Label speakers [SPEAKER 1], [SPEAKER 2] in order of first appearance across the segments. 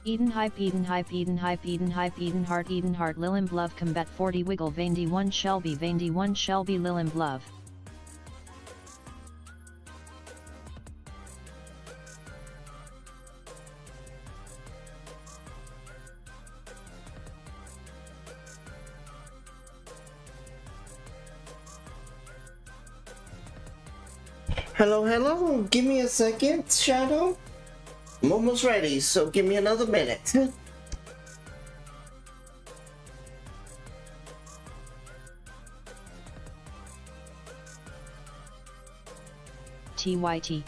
[SPEAKER 1] Eden hype Eden heart Lilim Blove combat 40 wiggle Vein D1 Shelby Lilim Blove.
[SPEAKER 2] Hello, hello, give me a second, Shadow. I'm almost ready, so give me another minute.
[SPEAKER 1] TYT.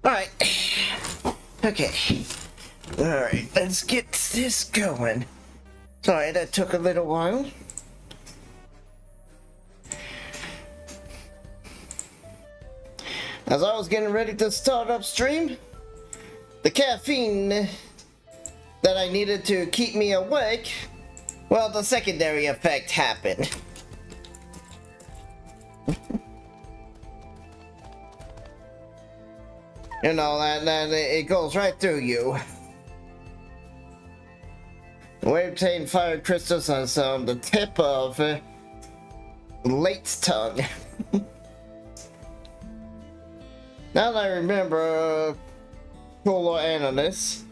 [SPEAKER 2] Alright. Okay. Alright, let's get this going. Sorry, that took a little while. As I was getting ready to start up stream, the caffeine that I needed to keep me awake, well, the secondary effect happened. You know, that it goes right through you. Wave-obtained fire crystals on the tip of Late's tongue. Now that I remember, cool analysts,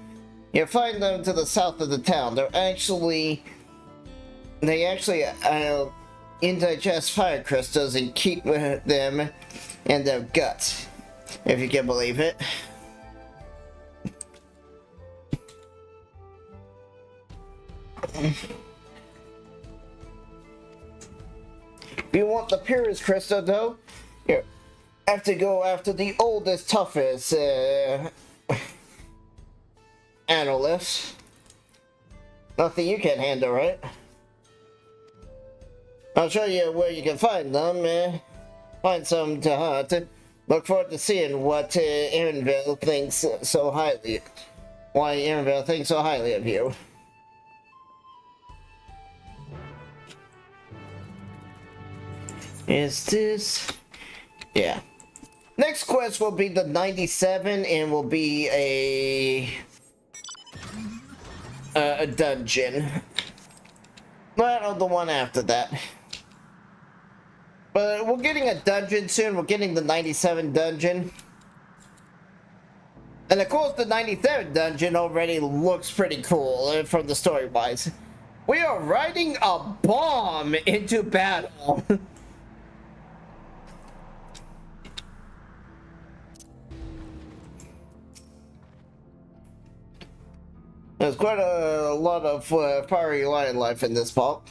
[SPEAKER 2] you find them to the south of the town. They actually indigest fire crystals and keep them in their guts, if you can believe it. If you want the purest crystal, though, you have to go after the oldest, toughest analysts. Nothing you can handle, right? I'll show you where you can find them. Find some to hunt. Look forward to seeing what Erenville thinks so highly. Why Erenville thinks so highly of you. Is this? Yeah. Next quest will be the 97 and will be a dungeon. Not the one after that. But we're getting a dungeon soon. We're getting the 97 dungeon. And of course the 93rd dungeon already looks pretty cool from the story-wise. We are riding a bomb into battle. There's quite a lot of fiery wildlife in this part.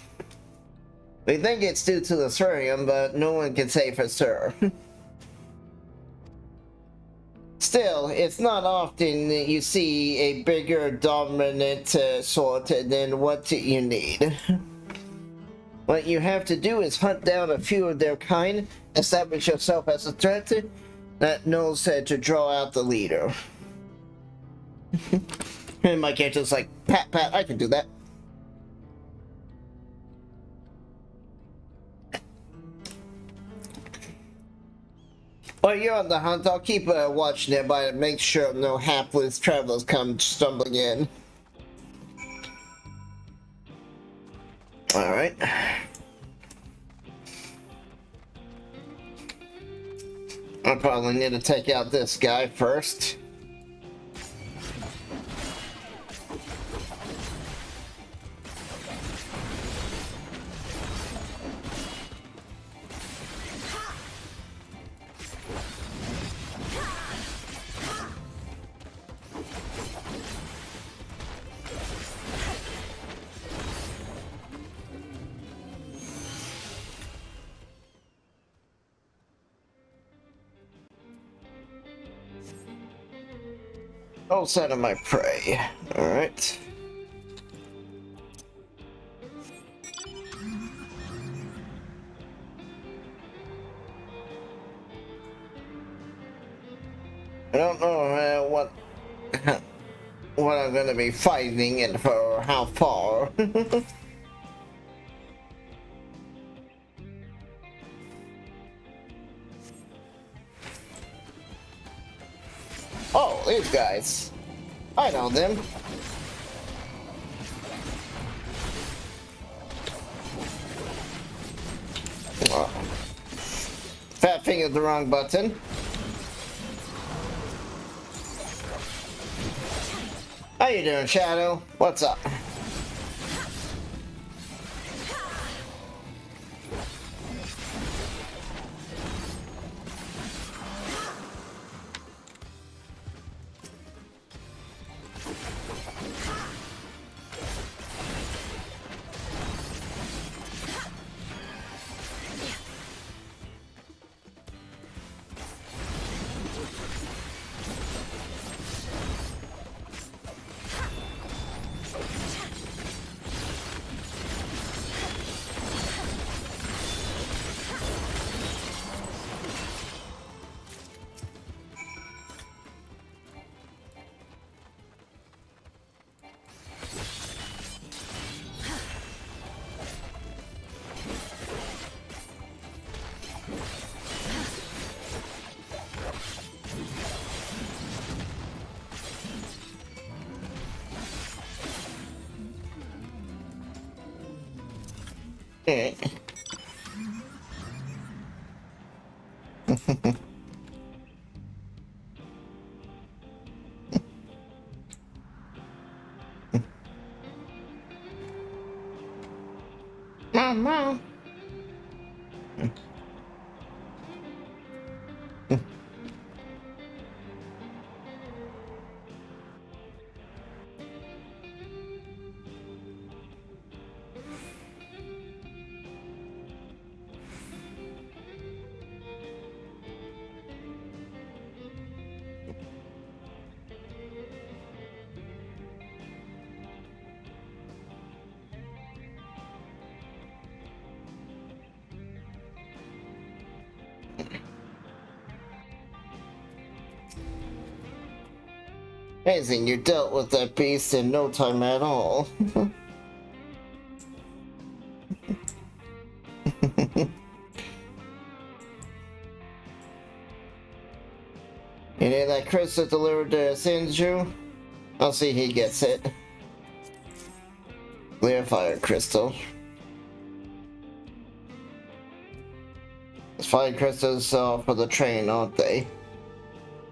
[SPEAKER 2] We think it's due to the Thurium, but no one can say for sure. Still, it's not often that you see a bigger dominant sort than what you need. What you have to do is hunt down a few of their kind, establish yourself as a threat that knows to draw out the leader. And my character's like, pat, pat, I can do that. While you're on the hunt, I'll keep a watch nearby to make sure no hapless travelers come stumbling in. Alright. I probably need to take out this guy first. All set of my prey. Alright. I don't know what I'm gonna be fighting and for how far. Oh, these guys. I know them. Oh. Fat fingered the wrong button. How you doing, Shadow? What's up? Mama. Amazing, you dealt with that beast in no time at all. You need that crystal delivered to Sinju? I'll see he gets it. Clear fire crystal. Those fire crystals are for the train, aren't they?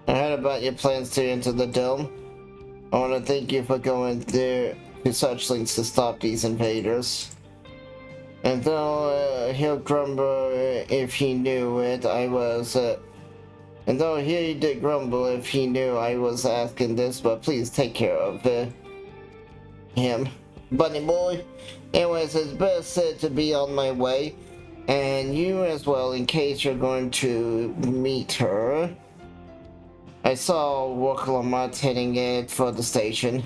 [SPEAKER 2] I heard about your plans to enter the dome. I want to thank you for going there to such lengths to stop these invaders. And though he'll grumble if he knew it, and though he did grumble if he knew I was asking this, but please take care of him. Bunny boy. Anyways, it's best said to be on my way. And you as well, in case you're going to meet her. I saw Wakalamat heading it for the station.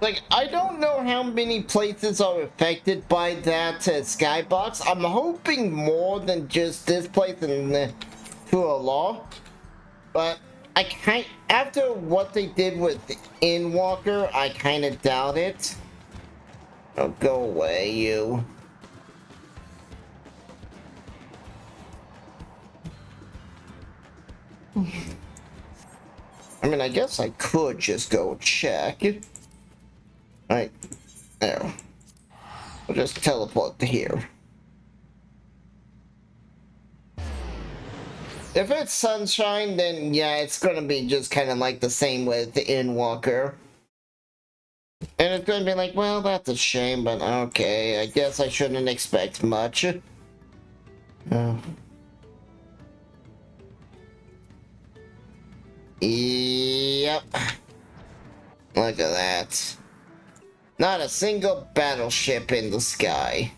[SPEAKER 2] Like, I don't know how many places are affected by that skybox. I'm hoping more than just this place in Tualaw. But after what they did with Inwalker, I kind of doubt it. Oh, go away, you. I mean, I guess I could just go check. Right there. We'll just teleport to here. If it's sunshine, then yeah, it's gonna be just kind of like the same with the Inwalker. And it's gonna be like, well, that's a shame, but okay, I guess I shouldn't expect much. Yep. Look at that. Not a single battleship in the sky.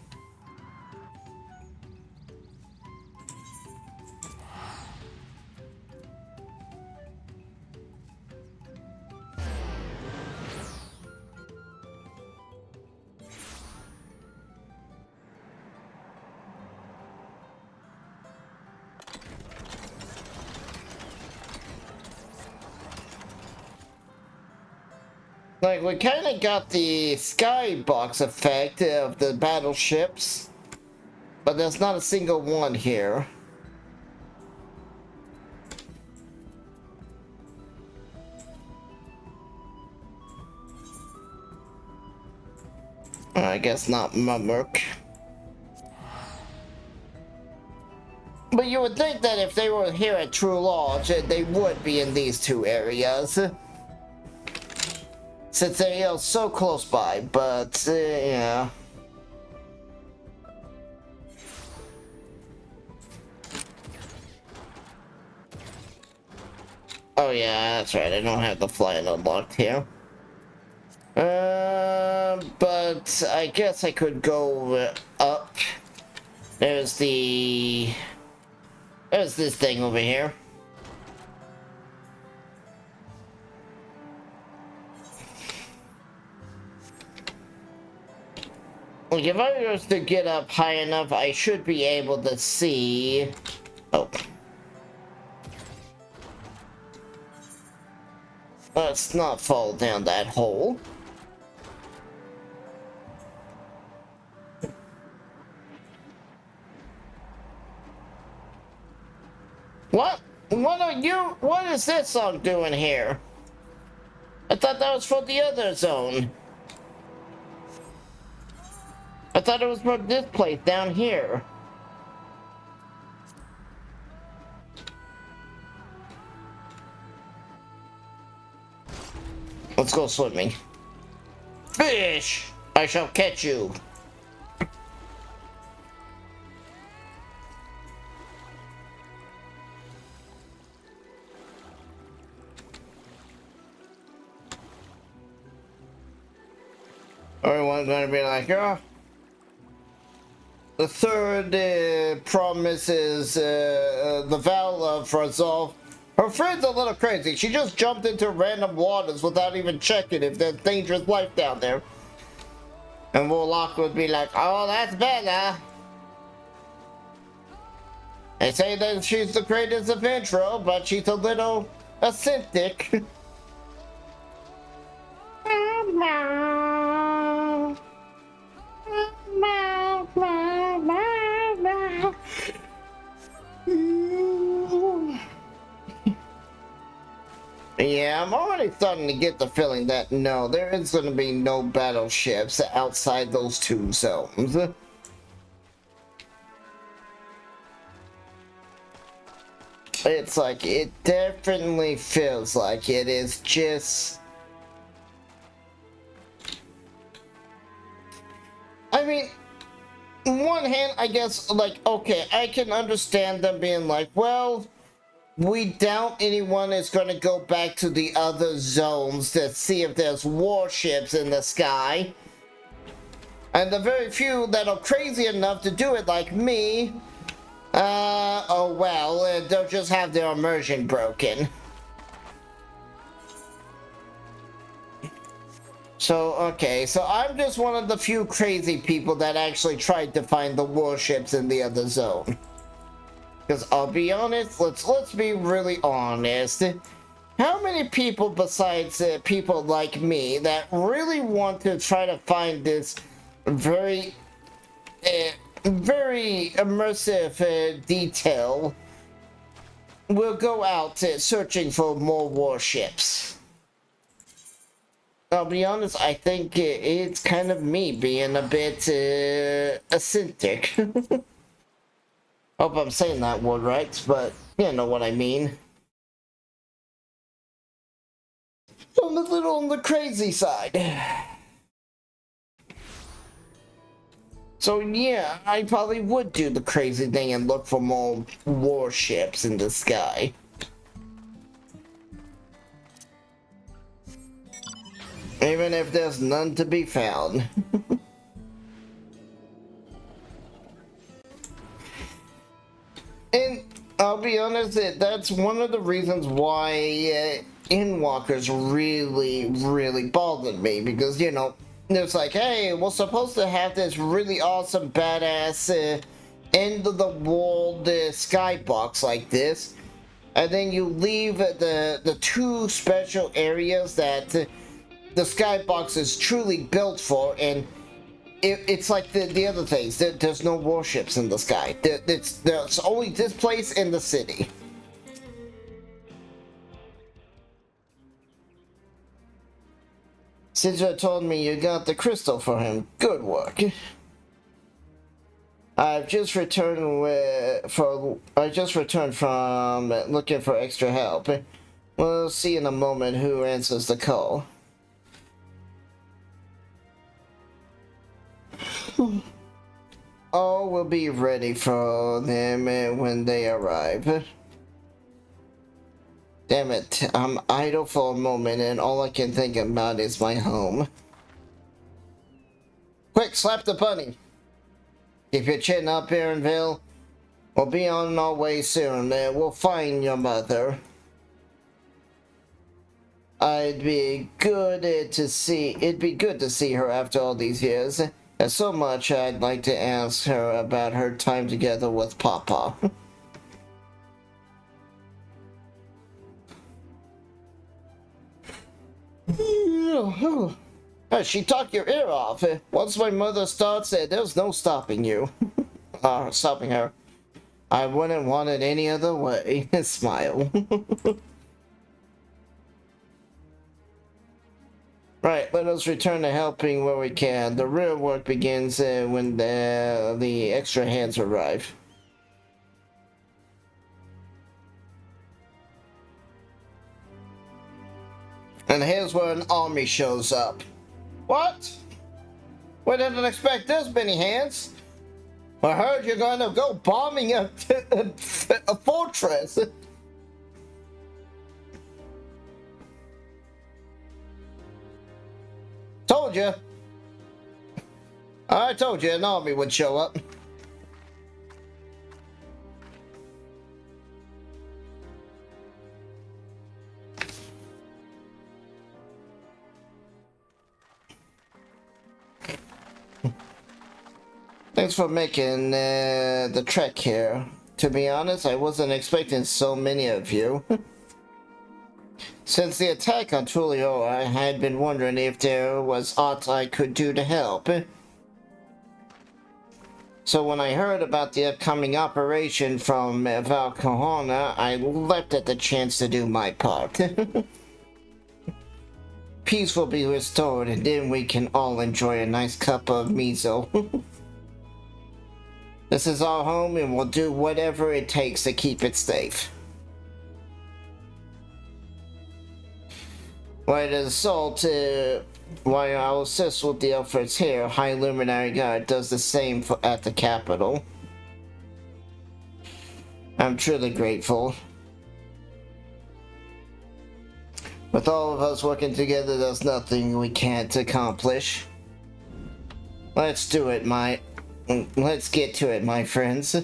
[SPEAKER 2] Like, we kind of got the skybox effect of the battleships, but there's not a single one here. I guess not Mummerk. But you would think that if they were here at True Lodge, they would be in these two areas. Since they are so close by, but, yeah. Oh yeah, that's right, I don't have the flying unlocked here. But I guess I could go up. There's this thing over here. Like, if I was to get up high enough, I should be able to see... Oh. Let's not fall down that hole. What? What is this song doing here? I thought that was for the other zone. I thought it was for this place down here. Let's go swimming. Fish! I shall catch you. Everyone's gonna be like, oh. The third promise is the vow of resolve. Her friend's a little crazy. She just jumped into random waters without even checking if there's dangerous life down there. And Warlock would be like, oh, that's better. They say that she's the greatest adventurer, but she's a little eccentric. Yeah, I'm already starting to get the feeling that no, there is going to be no battleships outside those two zones. It's like, it definitely feels like it is just... I mean, on one hand, I guess, like, okay, I can understand them being like, well, we doubt anyone is going to go back to the other zones to see if there's warships in the sky. And the very few that are crazy enough to do it, like me, oh well, they'll just have their immersion broken. So, okay, so I'm just one of the few crazy people that actually tried to find the warships in the other zone. Because I'll be honest, let's be really honest. How many people besides people like me that really want to try to find this very immersive detail will go out searching for more warships? I'll be honest, I think it's kind of me being a bit eccentric. Hope I'm saying that word right, but you know what I mean. I'm a little on the crazy side. So yeah, I probably would do the crazy thing and look for more warships in the sky. Even if there's none to be found. And I'll be honest, that's one of the reasons why Endwalkers really bothered me. Because, you know, it's like, hey, we're supposed to have this really awesome, badass, end-of-the-world skybox like this. And then you leave the two special areas that the skybox is truly built for, and it's like the other things. There's no warships in the sky. There's only this place in the city. Sidra told me you got the crystal for him. Good work. I just returned from looking for extra help. We'll see in a moment who answers the call. All will be ready for them when they arrive. Damn it, I'm idle for a moment and all I can think about is my home. Quick, slap the bunny. Keep your chin up, Aaronville. We'll be on our way soon. We'll find your mother. It'd be good to see her after all these years. There's so much I'd like to ask her about her time together with Papa. She talked your ear off. Once my mother starts it, there's no stopping you. Stopping her. I wouldn't want it any other way. Smile. Right, let us return to helping where we can. The real work begins when the extra hands arrive. And here's where an army shows up. What? We didn't expect this many hands. I heard you're going to go bombing a fortress. Told you. I told you an army would show up. Thanks for making the trek here. To be honest, I wasn't expecting so many of you. Since the attack on Tulio, I had been wondering if there was aught I could do to help. So when I heard about the upcoming operation from Valcahona, I leapt at the chance to do my part. Peace will be restored, and then we can all enjoy a nice cup of miso. This is our home, and we'll do whatever it takes to keep it safe. Why I'll assist with the efforts here. High Luminary Guard does the same at the capital. I'm truly grateful. With all of us working together, there's nothing we can't accomplish. Let's do it, let's get to it, my friends.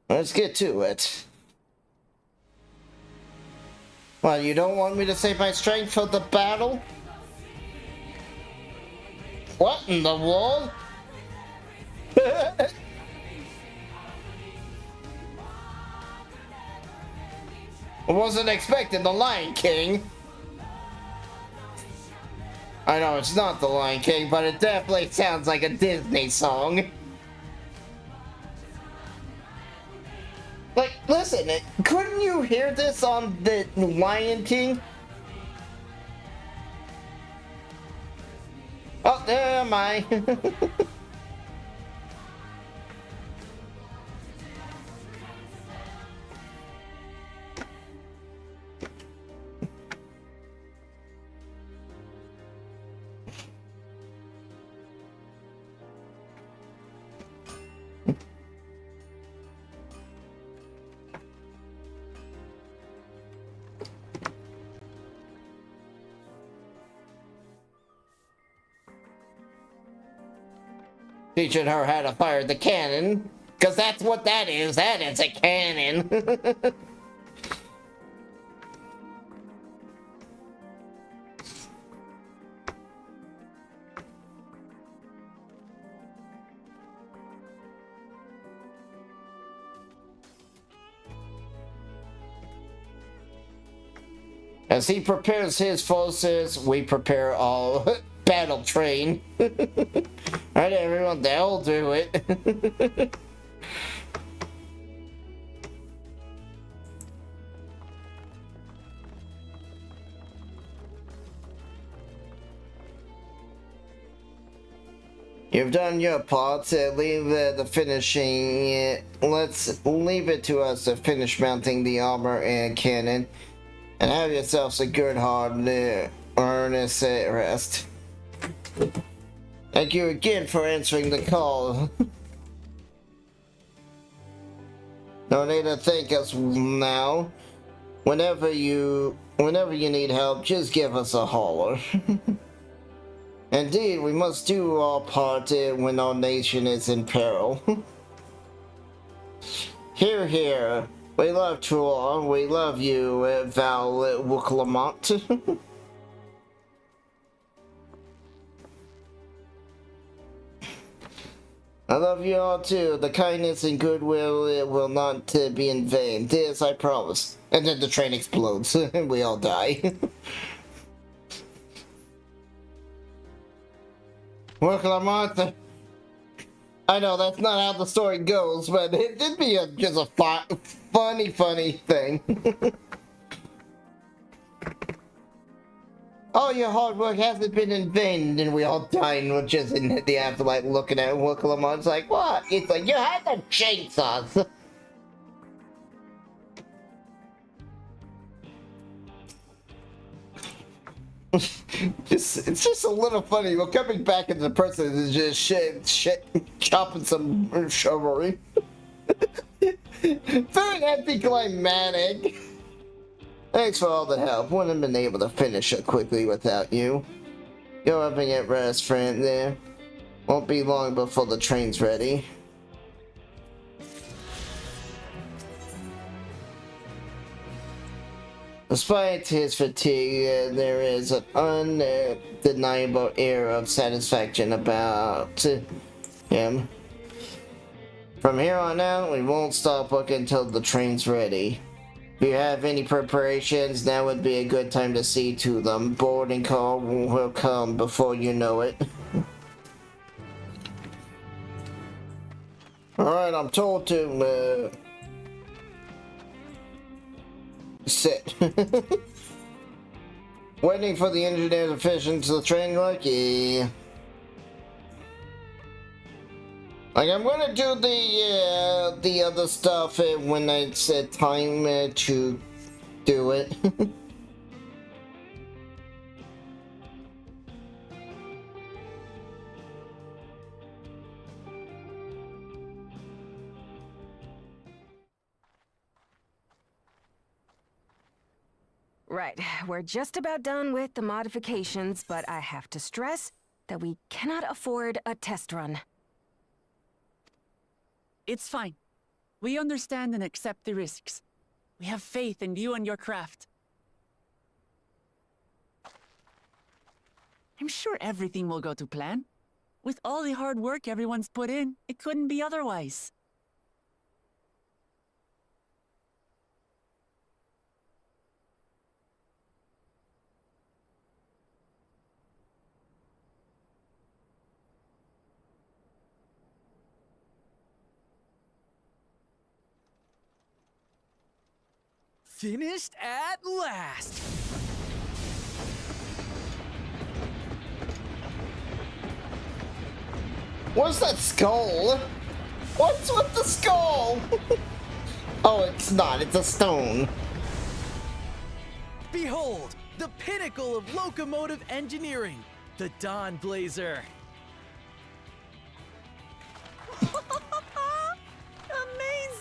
[SPEAKER 2] Let's get to it. Well, you don't want me to save my strength for the battle? What in the world? I wasn't expecting the Lion King. I know it's not the Lion King, but it definitely sounds like a Disney song. Like, listen, couldn't you hear this on the Lion King? Oh, there am I. Teaching her how to fire the cannon, because that's what that is a cannon. As he prepares his forces, we prepare all battle train. Alright everyone, they'll do it. You've done your part, leave the finishing, let's leave it to us to finish mounting the armor and cannon, and have yourselves a good hard earnest rest. Thank you again for answering the call. No need to thank us now. Whenever you need help, just give us a holler. Indeed, we must do our part when our nation is in peril. Hear, hear. We love Troll. We love you, Val Wooklamont. I love you all too. The kindness and goodwill will not be in vain. This I promise. And then the train explodes and we all die. Wooklamont. I know that's not how the story goes, but it did be just a funny thing. All your hard work hasn't been in vain, and we all die, and we're just in the afterlife looking at Wookalamont's like, what? It's like, you had the chainsaws! It's just a little funny. We're coming back into the person is just shit, chopping some shrubbery. Very anticlimactic. Thanks for all the help. Wouldn't have been able to finish it quickly without you. Go up and get rest, friend. There won't be long before the train's ready. Despite his fatigue, there is an undeniable air of satisfaction about him. From here on out, we won't stop working until the train's ready. If you have any preparations, now would be a good time to see to them. Boarding call will come before you know it. Alright, I'm told to, sit. Waiting for the engineers officials to the train, lucky. Like, I'm gonna do the other stuff when it's time to do it.
[SPEAKER 3] Right, we're just about done with the modifications, but I have to stress that we cannot afford a test run.
[SPEAKER 4] It's fine. We understand and accept the risks. We have faith in you and your craft. I'm sure everything will go to plan. With all the hard work everyone's put in, it couldn't be otherwise.
[SPEAKER 5] Finished at last!
[SPEAKER 2] What's that skull? What's with the skull? Oh, it's not. It's a stone.
[SPEAKER 5] Behold, the pinnacle of locomotive engineering, the Dawn Blazer.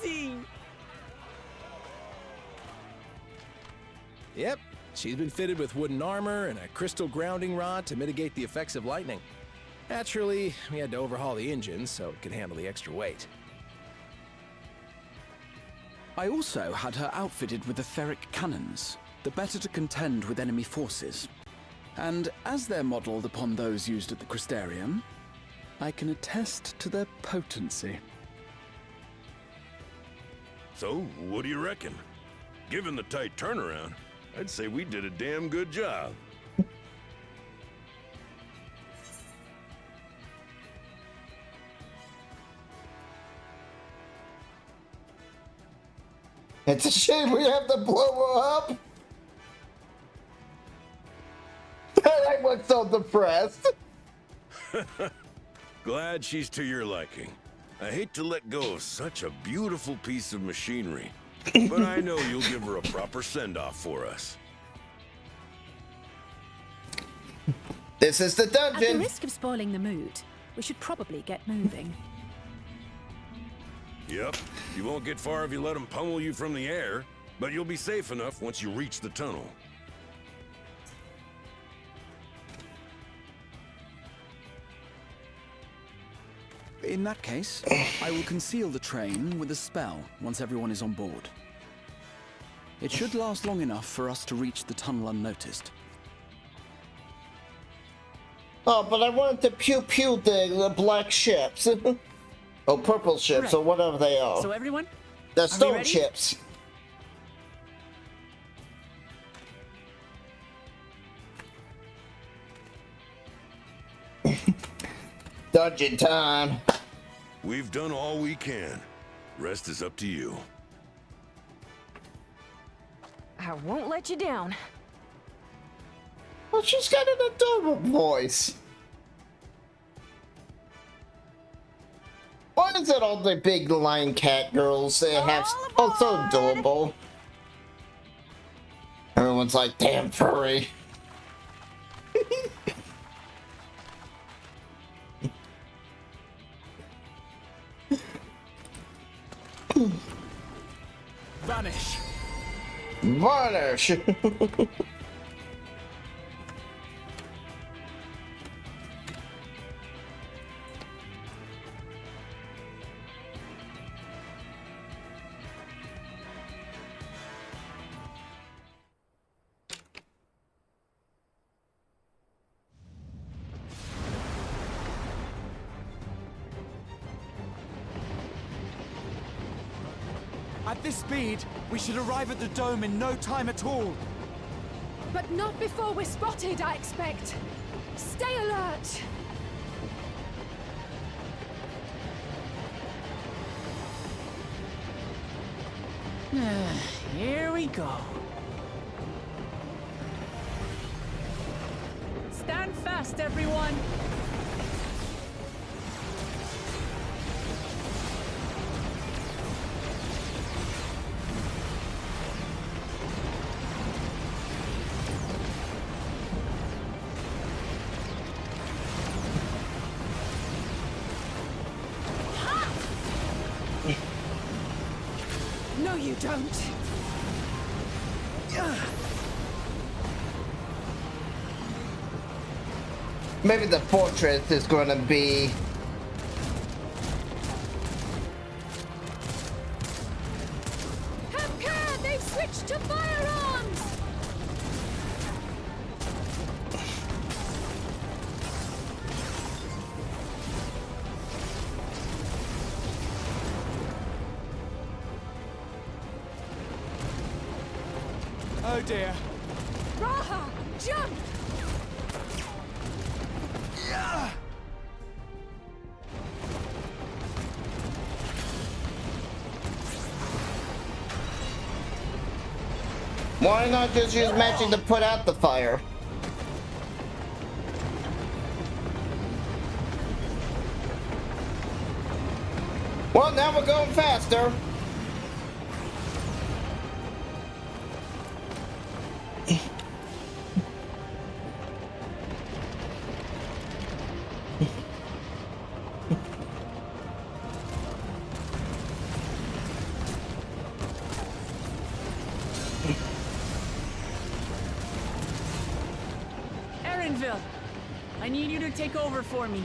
[SPEAKER 4] Amazing!
[SPEAKER 6] Yep, she's been fitted with wooden armor and a crystal grounding rod to mitigate the effects of lightning. Naturally, we had to overhaul the engine so it could handle the extra weight.
[SPEAKER 7] I also had her outfitted with the ferric cannons, the better to contend with enemy forces. And as they're modelled upon those used at the Crystarium, I can attest to their potency.
[SPEAKER 8] So, what do you reckon? Given the tight turnaround, I'd say we did a damn good job.
[SPEAKER 2] It's a shame we have to blow her up. I look so depressed.
[SPEAKER 8] Glad she's to your liking. I hate to let go of such a beautiful piece of machinery, but I know you'll give her a proper send-off for us.
[SPEAKER 2] This is the
[SPEAKER 9] At the
[SPEAKER 2] dungeon.
[SPEAKER 9] risk of spoiling the mood, we should probably get moving.
[SPEAKER 8] Yep, you won't get far if you let them pummel you from the air, but you'll be safe enough once you reach the tunnel.
[SPEAKER 7] In that case, I will conceal the train with a spell once everyone is on board. It should last long enough for us to reach the tunnel unnoticed.
[SPEAKER 2] Oh, but I wanted to pew-pew the black ships. Oh, purple ships,
[SPEAKER 4] Right.
[SPEAKER 2] or whatever they are.
[SPEAKER 4] So everyone,
[SPEAKER 2] The
[SPEAKER 4] we
[SPEAKER 2] stone
[SPEAKER 4] ready?
[SPEAKER 2] ships. Dungeon time.
[SPEAKER 8] We've done all we can. Rest is up to you.
[SPEAKER 3] I won't let you down.
[SPEAKER 2] Well, she's got an adorable voice. Why is it all the big lion cat girls that have oh so adorable? Everyone's like, damn furry.
[SPEAKER 4] vanish.
[SPEAKER 2] Varnish.
[SPEAKER 10] At this speed, we should arrive at the dome in no time at all.
[SPEAKER 9] But not before we're spotted, I expect. Stay alert!
[SPEAKER 4] Here we go. Stand fast, everyone.
[SPEAKER 9] No, you don't.
[SPEAKER 2] Maybe the fortress is going to be...
[SPEAKER 9] Have care! They've switched to firearms!
[SPEAKER 10] Oh dear.
[SPEAKER 9] Raha, jump!
[SPEAKER 2] Why not just use magic to put out the fire? Well, now we're going faster.
[SPEAKER 4] Erenville, I need you to take over for me.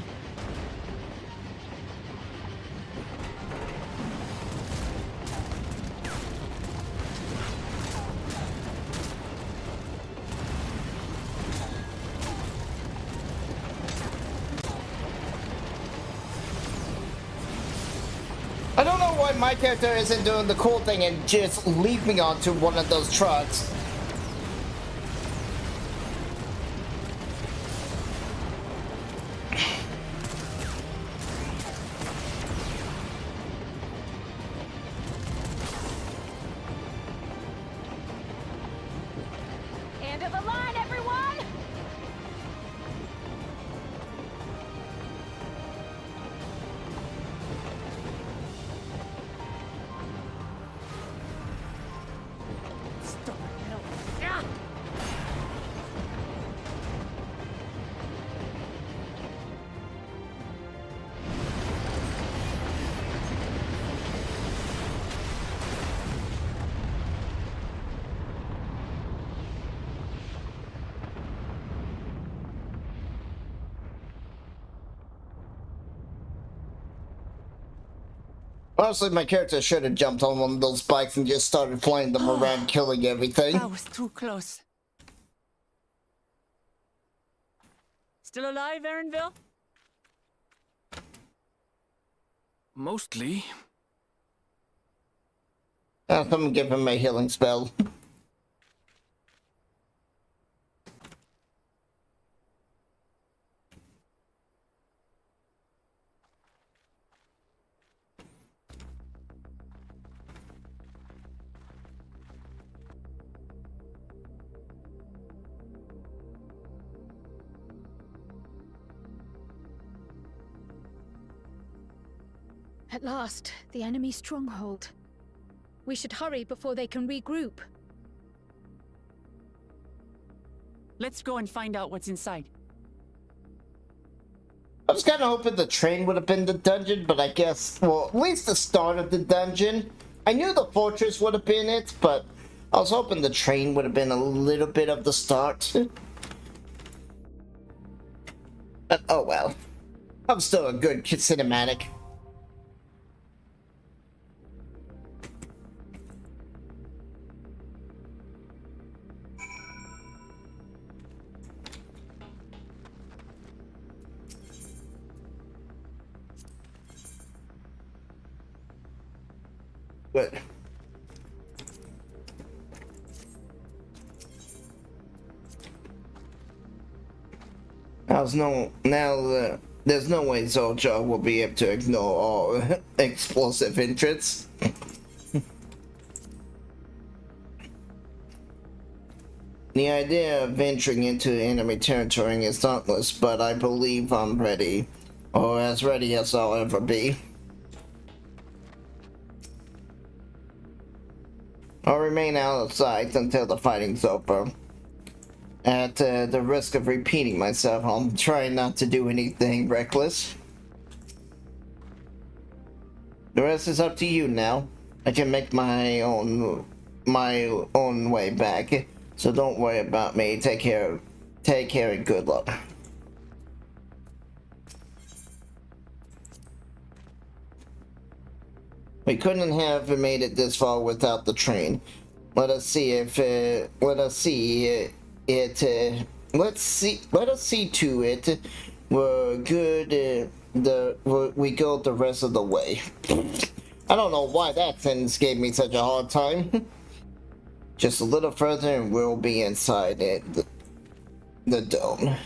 [SPEAKER 2] I don't know why my character isn't doing the cool thing and just leaping onto one of those trucks.
[SPEAKER 3] End of the line, everyone!
[SPEAKER 4] Stop it, hell.
[SPEAKER 2] Honestly, my character should have jumped on one of those bikes and just started flying them around, killing everything.
[SPEAKER 4] That was too close. Still alive, Aaronville?
[SPEAKER 7] Mostly.
[SPEAKER 2] I'll come and give him a healing spell.
[SPEAKER 9] At last, the enemy stronghold. We should hurry before they can regroup.
[SPEAKER 4] Let's go and find out what's inside.
[SPEAKER 2] I was kind of hoping the train would have been the dungeon, but I guess, well, at least the start of the dungeon. I knew the fortress would have been it, but I was hoping the train would have been a little bit of the start. But oh well. I'm still a good cinematic. Good. There's no way Zoljar will be able to ignore all explosive entrants. The idea of venturing into enemy territory is dauntless, but I believe I'm ready, or as ready as I'll ever be. I'll remain out of sight until the fighting's over. At the risk of repeating myself, I'm trying not to do anything reckless. The rest is up to you now. I can make my own way back, so don't worry about me. Take care and good luck. We couldn't have made it this far without the train. Let us see to it we're good. We go the rest of the way. I don't know why that sentence gave me such a hard time. Just a little further and we'll be inside the dome.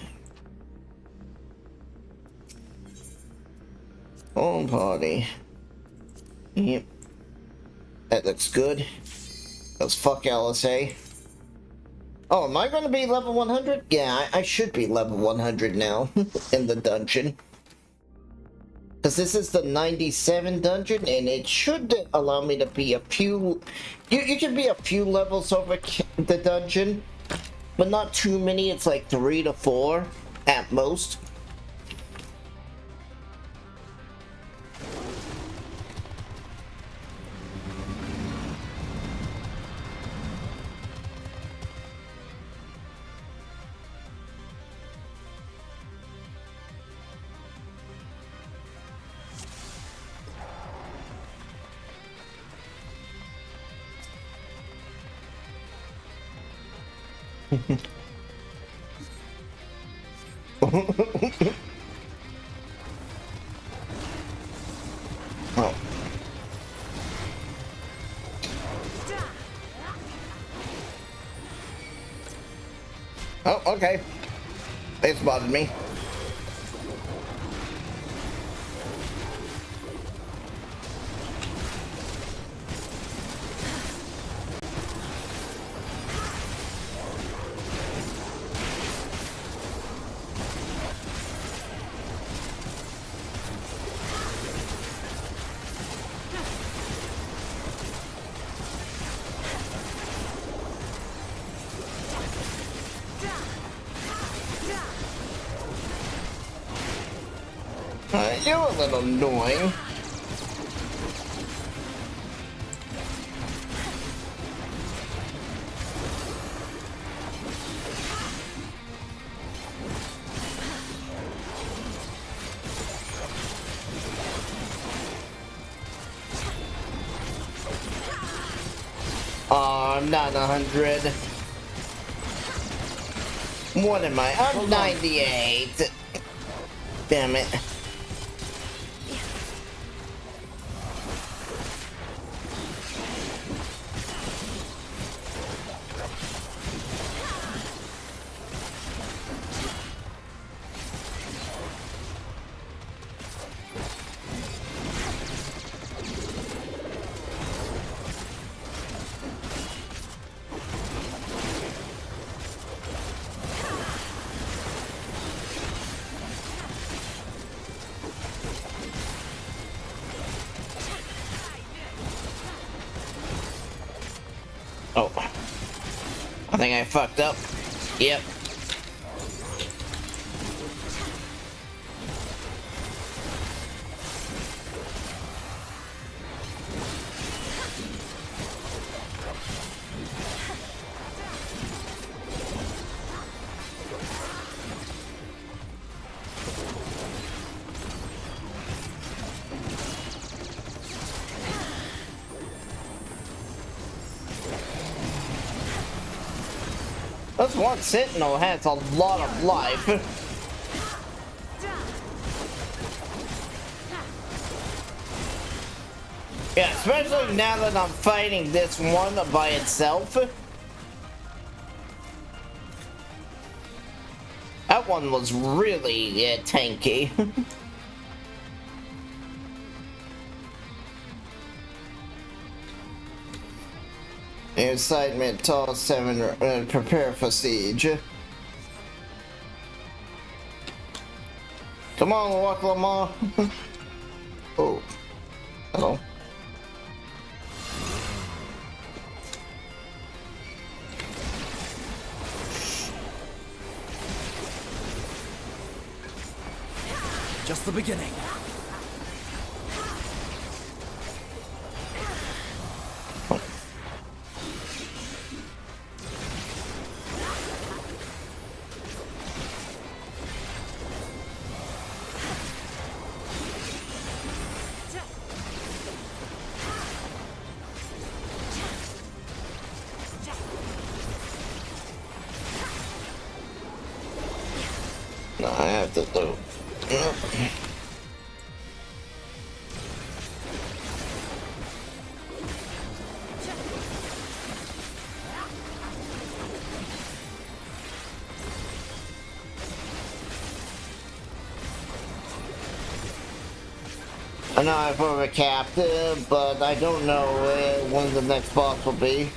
[SPEAKER 2] Home party. Yep. That looks good. Let's fuck LSA. Oh, am I going to be level 100? Yeah, I should be level 100 now in the dungeon. Because this is the 97 dungeon, and it should allow me to be a few... You can be a few levels over the dungeon, but not too many. It's like 3 to 4 at most. Oh. Oh, okay. They spotted me. You're a little annoying. I'm not 100. What am I? I'm 98. Damn it. Oh, I think I fucked up. Yep. This one Sentinel has a lot of life. Yeah, especially now that I'm fighting this one by itself. That one was really tanky. Incitement, toss 7, prepare for siege. Come on, walk Lamar. Oh, hello.
[SPEAKER 5] Just the beginning.
[SPEAKER 2] No, I have to do. I know I put a captive, but I don't know when the next boss will be.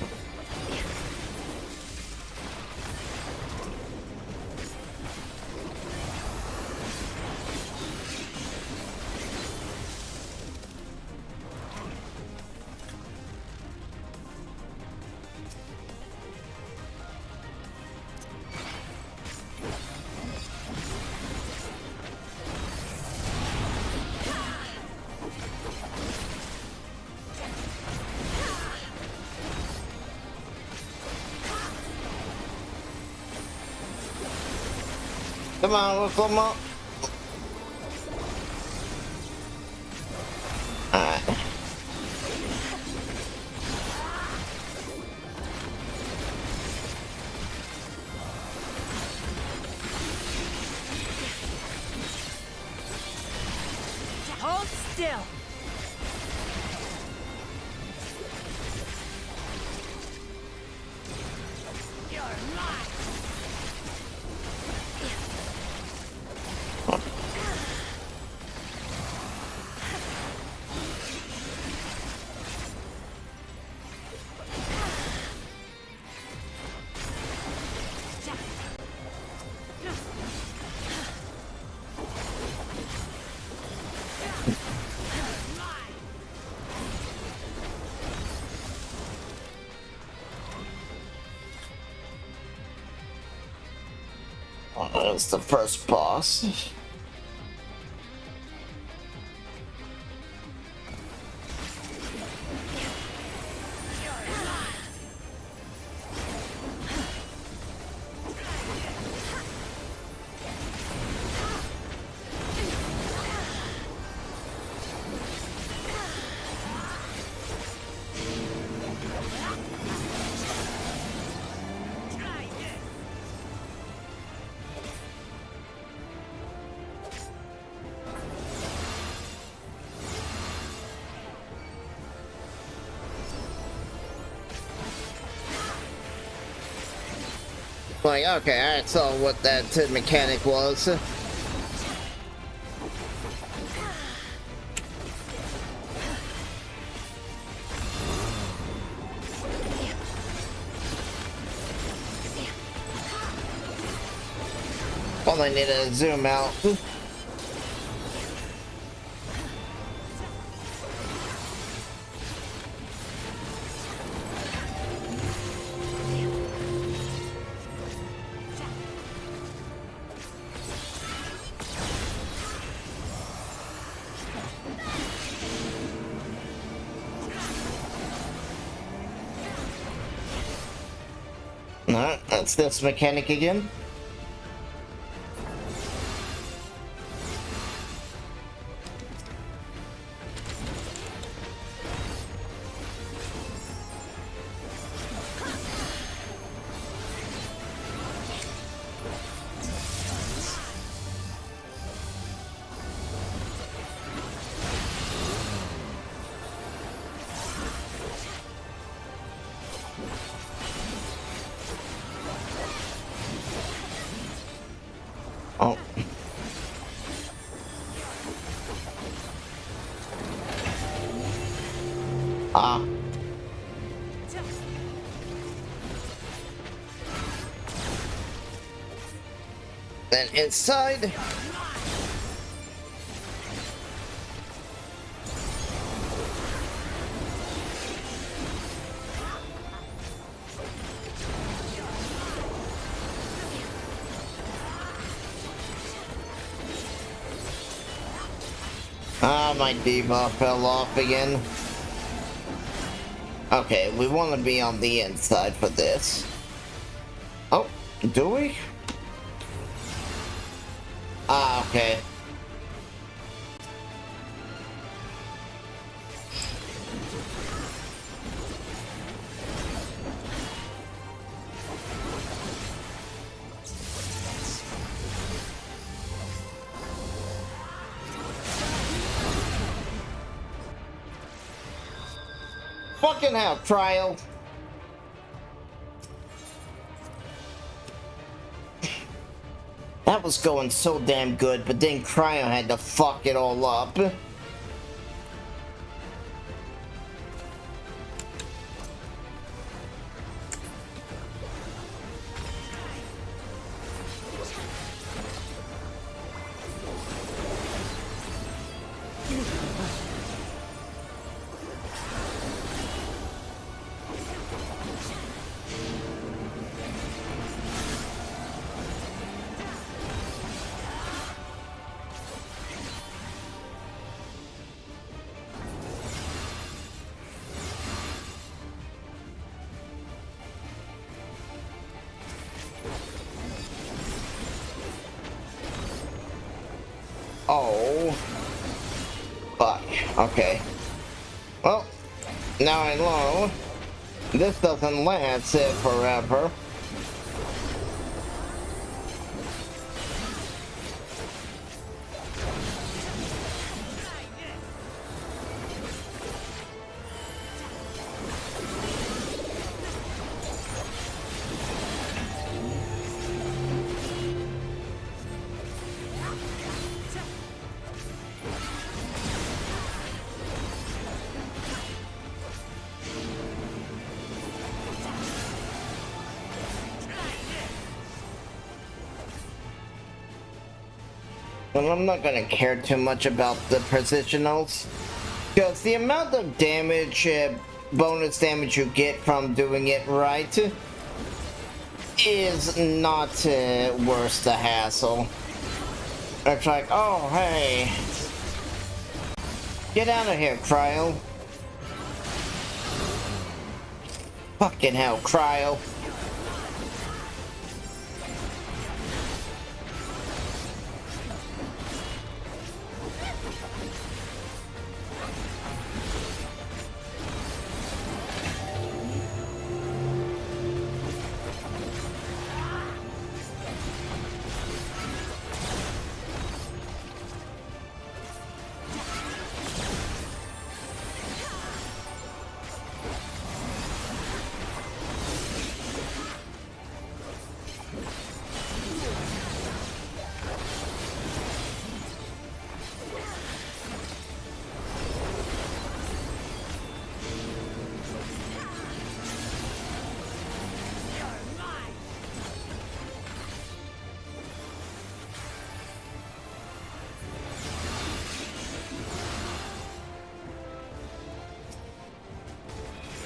[SPEAKER 2] Come on, come on. Alright.
[SPEAKER 3] Hold still. You're mine.
[SPEAKER 2] That's the first boss. Like, okay, I saw what that mechanic was. Well, I need to zoom out. No, that's this mechanic again. Oh. Ah. Then inside. Ah, my debuff fell off again. Okay, we want to be on the inside for this. Oh, do we? Ah, okay. Fucking hell, Trial. That was going so damn good, but then Cryo had to fuck it all up. Oh. Fuck. Okay. Well, now I know. This doesn't last forever. Well, I'm not gonna care too much about the positionals, because the amount of damage, bonus damage you get from doing it right, is not worth the hassle. It's like, oh hey, get out of here, Cryo. Fucking hell, Cryo.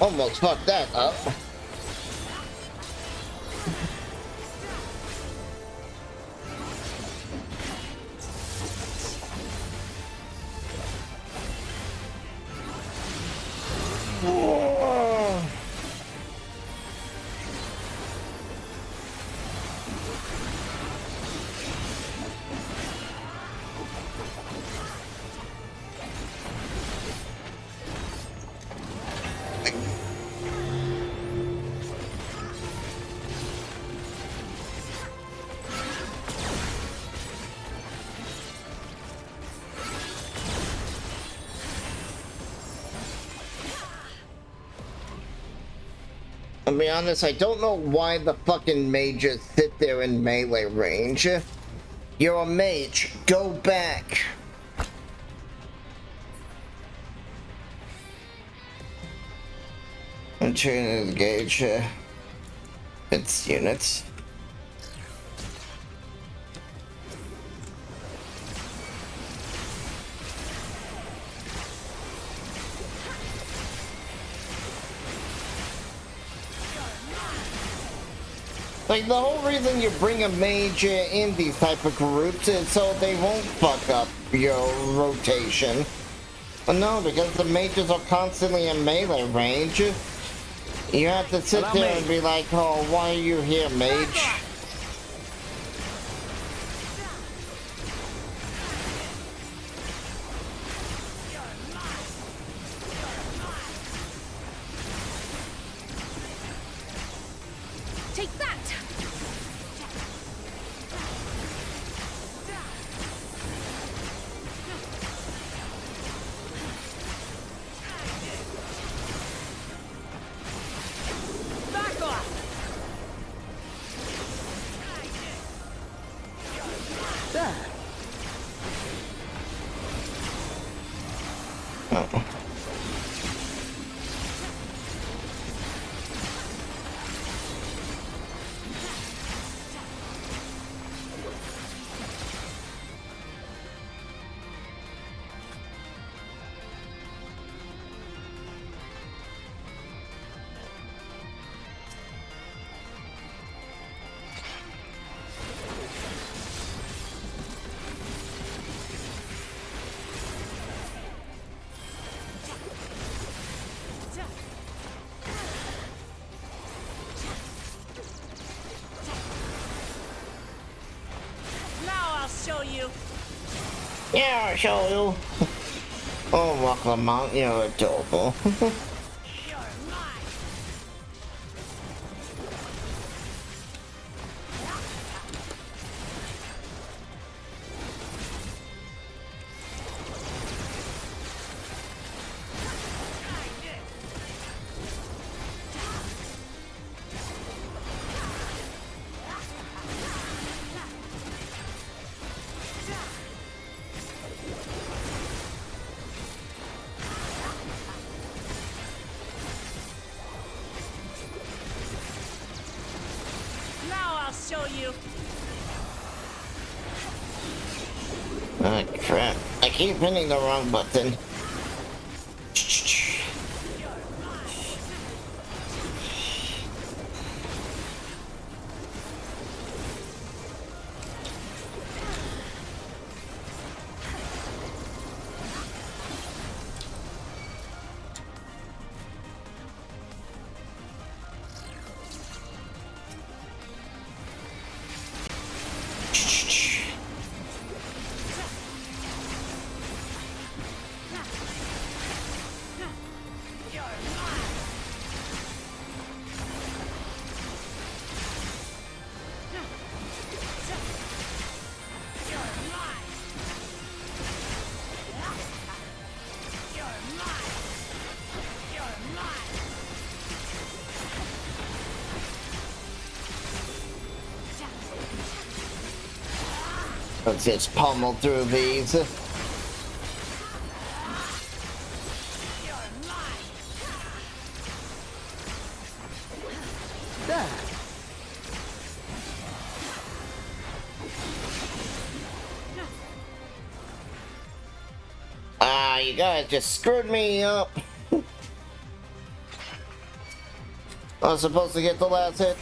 [SPEAKER 2] Almost fucked that up. I'll be honest, I don't know why the fucking mages sit there in melee range. You're a mage. Go back. I'm trying to engage its units. Like, the whole reason you bring a mage in these type of groups is so they won't fuck up your rotation. But no, because the mages are constantly in melee range, you have to sit there and be like, oh, why are you here, mage?
[SPEAKER 9] Take that!
[SPEAKER 5] Back off!
[SPEAKER 7] There.
[SPEAKER 2] Oh.
[SPEAKER 5] Show you.
[SPEAKER 2] Yeah, I'll show you. Oh, Lamont, you're adorable.
[SPEAKER 5] Show you.
[SPEAKER 2] Oh, crap. I keep hitting the wrong button. Let's just pummel through these.
[SPEAKER 7] There.
[SPEAKER 2] Ah, you guys just screwed me up. I was supposed to get the last hit.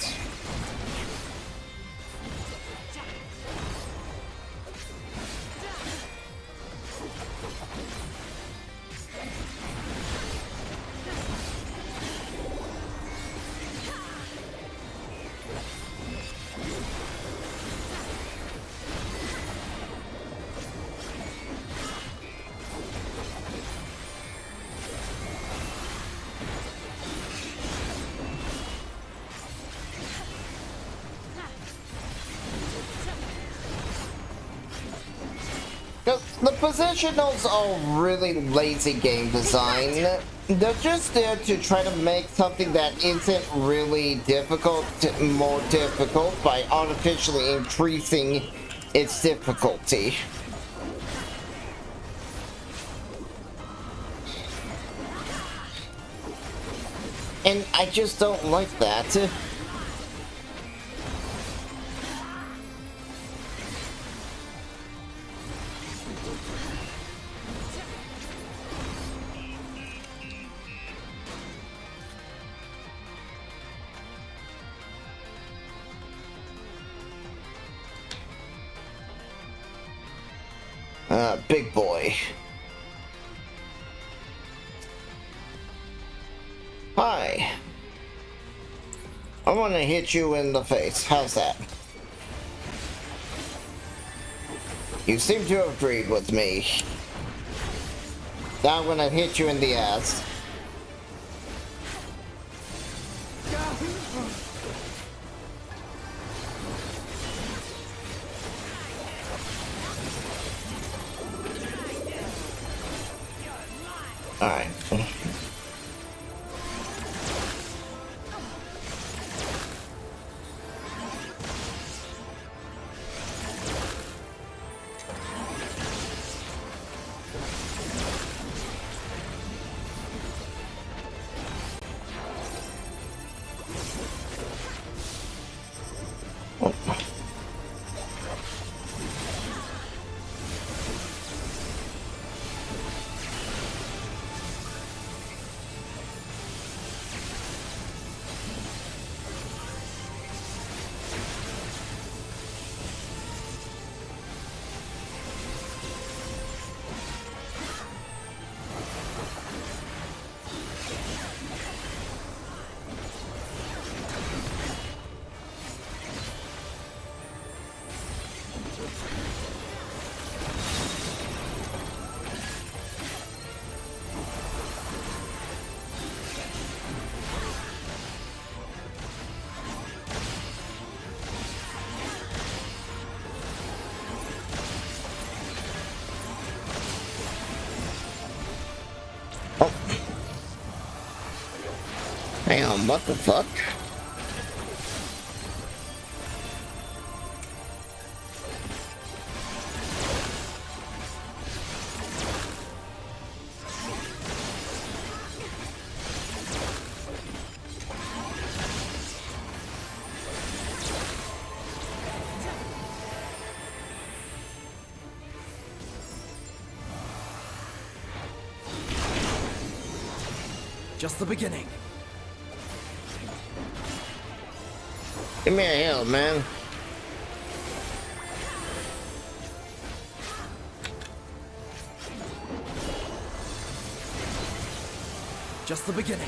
[SPEAKER 2] The positionals are really lazy game design. They're just there to try to make something that isn't really difficult more difficult by artificially increasing its difficulty. And I just don't like that. Big boy. Hi. I want to hit you in the face. How's that? You seem to have agreed with me. Now I'm gonna hit you in the ass. Alright. Hang on, what the fuck?
[SPEAKER 5] Just the beginning.
[SPEAKER 2] Give me a heal, man.
[SPEAKER 5] Just the beginning.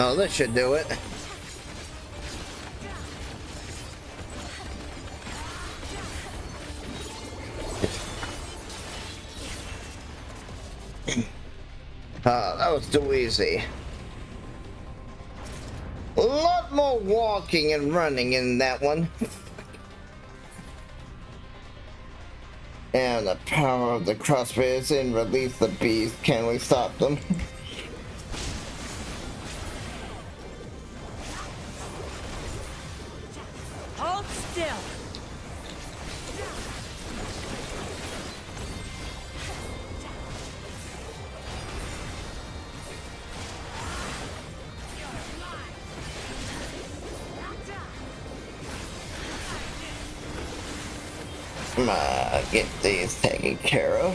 [SPEAKER 2] Oh, this should do it. That was too easy. A lot more walking and running in that one. And the power of the crossbows and release the beast. Can we stop them?
[SPEAKER 4] Hold still.
[SPEAKER 2] Get these taken care of.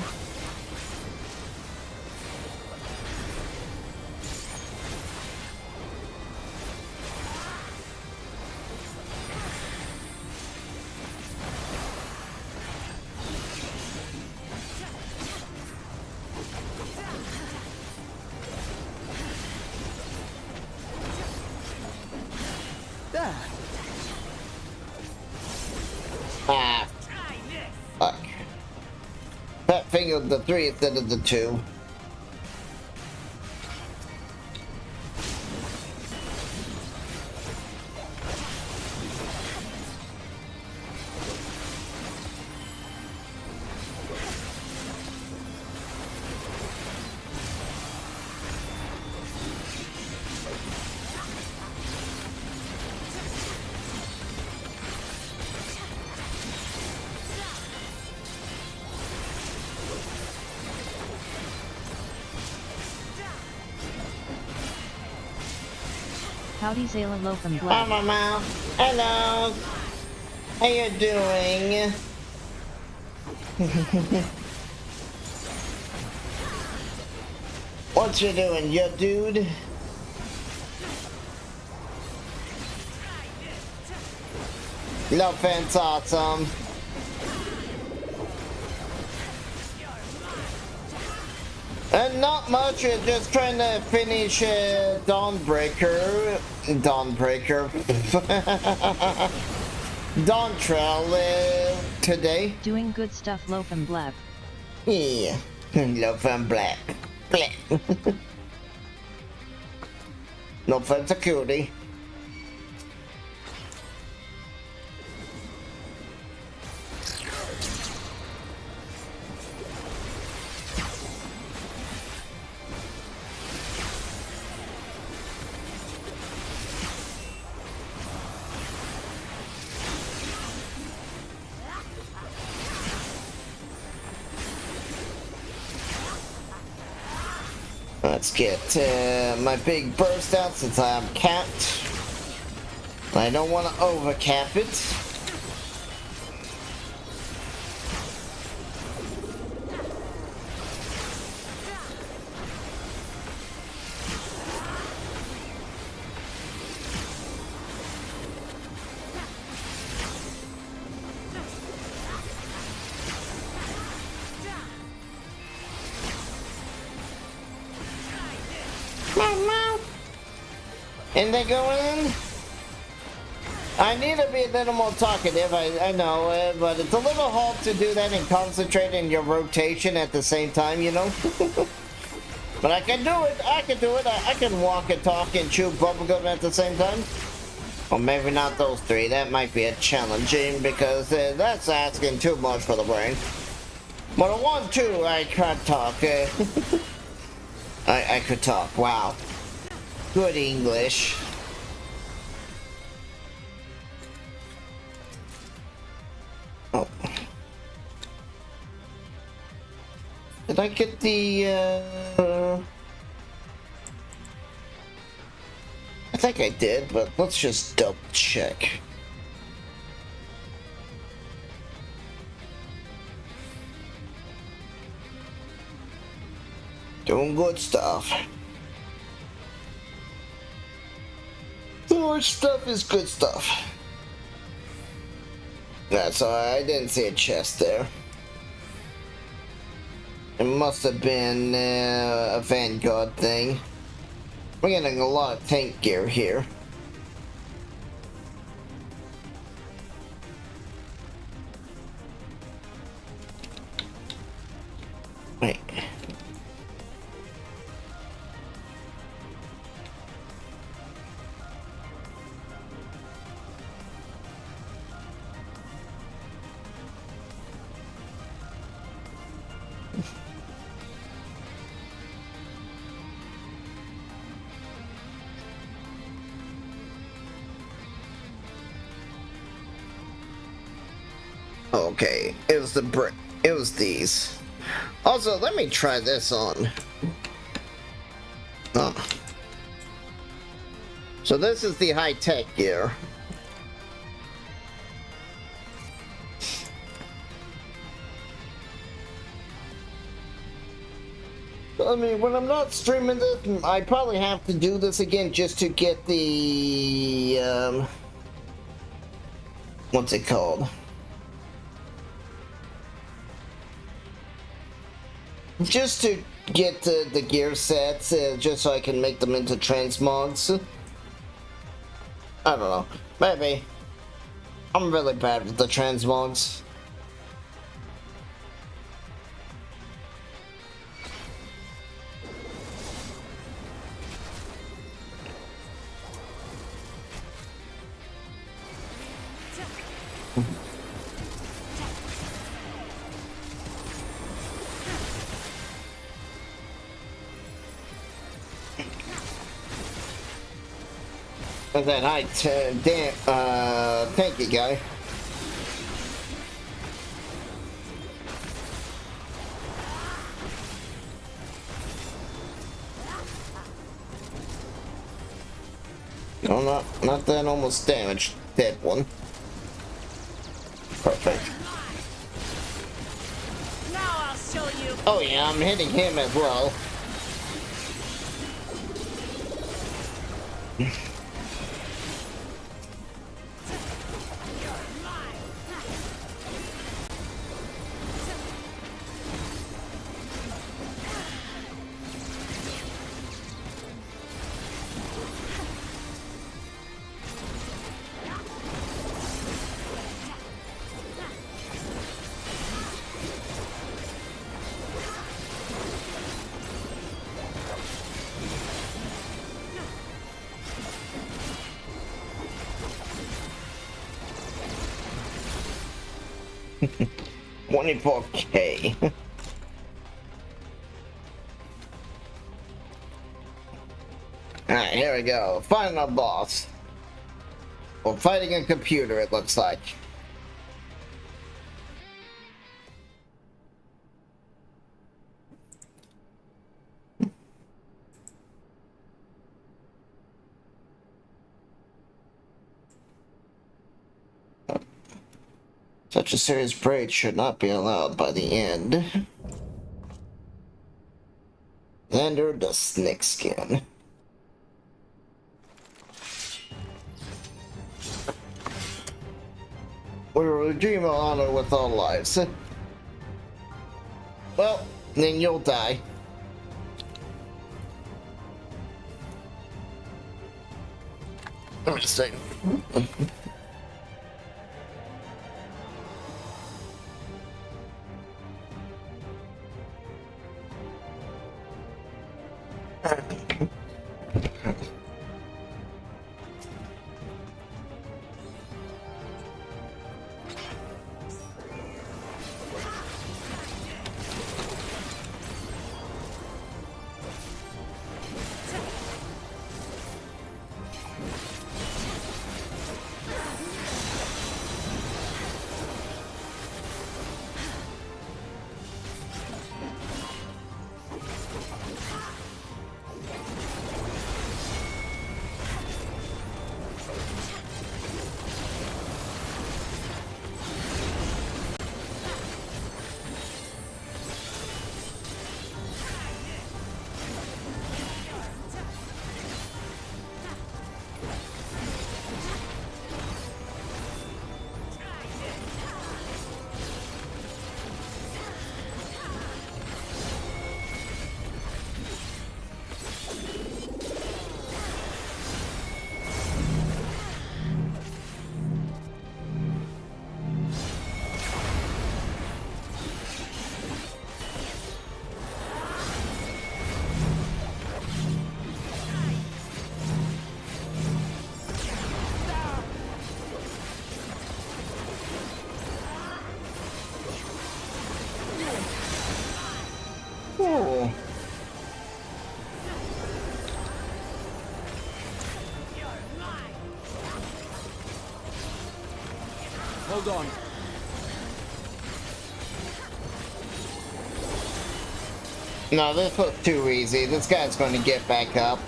[SPEAKER 10] There.
[SPEAKER 2] Ah. Fuck. Fat fingered the 3 instead of the 2.
[SPEAKER 1] Howdy Zayla Loaf and
[SPEAKER 2] Hi,
[SPEAKER 1] Black.
[SPEAKER 2] Mama. Hello. How you doing? What you doing, you dude? Love Fence awesome. And not much, just trying to finish Dawntrail today.
[SPEAKER 1] Doing good stuff Loaf and Blab.
[SPEAKER 2] Yeah, Love and Black. Black. No fun security. Let's get my big burst out since I'm capped. I don't want to overcap it. And they going in? I need to be a little more talkative, I know, but it's a little hard to do that and concentrate in your rotation at the same time, you know? But I can do it, I can walk and talk and chew bubblegum at the same time. Or maybe not those 3, that might be a challenging because that's asking too much for the brain. But a 1, 2, I can't talk. I could talk, wow. Good English. Oh. Did I get the, I think I did, but let's just double check. Doing good stuff. Good stuff is good stuff. That's alright, I didn't see a chest there. It must have been a Vanguard thing. We're getting a lot of tank gear here. Wait. Okay, it was the brick. It was these. Also, let me try this on. Oh. So this is the high-tech gear. I mean, when I'm not streaming this, I probably have to do this again just to get the, what's it called? Just to get the gear sets, just so I can make them into transmogs. I don't know. Maybe. I'm really bad with the transmogs. That tanky guy. No, not that almost damaged. Dead one. Perfect.
[SPEAKER 4] Now I'll show you.
[SPEAKER 2] Oh yeah, I'm hitting him as well. $24K. Alright, here we go. Final boss. We're fighting a computer, it looks like. Such a serious break should not be allowed by the end. Ender the snake skin. We will redeem our honor with our lives. Well, then you'll die. Let me see.
[SPEAKER 10] Hold on.
[SPEAKER 2] No, this was too easy. This guy's going to get back up.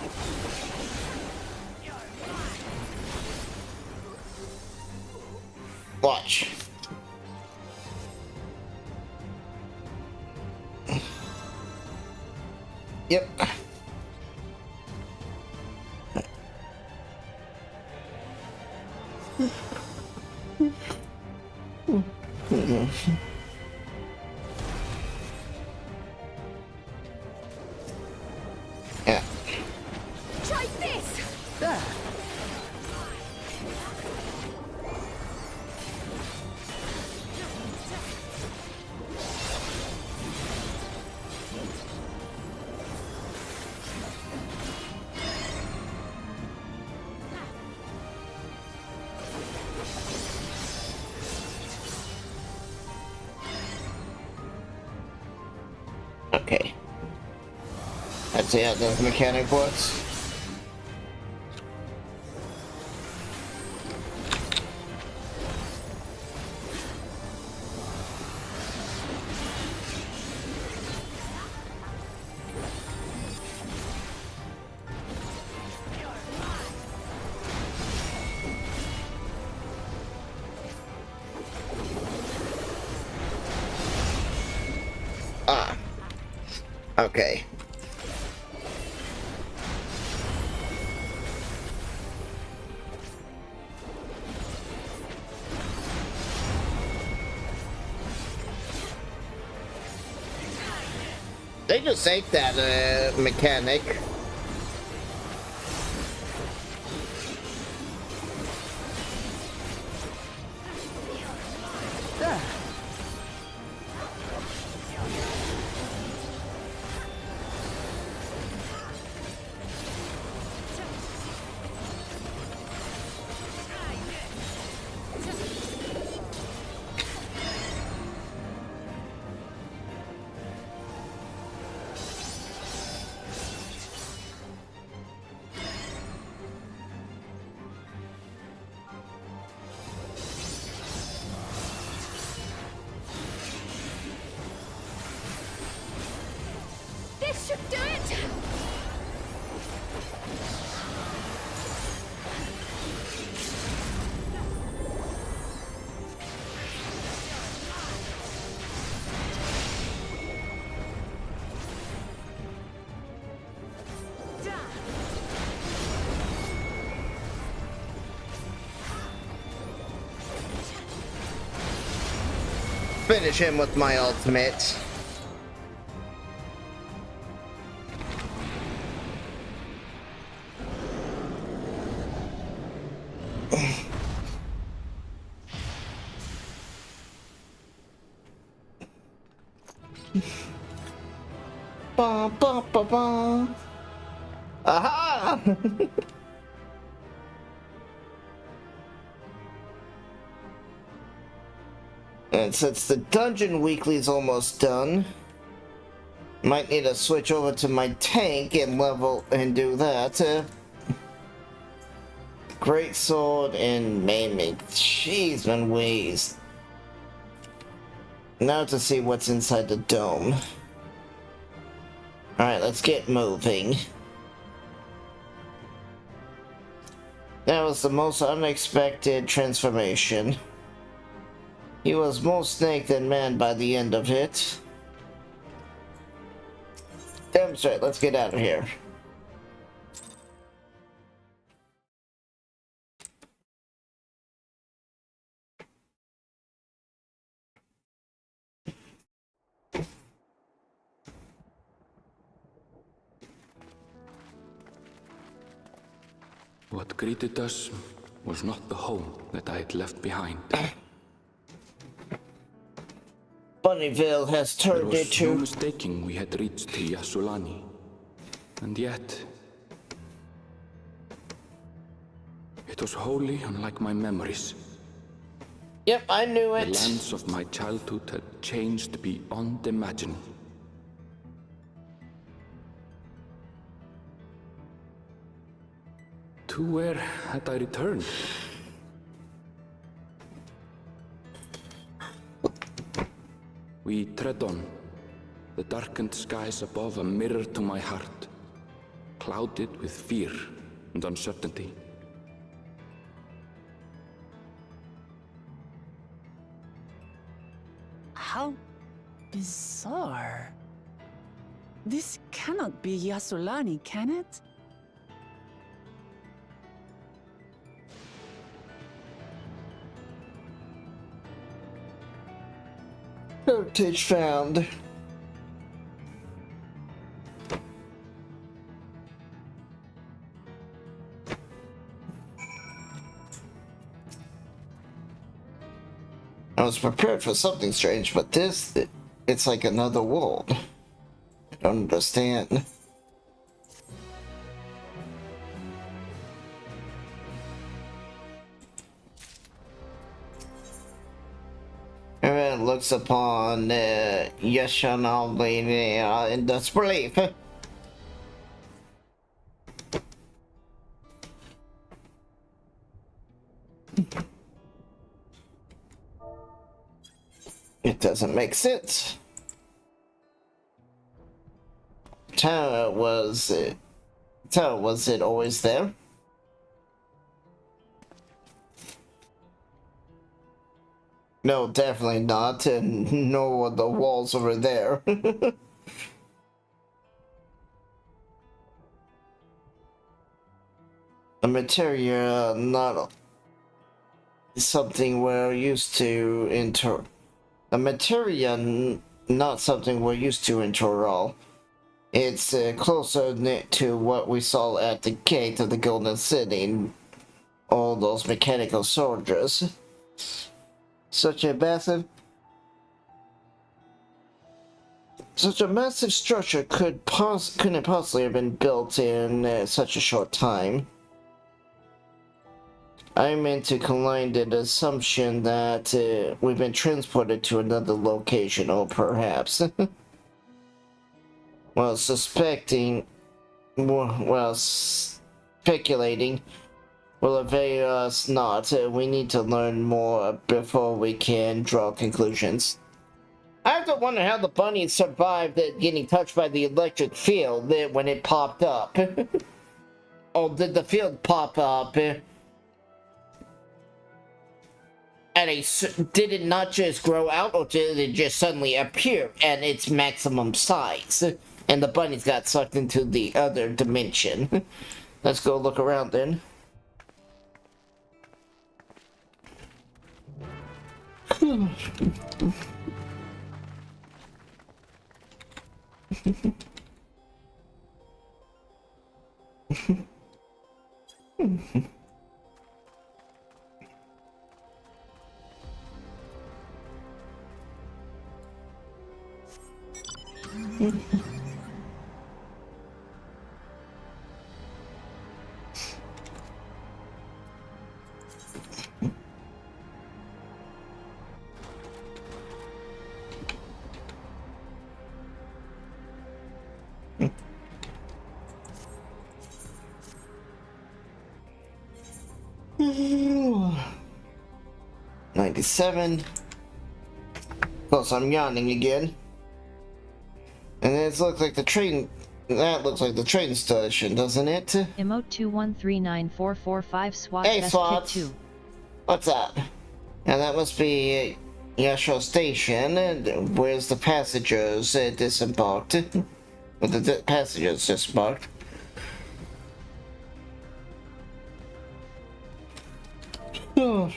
[SPEAKER 2] Watch. Yep. Yeah.
[SPEAKER 9] Try this!
[SPEAKER 10] There.
[SPEAKER 2] Okay. That's how this mechanic works. Ah. Okay. They just ate that mechanic.
[SPEAKER 10] There.
[SPEAKER 9] This should do it!
[SPEAKER 2] Finish him with my ultimate. Ba ba ba ba. Aha! And since the dungeon weekly is almost done, might need to switch over to my tank and level and do that. Great sword and maiming. Jeez, man, ways. Now to see what's inside the dome. Alright, let's get moving. That was the most unexpected transformation. He was more snake than man by the end of it. Damn straight, let's get out of here.
[SPEAKER 11] What greeted us was not the home that I had left behind.
[SPEAKER 2] Bunnyville has
[SPEAKER 11] There
[SPEAKER 2] turned
[SPEAKER 11] was
[SPEAKER 2] into...
[SPEAKER 11] no mistaking we had reached the Yasulani. And yet... it was wholly unlike my memories.
[SPEAKER 2] Yep, I knew it.
[SPEAKER 11] The lands of my childhood had changed beyond imagining. To where had I returned? We tread on. The darkened skies above a mirror to my heart, clouded with fear and uncertainty.
[SPEAKER 4] How bizarre. This cannot be Yassolani, can it?
[SPEAKER 2] Heritage found. I was prepared for something strange, but this, it's like another world. I don't understand. Everyone looks upon Yashanali in disbelief. It doesn't make sense. Was it always there? No, definitely not, and nor were the walls over there. The materia not something we're used to The materia not something we're used to in Toral. It's closer knit to what we saw at the gate of the Golden City. All those mechanical soldiers. Such a massive structure couldn't possibly have been built in such a short time. I meant to collide an assumption that we've been transported to another location, or perhaps. Speculating will avail us not. We need to learn more before we can draw conclusions. I have to wonder how the bunny survived getting touched by the electric field when it popped up. Oh, did the field pop up? Did it not just grow out, or did it just suddenly appear at its maximum size? And the bunnies got sucked into the other dimension. Let's go look around then. $97. Of course, I'm yawning again. And it looks like the train. That looks like the train station, doesn't it?
[SPEAKER 1] Emote 2139445 SWAT
[SPEAKER 2] Hey,
[SPEAKER 1] Best
[SPEAKER 2] SWAT.
[SPEAKER 1] Kit 2.
[SPEAKER 2] What's that? And that must be Yasho Station. And where's the passengers disembarked? Well, the passengers disembarked. Oh.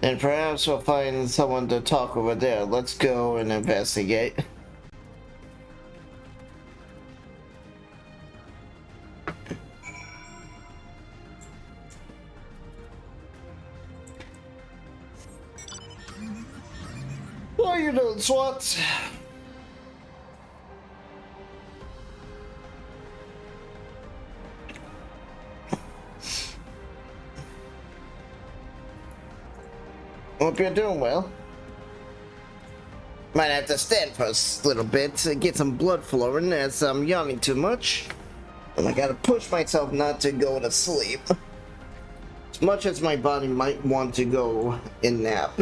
[SPEAKER 2] And perhaps we'll find someone to talk over there. Let's go and investigate. What are you doing, SWAT? Hope you're doing well. Might have to stand for a little bit to get some blood flowing as I'm yawning too much. And I gotta push myself not to go to sleep. As much as my body might want to go and nap.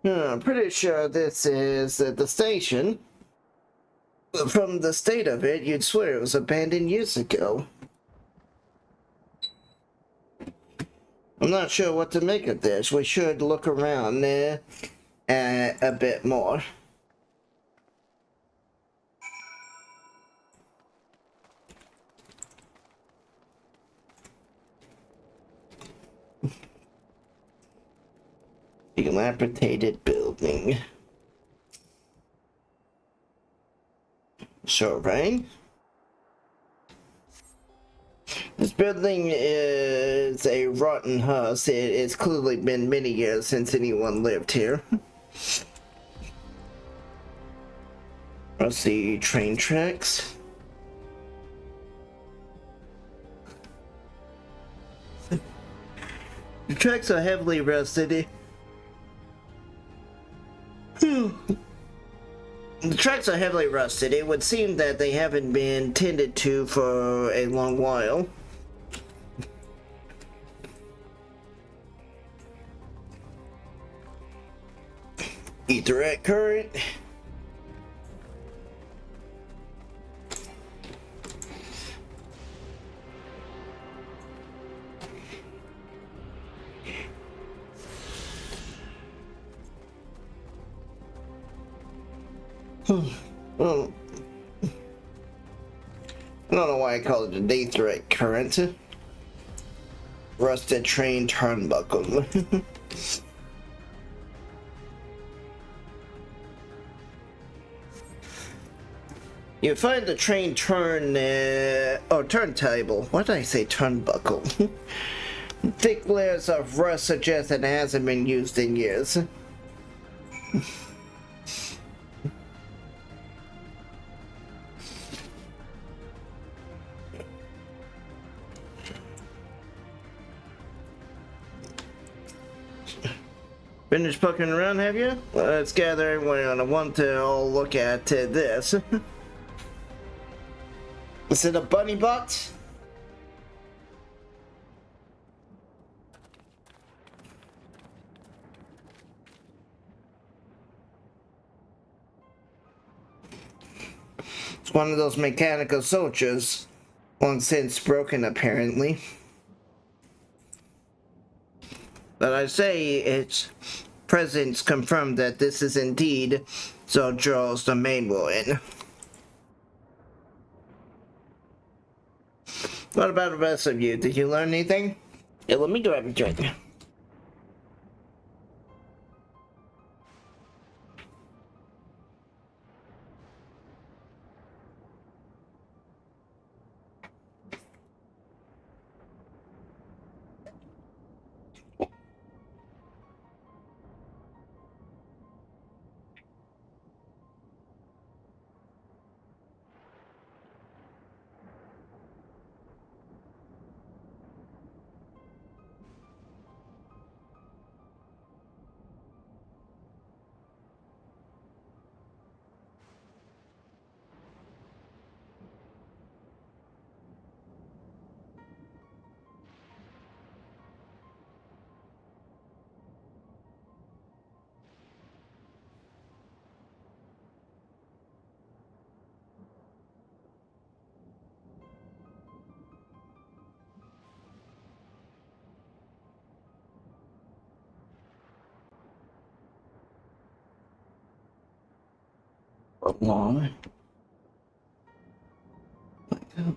[SPEAKER 2] I'm pretty sure this is the station. From the state of it, you'd swear it was abandoned years ago. I'm not sure what to make of this. We should look around there a bit more. Dilapidated building. Sure, right? This building is a rotten husk. It's clearly been many years since anyone lived here. Let's see, train tracks. The tracks are heavily rusted. The tracks are heavily rusted. It would seem that they haven't been tended to for a long while. Ethernet current. Well, I don't know why I call it a Dawntrail current. Rusted train turnbuckle. You find the train turntable. What did I say? Turnbuckle. Thick layers of rust suggest that it hasn't been used in years. Finished poking around, have you? Well, let's gather everyone. I want to all look at this. Is it a bunny butt? It's one of those mechanical soldiers, long since broken apparently. But I say its presence confirmed that this is indeed Zodrol's domain we're in. What about the rest of you? Did you learn anything? Yeah, let me grab a drink. Long. Like that.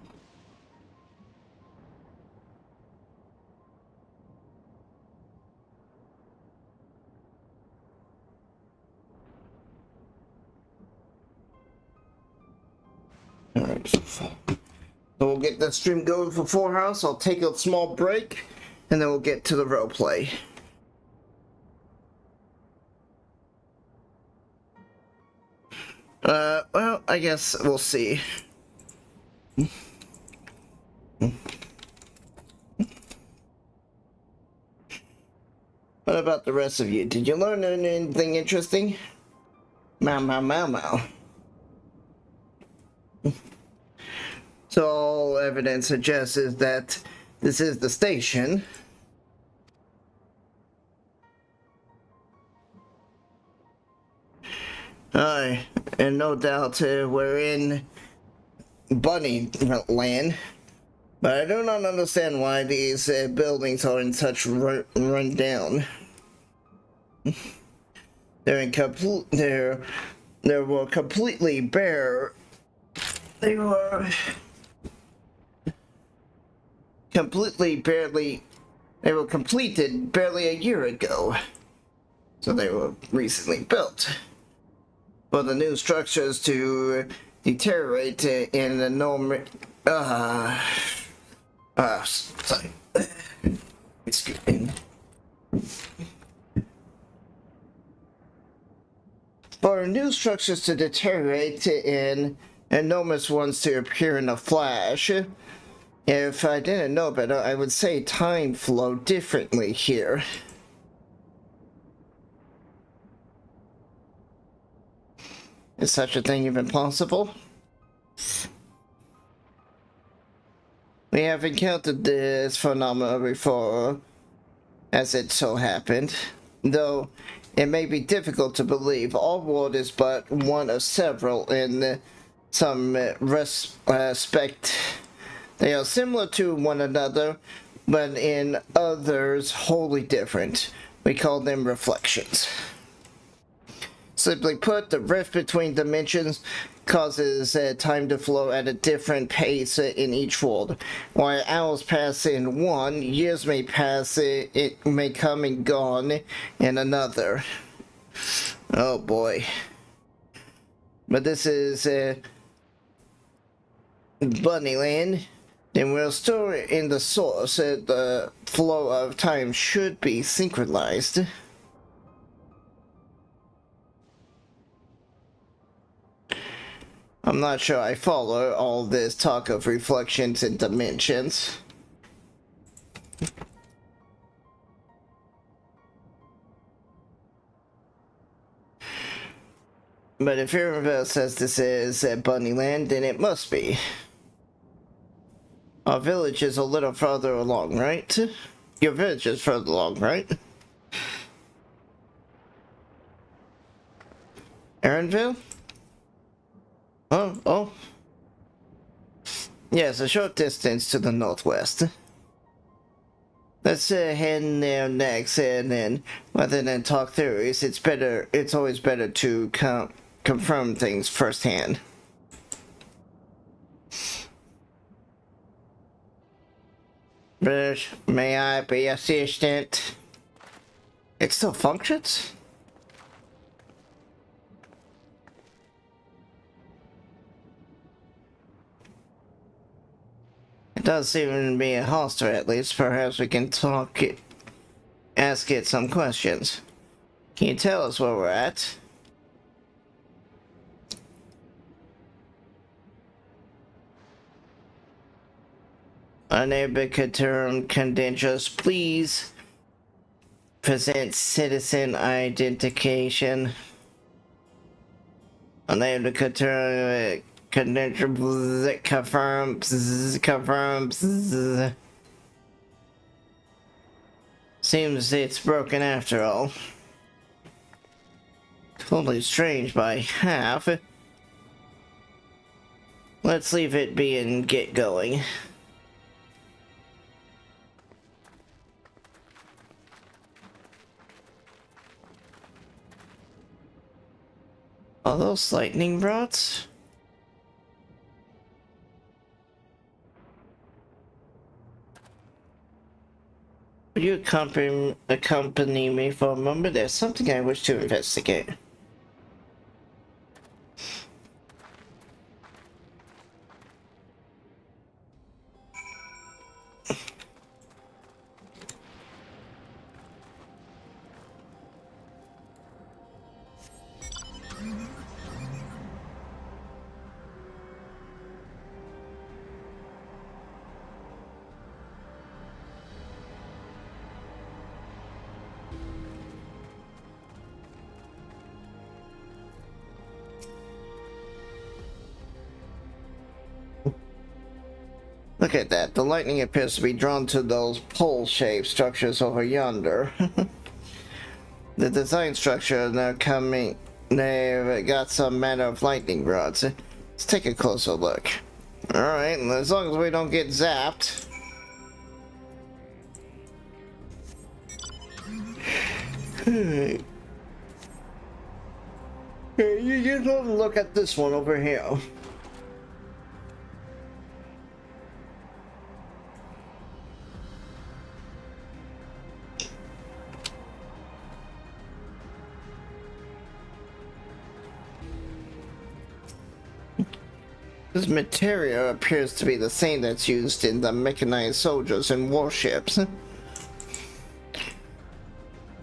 [SPEAKER 2] Alright, so we'll get that stream going for 4 hours. I'll take a small break and then we'll get to the role play. Well, I guess we'll see. What about the rest of you? Did you learn anything interesting? Meow, meow, meow, meow. So all evidence suggests is that this is the station. Aye, and no doubt we're in Bunny Land. But I do not understand why these buildings are in such run down. They were completely bare. They were completed barely a year ago. So they were recently built. For the new structures to deteriorate in the normal sorry. Excuse me. For new structures to deteriorate and enormous ones to appear in a flash, if I didn't know better, I would say time flowed differently here. Is such a thing even possible? We have encountered this phenomenon before, as it so happened. Though it may be difficult to believe, our world is but one of several in some respect. They are similar to one another, but in others wholly different. We call them reflections. Simply put, the rift between dimensions causes time to flow at a different pace in each world. While hours pass in one, years may pass, it may come and gone in another. Oh boy. But this is Bunnyland, and we're still in the source. The flow of time should be synchronized. I'm not sure I follow all this talk of reflections and dimensions. But if Empress says this is Bunnyland, then it must be. Our village is a little further along, right? Your village is further along, right? Aaronville? Oh. Yes, a short distance to the northwest. Let's head in there next, and then, rather than talk theories, it's always better to confirm things firsthand. British, may I be assistant? It still functions? It does seem to be a holster, at least. Perhaps we can ask it some questions. Can you tell us where we're at? Unable to term credentials, please present citizen identification. Unable to term credentials, confirms. Seems it's broken after all. Totally strange by half. Let's leave it be and get going. Are those lightning rods? Will you accompany me for a moment? There's something I wish to investigate. Look at that. The lightning appears to be drawn to those pole-shaped structures over yonder. The design structure they're coming. They've got some manner of lightning rods. Let's take a closer look. Alright, as long as we don't get zapped. Hey, you just want to look at this one over here. This material appears to be the same that's used in the mechanized soldiers and warships.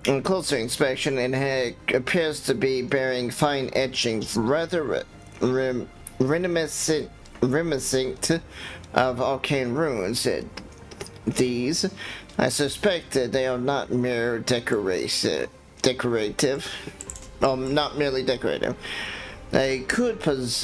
[SPEAKER 2] On closer inspection, it appears to be bearing fine etchings, rather reminiscent of arcane runes. These, I suspect that they are not mere decorative. Not merely decorative. They could persist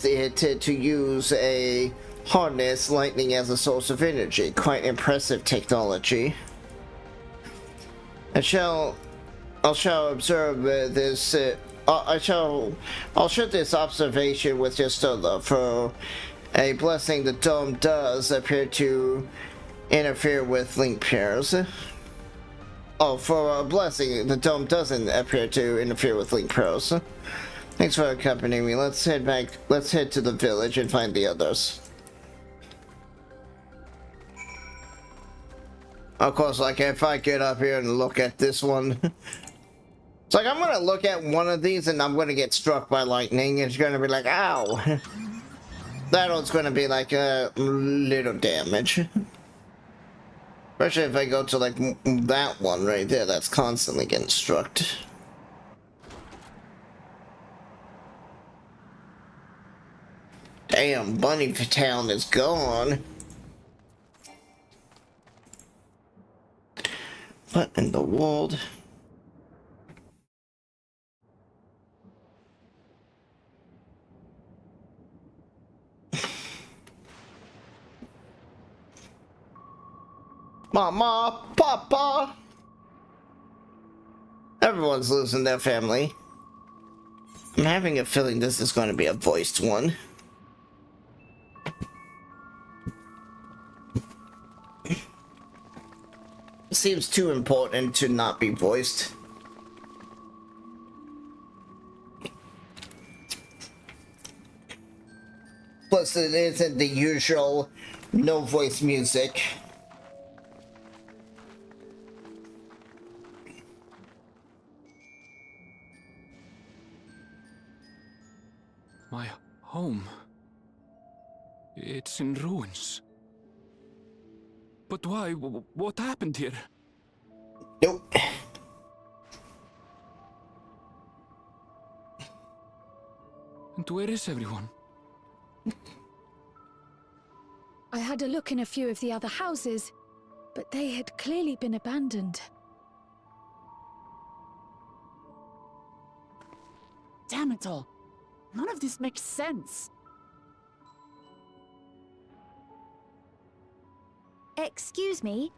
[SPEAKER 2] it to use a harness lightning as a source of energy. Quite impressive technology. I'll observe this. I'll share this observation with Justola. For a blessing, the dome does appear to interfere with link pairs. Oh, for a blessing, the dome doesn't appear to interfere with link pairs. Thanks for accompanying me. Let's head back. Let's head to the village and find the others. Of course, like if I get up here and look at this one, it's like I'm gonna look at one of these and I'm gonna get struck by lightning. It's gonna be like, ow. That one's gonna be like a little damage. Especially if I go to like that one right there, that's constantly getting struck. Damn, Bunny Town is gone. What in the world? Mama, Papa. Everyone's losing their family. I'm having a feeling this is going to be a voiced one. Seems too important to not be voiced. Plus, it isn't the usual no voice music.
[SPEAKER 11] My home. It's in ruins. But why? What happened here?
[SPEAKER 2] Nope.
[SPEAKER 11] And where is everyone?
[SPEAKER 9] I had a look in a few of the other houses, but they had clearly been abandoned.
[SPEAKER 4] Damn it all. None of this makes sense.
[SPEAKER 12] Excuse me?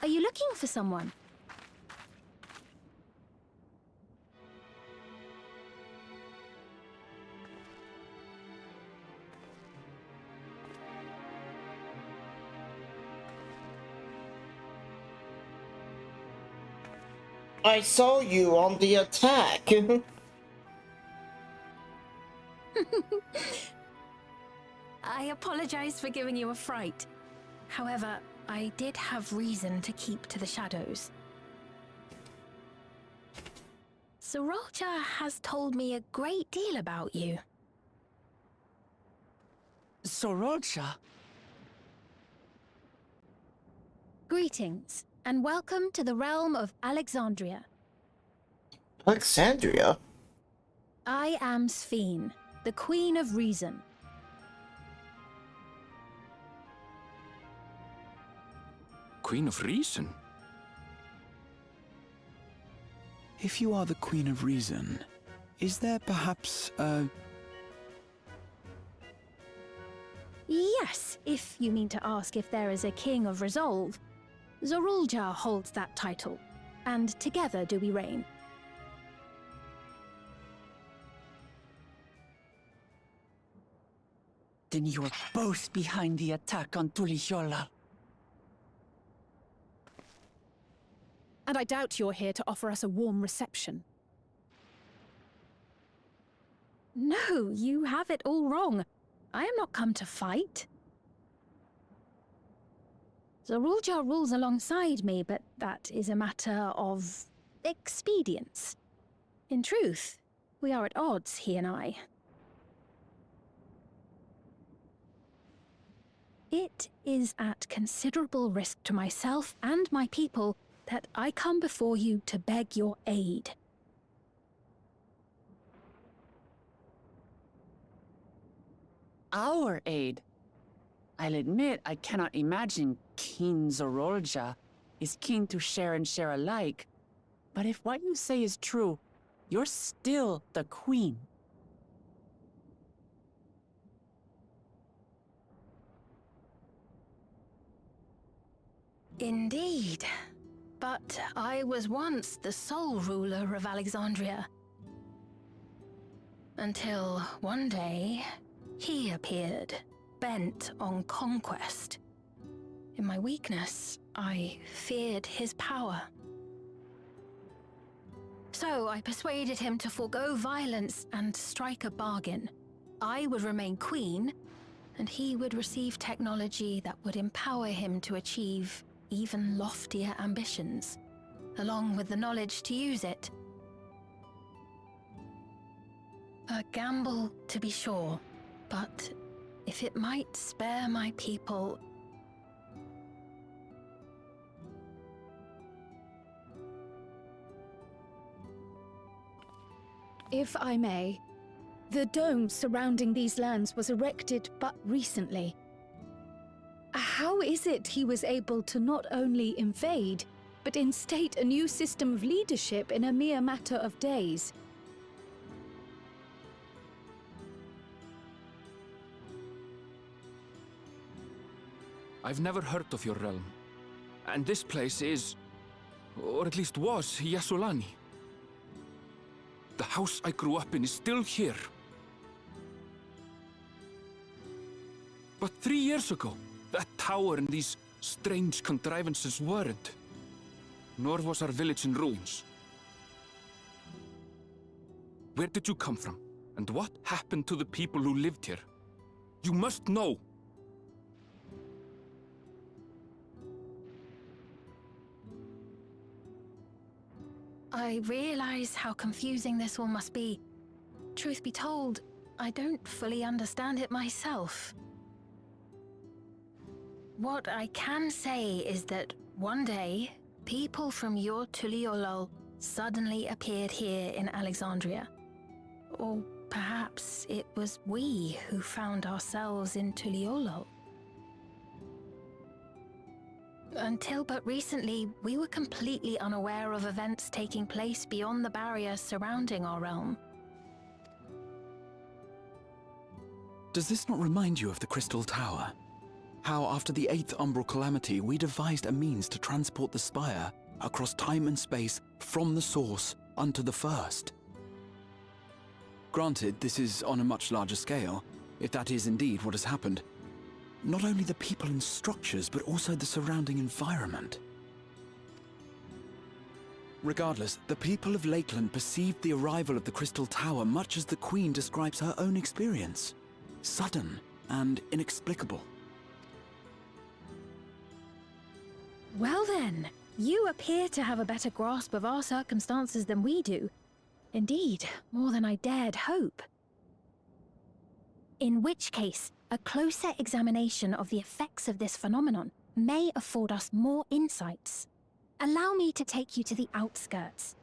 [SPEAKER 12] Are you looking for someone?
[SPEAKER 2] I saw you on the attack.
[SPEAKER 12] I apologize for giving you a fright. However, I did have reason to keep to the shadows. Sorolcha has told me a great deal about you.
[SPEAKER 4] Sorolcha?
[SPEAKER 12] Greetings, and welcome to the realm of Alexandria.
[SPEAKER 2] Alexandria?
[SPEAKER 12] I am Sphene, the Queen of Reason.
[SPEAKER 11] Queen of Reason?
[SPEAKER 7] If you are the Queen of Reason, is there perhaps a
[SPEAKER 12] yes, if you mean to ask if there is a king of resolve, Zorulja holds that title, and together do we reign.
[SPEAKER 4] Then you are both behind the attack on Tuliyollal.
[SPEAKER 9] And I doubt you're here to offer us a warm reception.
[SPEAKER 12] No, you have it all wrong. I am not come to fight. Zorulja rules alongside me, but that is a matter of expedience. In truth, we are at odds, he and I. It is at considerable risk to myself and my people that I come before you to beg your aid.
[SPEAKER 4] Our aid? I'll admit I cannot imagine King Zorulja is keen to share and share alike. But if what you say is true, you're still the queen.
[SPEAKER 12] Indeed. But I was once the sole ruler of Alexandria. Until one day, he appeared, bent on conquest. In my weakness, I feared his power. So I persuaded him to forego violence and strike a bargain. I would remain queen, and he would receive technology that would empower him to achieve even loftier ambitions, along with the knowledge to use it. A gamble, to be sure, but if it might spare my people...
[SPEAKER 9] If I may, the dome surrounding these lands was erected but recently. How is it he was able to not only invade, but instate a new system of leadership in a mere matter of days?
[SPEAKER 11] I've never heard of your realm. And this place is, or at least was, Yasolani. The house I grew up in is still here. But 3 years ago, that tower and these strange contrivances weren't. Nor was our village in ruins. Where did you come from? And what happened to the people who lived here? You must know!
[SPEAKER 12] I realize how confusing this all must be. Truth be told, I don't fully understand it myself. What I can say is that one day, people from your Tuliyollal suddenly appeared here in Alexandria. Or perhaps it was we who found ourselves in Tuliyollal. Until but recently, we were completely unaware of events taking place beyond the barrier surrounding our realm.
[SPEAKER 7] Does this not remind you of the Crystal Tower? How after the 8th Umbral Calamity, we devised a means to transport the Spire across time and space from the source unto the First. Granted, this is on a much larger scale, if that is indeed what has happened. Not only the people and structures, but also the surrounding environment. Regardless, the people of Lakeland perceived the arrival of the Crystal Tower much as the Queen describes her own experience. Sudden and inexplicable.
[SPEAKER 12] Well then, you appear to have a better grasp of our circumstances than we do. Indeed, more than I dared hope. In which case, a closer examination of the effects of this phenomenon may afford us more insights. Allow me to take you to the outskirts.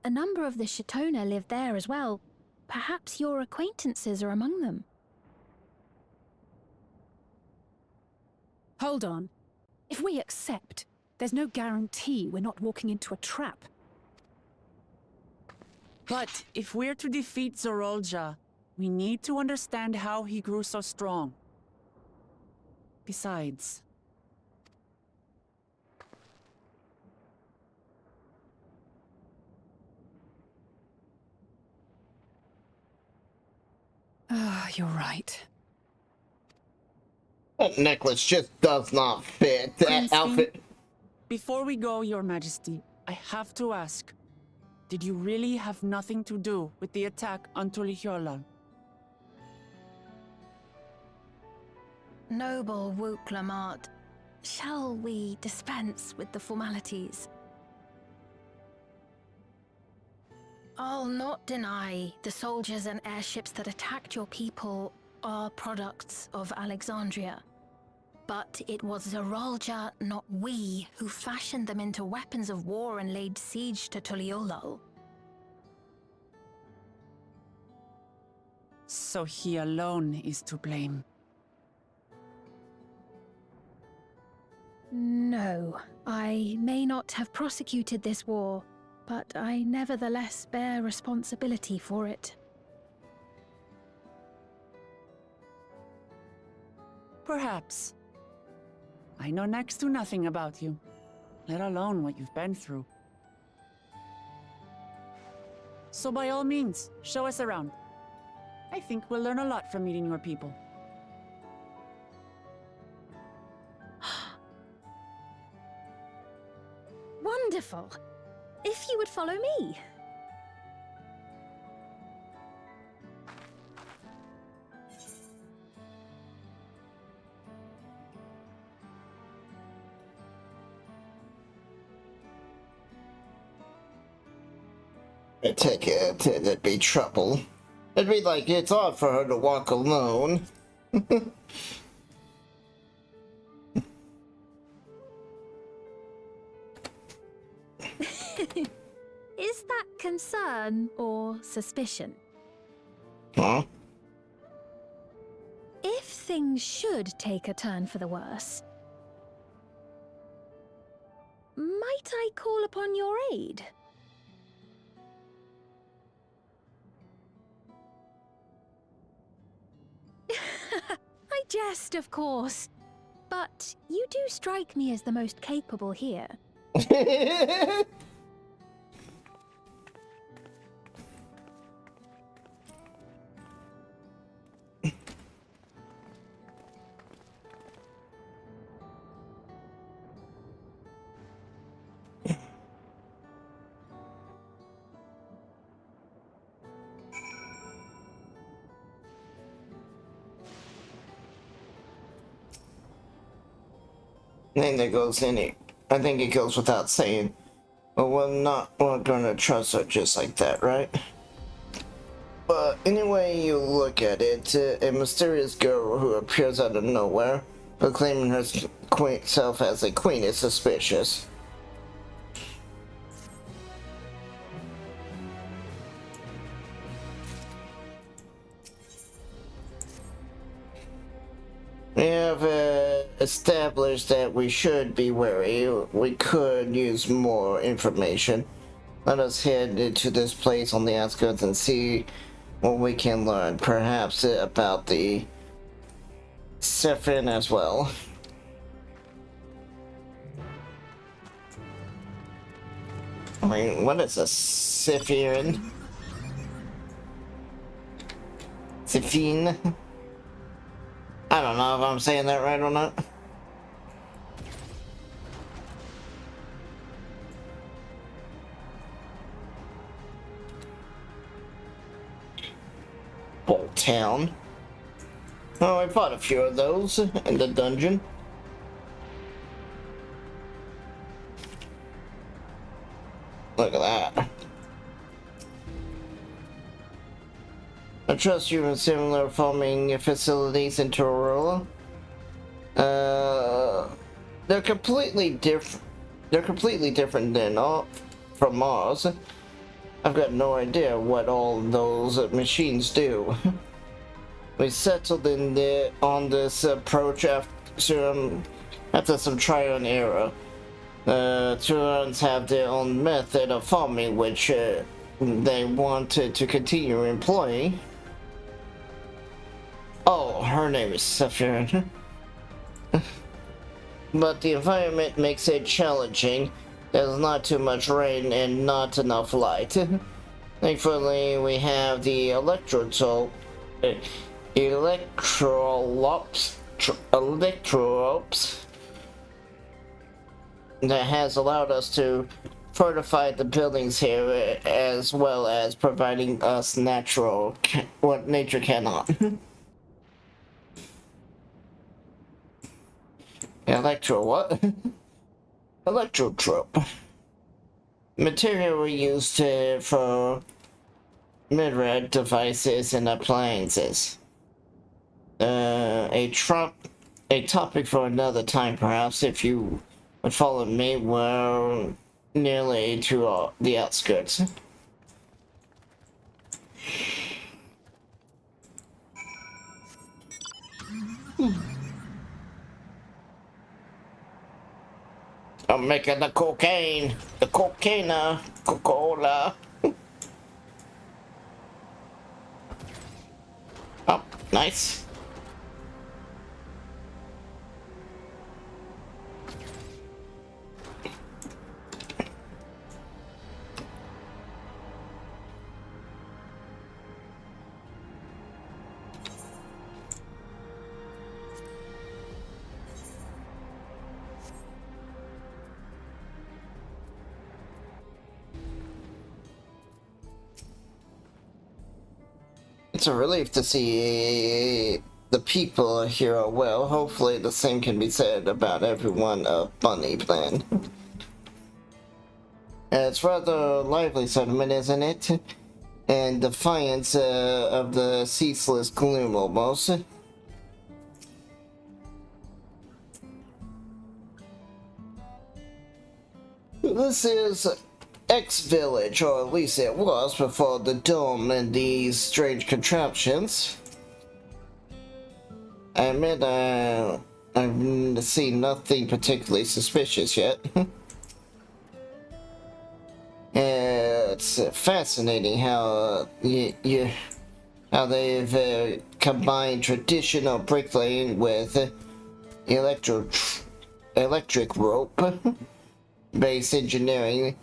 [SPEAKER 12] A number of the Shatona live there as well. Perhaps your acquaintances are among them.
[SPEAKER 9] Hold on. If we accept, there's no guarantee we're not walking into a trap.
[SPEAKER 4] But if we're to defeat Zorulja, We need to understand how he grew so strong. Besides...
[SPEAKER 9] You're right.
[SPEAKER 2] That necklace just does not fit. That
[SPEAKER 4] Prince
[SPEAKER 2] outfit.
[SPEAKER 4] Fiend, before we go, Your Majesty, I have to ask. Did you really have nothing to do with the attack on Tulihyolal?
[SPEAKER 12] Noble Wook Lamart, shall we dispense with the formalities? I'll not deny the soldiers and airships that attacked your people are products of Alexandria. But it was Zeralja, not we, who fashioned them into weapons of war and laid siege to Tuliolal.
[SPEAKER 4] So he alone is to blame.
[SPEAKER 9] No, I may not have prosecuted this war, but I nevertheless bear responsibility for it.
[SPEAKER 4] Perhaps. I know next to nothing about you, let alone what you've been through. So by all means, show us around. I think we'll learn a lot from meeting your people.
[SPEAKER 9] Wonderful! If you would follow me.
[SPEAKER 2] I take it, it'd be trouble. It'd be like it's odd for her to walk alone.
[SPEAKER 9] Is that concern or suspicion?
[SPEAKER 2] Huh?
[SPEAKER 9] If things should take a turn for the worse, might I call upon your aid? I jest, of course, but you do strike me as the most capable here.
[SPEAKER 2] I think it goes without saying. But we're gonna trust her just like that, right? But anyway you look at it, a mysterious girl who appears out of nowhere, proclaiming herself as a queen is suspicious. We have established that we should be wary. We could use more information. Let us head into this place on the outskirts and see what we can learn. Perhaps about the Siphon as well. I mean, what is a Siphon? Siphon? I don't know if I'm saying that right or not. Bolt Town. Oh, I fought a few of those in the dungeon. Look at that. I trust you in similar farming facilities in Torora. They're completely different. They're completely different from Mars. I've got no idea what all those machines do. We settled on this approach after some trial and error. Turons have their own method of farming, which they wanted to continue employing. Oh, her name is Saffron. But the environment makes it challenging. There's not too much rain and not enough light. Thankfully, we have the electrolopes that has allowed us to fortify the buildings here, as well as providing us what nature cannot. What? Electrotrope. Material we used for mid-red devices and appliances. A topic for another time, perhaps, if you would follow me. We're nearly to the outskirts. I'm making the cocaine, Coca-Cola. Oh, nice. It's a relief to see the people here are well. Hopefully the same can be said about everyone of Bunny Plan. It's rather lively settlement, isn't it? And defiance of the ceaseless gloom, almost. This is X-Village, or at least it was before the dome and these strange contraptions. I admit I've seen nothing particularly suspicious yet. It's fascinating how how they've combined traditional bricklaying with electric rope based engineering.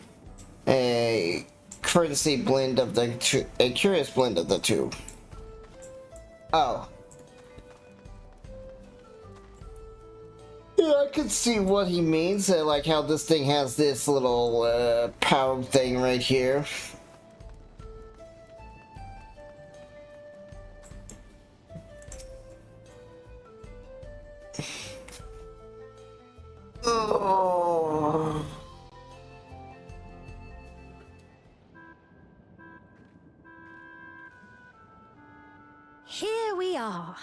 [SPEAKER 2] A curious blend of the two. Oh. Yeah, I can see what he means. Like how this thing has this little power thing right here. Oh.
[SPEAKER 12] Here we are.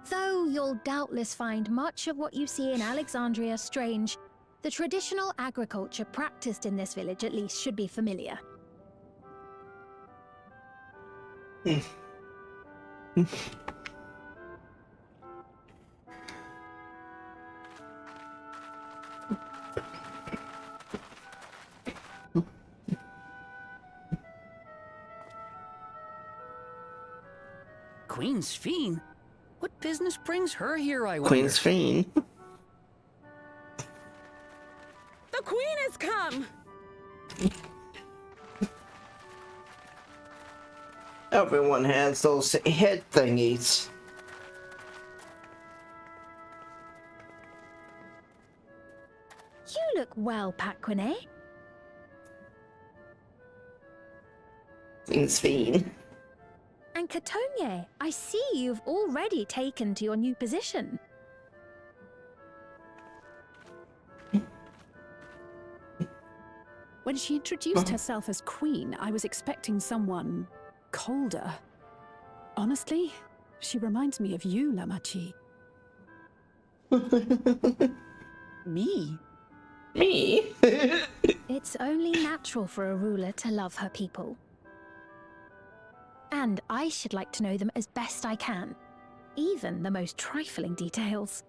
[SPEAKER 12] Though you'll doubtless find much of what you see in Alexandria strange, the traditional agriculture practiced in this village at least should be familiar.
[SPEAKER 4] Queen's Fiend? What business brings her here, I wonder?
[SPEAKER 2] Queen's Fiend.
[SPEAKER 3] The Queen has come!
[SPEAKER 2] Everyone has those head thingies.
[SPEAKER 12] You look well, Paquine.
[SPEAKER 2] Queen's Fiend.
[SPEAKER 12] And Catogne, I see you've already taken to your new position.
[SPEAKER 13] When she introduced herself as queen, I was expecting someone colder. Honestly, she reminds me of you, Lamachi.
[SPEAKER 2] Me? Me?
[SPEAKER 12] It's only natural for a ruler to love her people. And I should like to know them as best I can, even the most trifling details.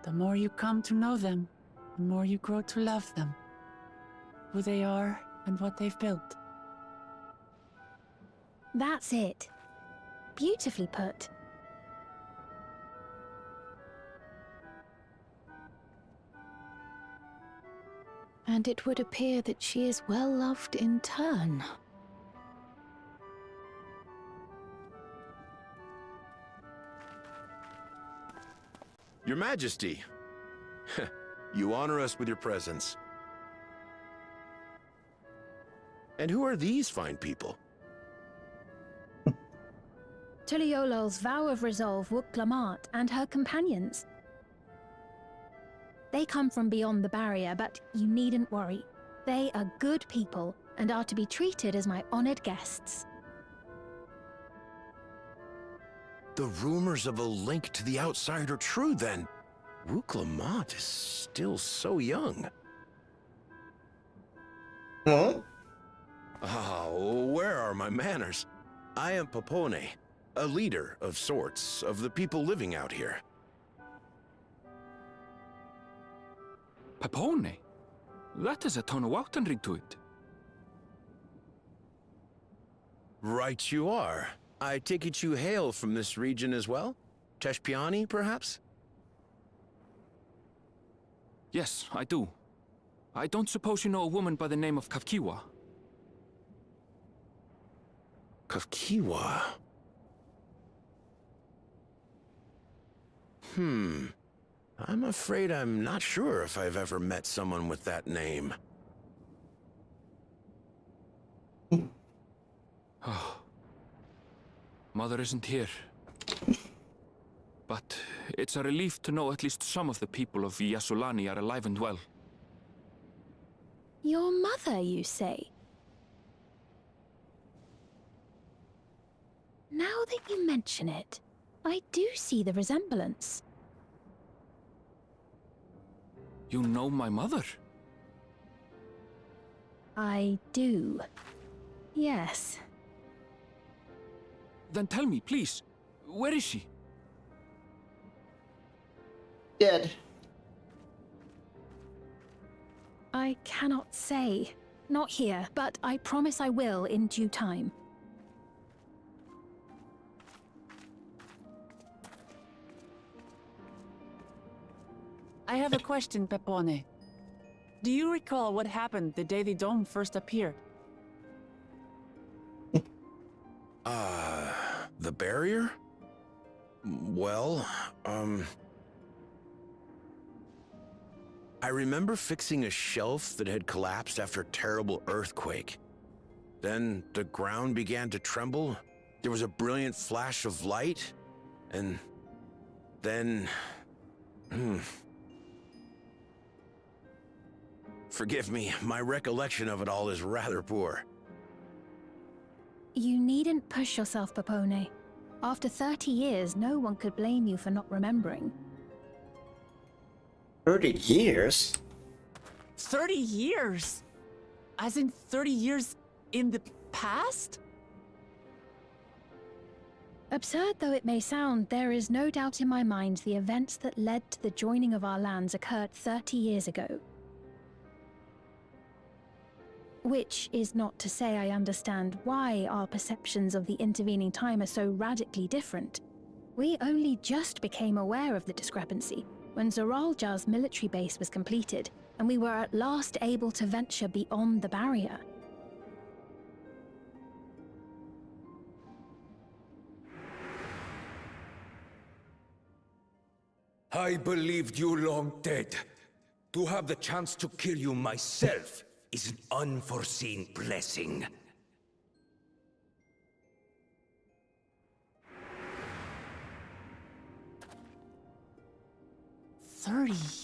[SPEAKER 4] The more you come to know them, the more you grow to love them. Who they are and what they've built.
[SPEAKER 12] That's it. Beautifully put.
[SPEAKER 9] And it would appear that she is well loved in turn.
[SPEAKER 8] Your Majesty, you honor us with your presence. And who are these fine people?
[SPEAKER 12] Tuliolol's vow of resolve Wuk-Lamat and her companions. They come from beyond the barrier, but you needn't worry. They are good people and are to be treated as my honored guests.
[SPEAKER 8] The rumors of a link to the outside are true, then. Wuk-Lamat is still so young.
[SPEAKER 2] Huh?
[SPEAKER 8] Oh, where are my manners? I am Popone, a leader of sorts of the people living out here.
[SPEAKER 11] Papone? That is a Tonawautanrig to it.
[SPEAKER 8] Right you are. I take it you hail from this region as well? Teshpiani, perhaps?
[SPEAKER 11] Yes, I do. I don't suppose you know a woman by the name of Kafkiwa?
[SPEAKER 8] Kafkiwa? I'm afraid I'm not sure if I've ever met someone with that name.
[SPEAKER 11] Oh. Mother isn't here. But it's a relief to know at least some of the people of Yasulani are alive and well.
[SPEAKER 12] Your mother, you say? Now that you mention it, I do see the resemblance.
[SPEAKER 11] You know my mother?
[SPEAKER 12] I do. Yes.
[SPEAKER 11] Then tell me, please, where is she?
[SPEAKER 2] Dead.
[SPEAKER 12] I cannot say. Not here, but I promise I will in due time.
[SPEAKER 4] I have a question, Pepone. Do you recall what happened the day the dome first appeared?
[SPEAKER 8] The barrier? Well, I remember fixing a shelf that had collapsed after a terrible earthquake. Then the ground began to tremble. There was a brilliant flash of light, and then... Forgive me, my recollection of it all is rather poor.
[SPEAKER 12] You needn't push yourself, Popone. After 30 years, no one could blame you for not remembering.
[SPEAKER 2] 30 years?
[SPEAKER 4] 30 years? As in 30 years in the past?
[SPEAKER 12] Absurd though it may sound, there is no doubt in my mind the events that led to the joining of our lands occurred 30 years ago. Which is not to say I understand why our perceptions of the intervening time are so radically different. We only just became aware of the discrepancy when Zoralja's military base was completed, and we were at last able to venture beyond the barrier.
[SPEAKER 14] I believed you long dead. To have the chance to kill you myself is an unforeseen blessing.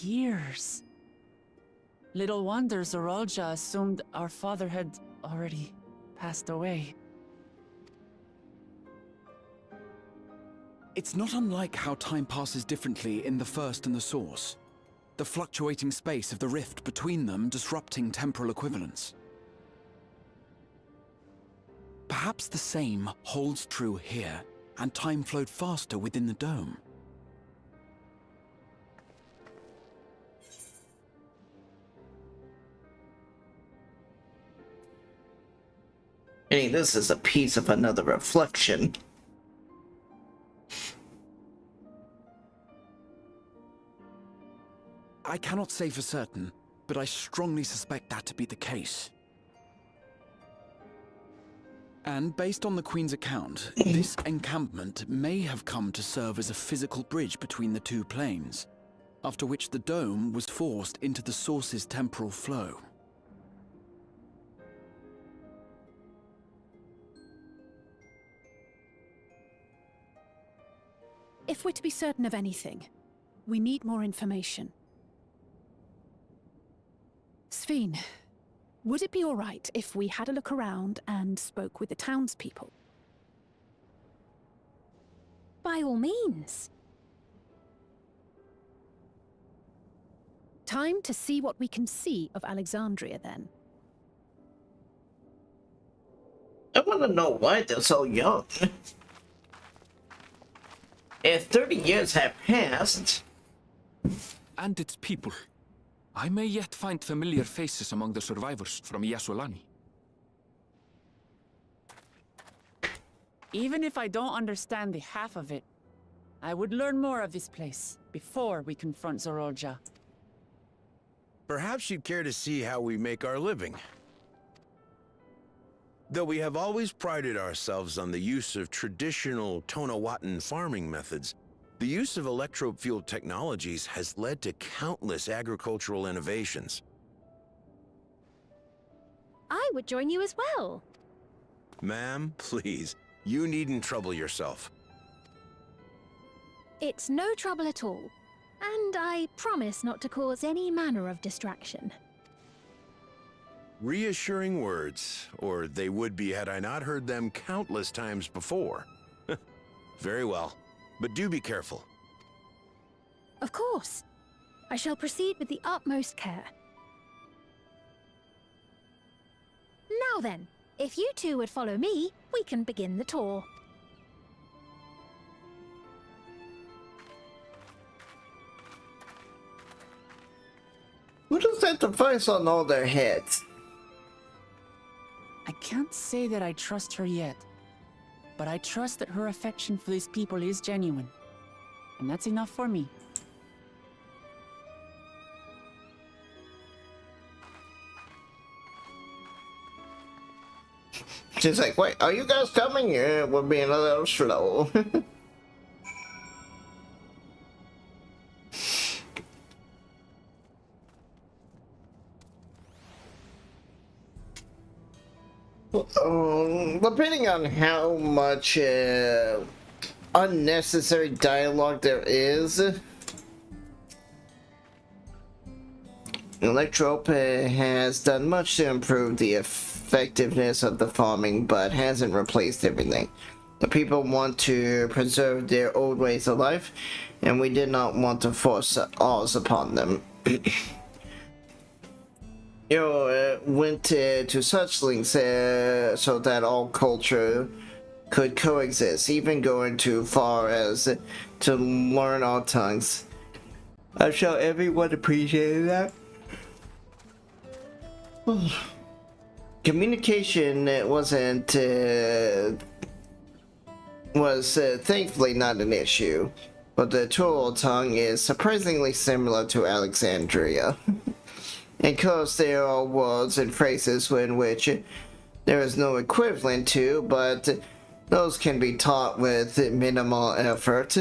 [SPEAKER 4] Years. Little wonder Zoralja assumed our father had already passed away.
[SPEAKER 7] It's not unlike how time passes differently in the First and the Source. The fluctuating space of the rift between them disrupting temporal equivalence. Perhaps the same holds true here, and time flowed faster within the dome.
[SPEAKER 2] Hey, this is a piece of another reflection.
[SPEAKER 7] I cannot say for certain, but I strongly suspect that to be the case. And based on the Queen's account, this encampment may have come to serve as a physical bridge between the two planes, after which the dome was forced into the source's temporal flow.
[SPEAKER 13] If we're to be certain of anything, we need more information. Sveen, would it be all right if we had a look around and spoke with the townspeople?
[SPEAKER 12] By all means.
[SPEAKER 13] Time to see what we can see of Alexandria, then.
[SPEAKER 2] I want to know why they're so young. If 30 years have passed...
[SPEAKER 11] And its people. I may yet find familiar faces among the survivors from Yasolani.
[SPEAKER 4] Even if I don't understand the half of it, I would learn more of this place before we confront Zorolja.
[SPEAKER 8] Perhaps you'd care to see how we make our living. Though we have always prided ourselves on the use of traditional Tonawatan farming methods, the use of electro-fueled technologies has led to countless agricultural innovations.
[SPEAKER 12] I would join you as well.
[SPEAKER 8] Ma'am, please, you needn't trouble yourself.
[SPEAKER 12] It's no trouble at all. And I promise not to cause any manner of distraction.
[SPEAKER 8] Reassuring words, or they would be had I not heard them countless times before. Very well, but do be careful.
[SPEAKER 12] Of course. I shall proceed with the utmost care. Now then, if you two would follow me, we can begin the tour.
[SPEAKER 2] What is that device on all their heads?
[SPEAKER 4] I can't say that I trust her yet, but I trust that her affection for these people is genuine. And that's enough for me.
[SPEAKER 2] She's like, wait, are you guys coming? Yeah, we're being a little slow. Depending on how much unnecessary dialogue there is, Electrope has done much to improve the effectiveness of the farming, but hasn't replaced everything. The people want to preserve their old ways of life, and we did not want to force ours upon them. Went to such lengths so that all culture could coexist, even going too far as to learn our tongues. I'm sure everyone appreciated that. Communication was thankfully not an issue, but the Toro tongue is surprisingly similar to Alexandria. And of course there are words and phrases in which there is no equivalent to, but those can be taught with minimal effort.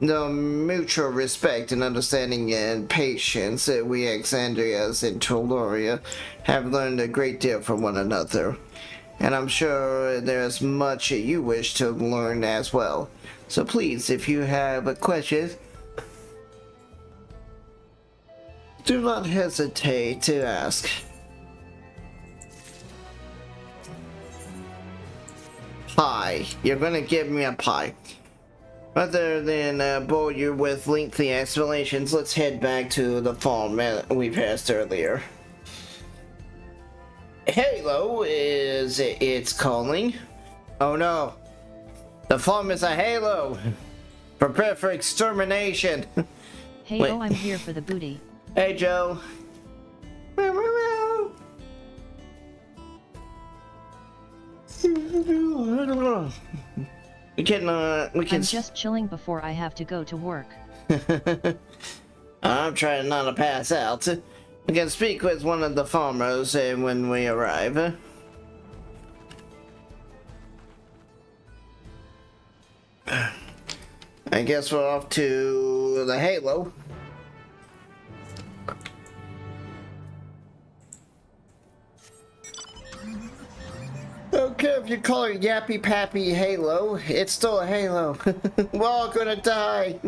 [SPEAKER 2] The mutual respect and understanding and patience we Alexandrians and Toloria have learned a great deal from one another. And I'm sure there's much you wish to learn as well. So please, if you have questions, do not hesitate to ask. Pie. You're gonna give me a pie. Rather than bore you with lengthy explanations, let's head back to the farm we passed earlier. Halo is it's calling. Oh no. The farm is a halo. Prepare for extermination.
[SPEAKER 1] Hey,
[SPEAKER 2] Wait.
[SPEAKER 1] oh, I'm here for the booty.
[SPEAKER 2] Hey, Joe. We can
[SPEAKER 1] I'm just chilling before I have to go to work.
[SPEAKER 2] I'm trying not to pass out. We can speak with one of the farmers when we arrive. I guess we're off to the Halo. Okay, if you call it Yappy Pappy Halo, it's still a Halo. We're all gonna die.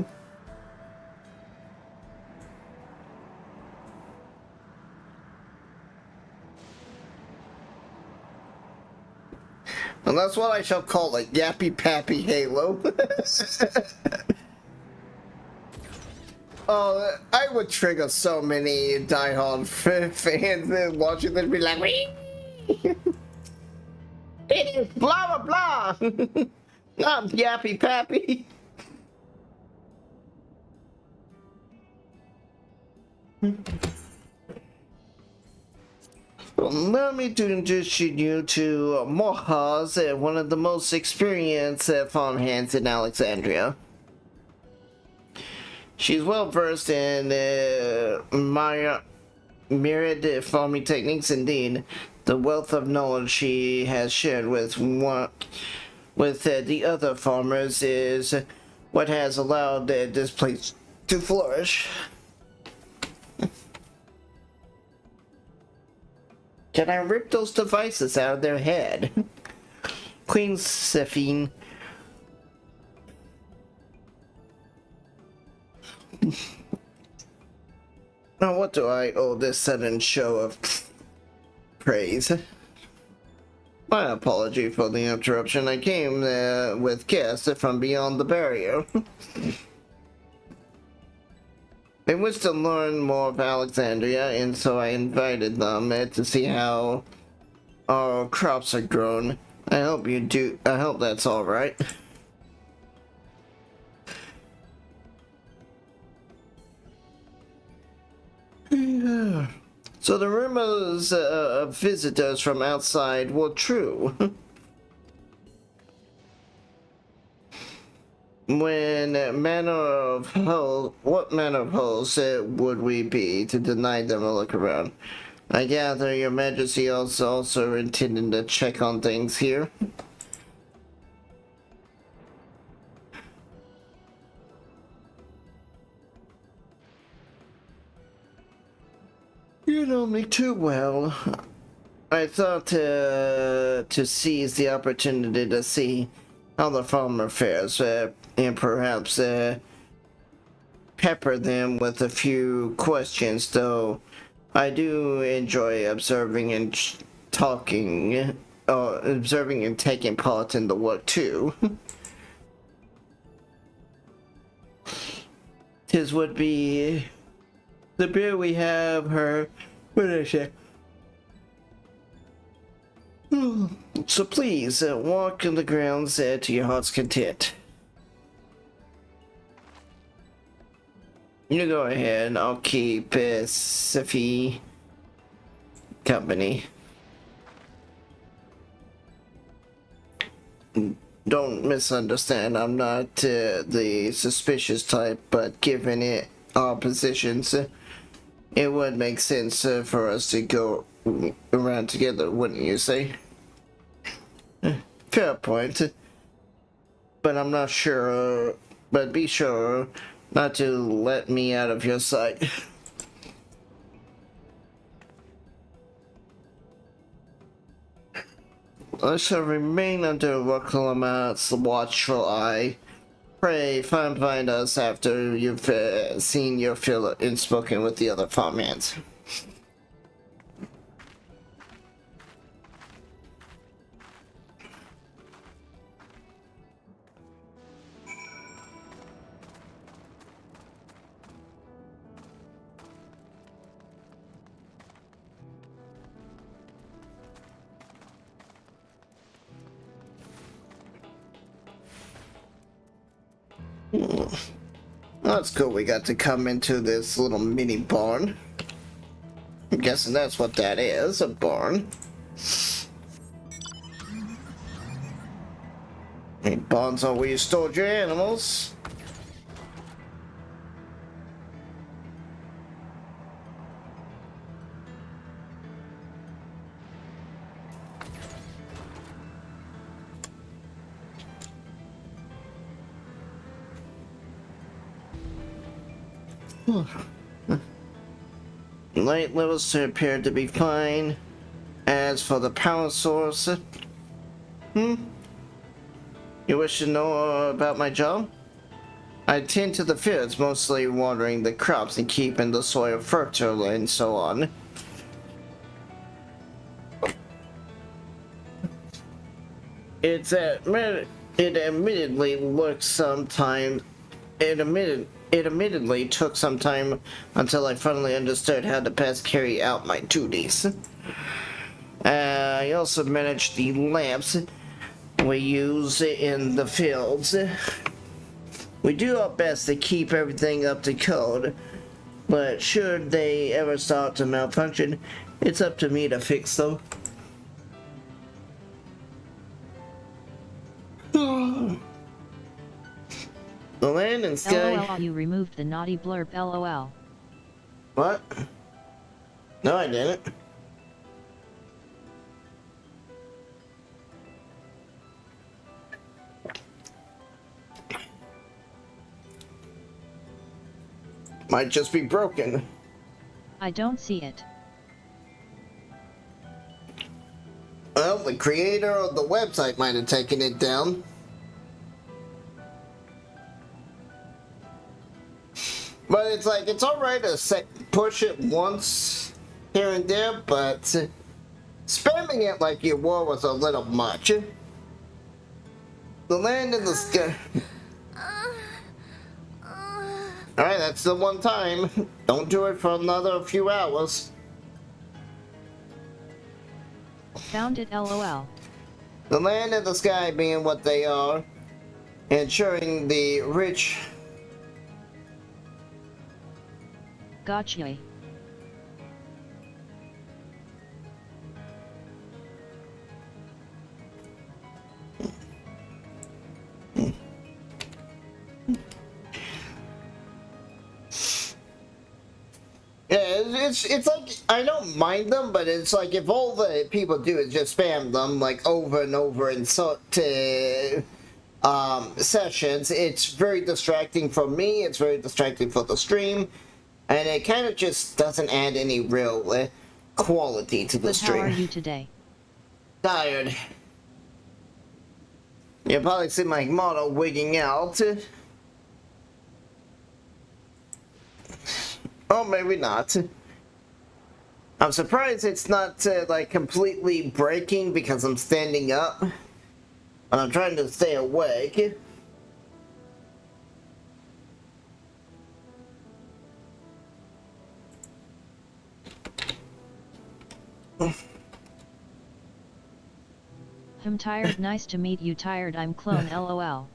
[SPEAKER 2] And that's what I shall call it, Yappy Pappy Halo. Oh, I would trigger so many diehard fans watching this, be like, wee! It is blah blah blah! Not Yappy Pappy. Let me introduce you to Mohaz, one of the most experienced farmhands in Alexandria. She's well versed in myriad farming techniques. Indeed, the wealth of knowledge she has shared with the other farmers is what has allowed this place to flourish. Can I rip those devices out of their head? Queen Sephine. Now, what do I owe this sudden show of praise? My apology for the interruption. I came with guests from beyond the barrier. They wish to learn more of Alexandria, and so I invited them to see how our crops are grown. I hope that's all right. So the rumors of visitors from outside were true. What manner of hosts would we be to deny them a look around? I gather your majesty also intended to check on things here. You know me too well. I thought to seize the opportunity to see how the farmer fares, and perhaps pepper them with a few questions, though I do enjoy observing and observing and taking part in the work too. 'Tis would be the beer we have her. What is it? So please walk in the grounds to your heart's content. You go ahead. I'll keep Sophie company. Don't misunderstand. I'm not the suspicious type, but given our positions, it would make sense for us to go around together, wouldn't you say? Fair point. But I'm not sure. But be sure not to let me out of your sight. I shall remain under Rockalamat's watchful eye. Pray find us after you've seen your fill and spoken with the other farmhands. That's cool, we got to come into this little mini barn. I'm guessing that's what that is, a barn. Hey, bonds are where you stored your animals. Light levels appear to be fine. As for the power source, you wish to know about my job? I tend to the fields, mostly watering the crops and keeping the soil fertile and so on. It admittedly looks sometimes. It admittedly took some time until I finally understood how to best carry out my duties. I also manage the lamps we use in the fields. We do our best to keep everything up to code, but should they ever start to malfunction, it's up to me to fix them. The land and sky.
[SPEAKER 1] LOL, you removed the naughty blurb, LOL.
[SPEAKER 2] What? No, I didn't. Might just be broken.
[SPEAKER 1] I don't see it.
[SPEAKER 2] Well, the creator of the website might have taken it down. But it's like, it's alright to push it once here and there, but spamming it like you were was a little much. The land in the sky. Alright, that's the one time. Don't do it for another few hours.
[SPEAKER 1] Found it, LOL.
[SPEAKER 2] The land and the sky being what they are, ensuring the rich.
[SPEAKER 1] Gotcha.
[SPEAKER 2] Yeah, it's like, I don't mind them, but it's like if all the people do is just spam them like over and over in sessions, it's very distracting for me, it's very distracting for the stream, and it kind of just doesn't add any real quality to the stream.
[SPEAKER 1] How are you today?
[SPEAKER 2] Tired. You'll probably see my model wigging out. Oh, maybe not. I'm surprised it's not like completely breaking because I'm standing up. And I'm trying to stay awake.
[SPEAKER 1] I'm tired, nice to meet you, tired, I'm clone, LOL.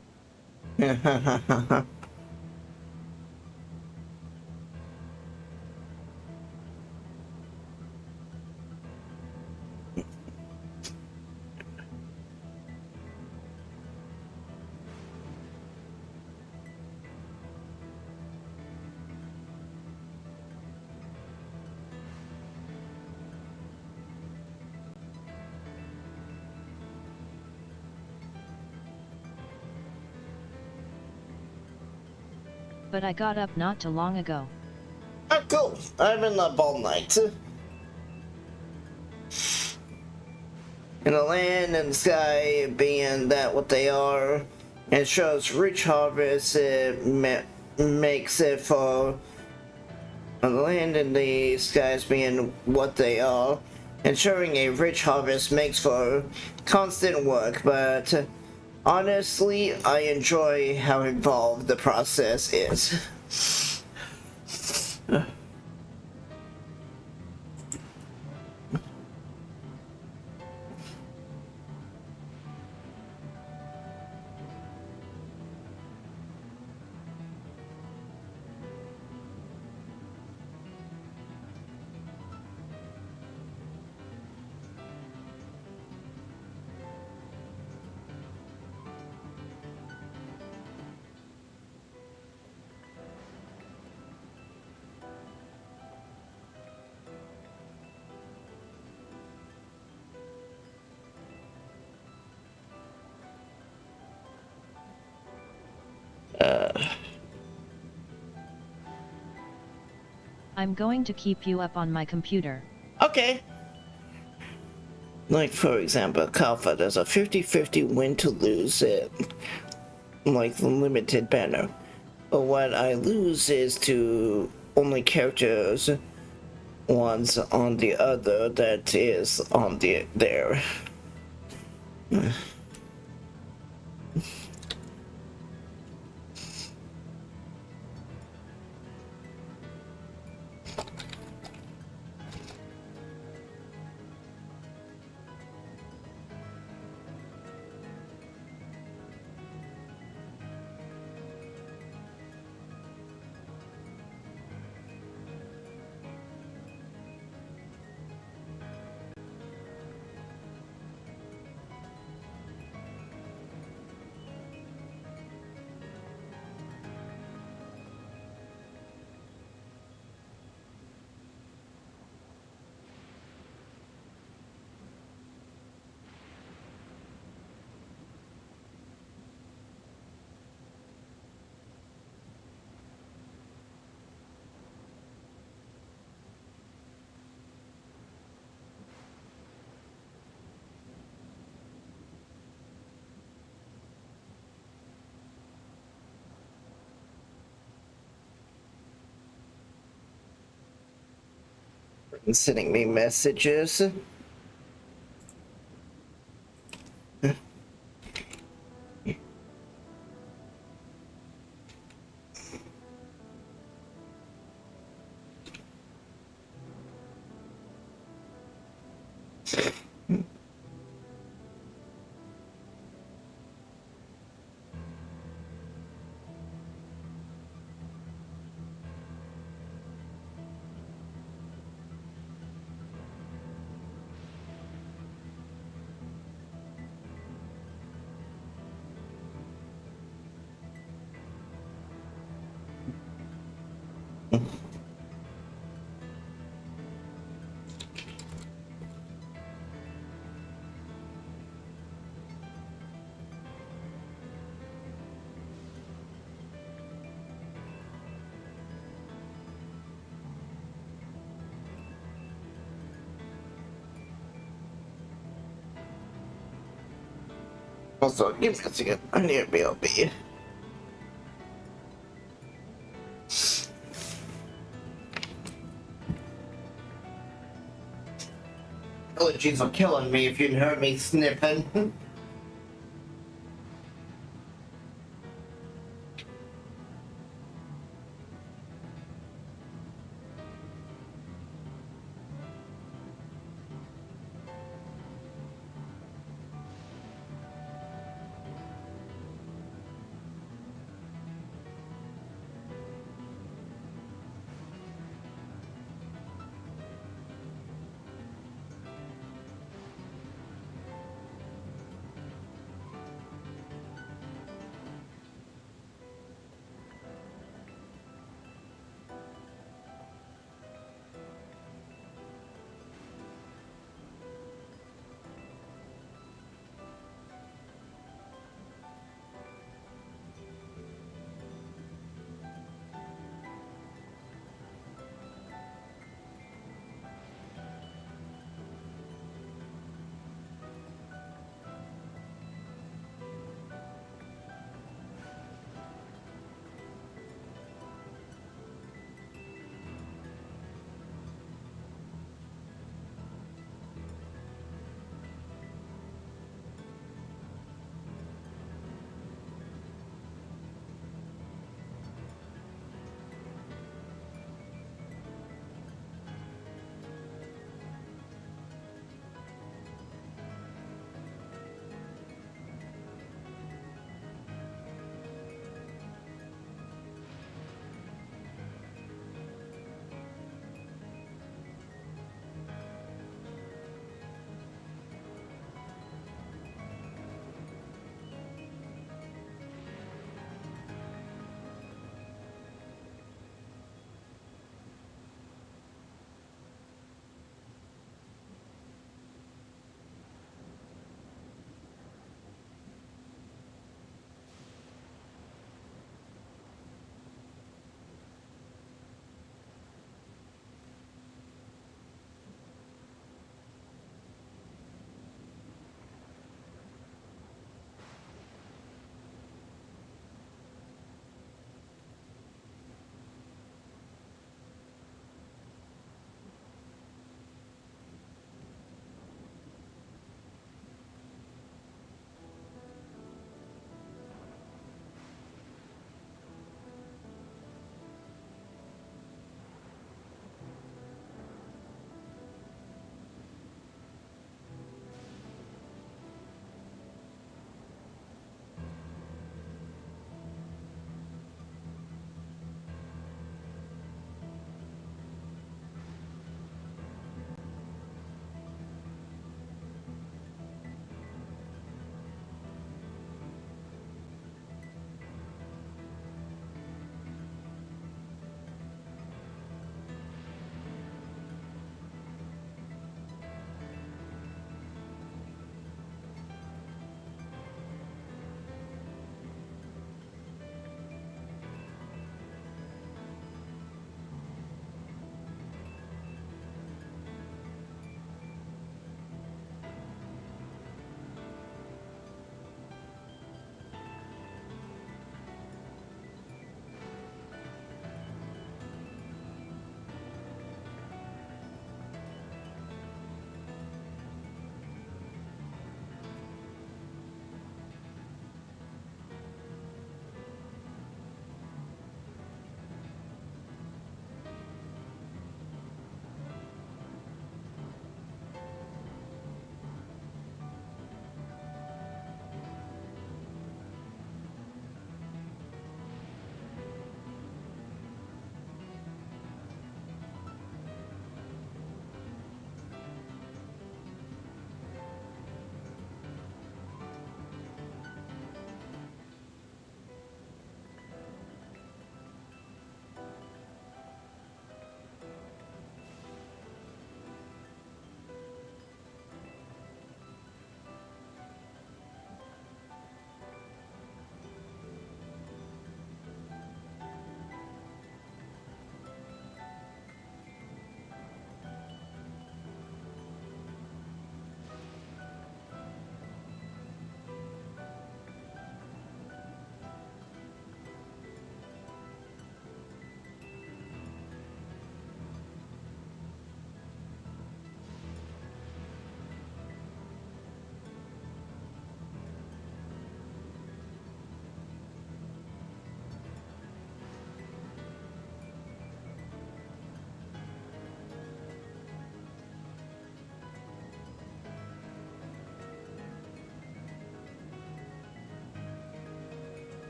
[SPEAKER 1] But I got up not too long ago.
[SPEAKER 2] Oh, cool. I've been up all night. In the land and the sky being that what they are, it shows rich harvest, makes it for the land and the skies being what they are, ensuring a rich harvest makes for constant work, but honestly, I enjoy how involved the process is.
[SPEAKER 1] I'm going to keep you up on my computer.
[SPEAKER 2] Okay. Like, for example, Kalfa, there's a 50-50 win to lose it. Like the limited banner. But what I lose is to only characters ones on the other that is on the there. Sending me messages. Also, give me a second. I need a BLB. Allergies are killing me if you heard me sniffing.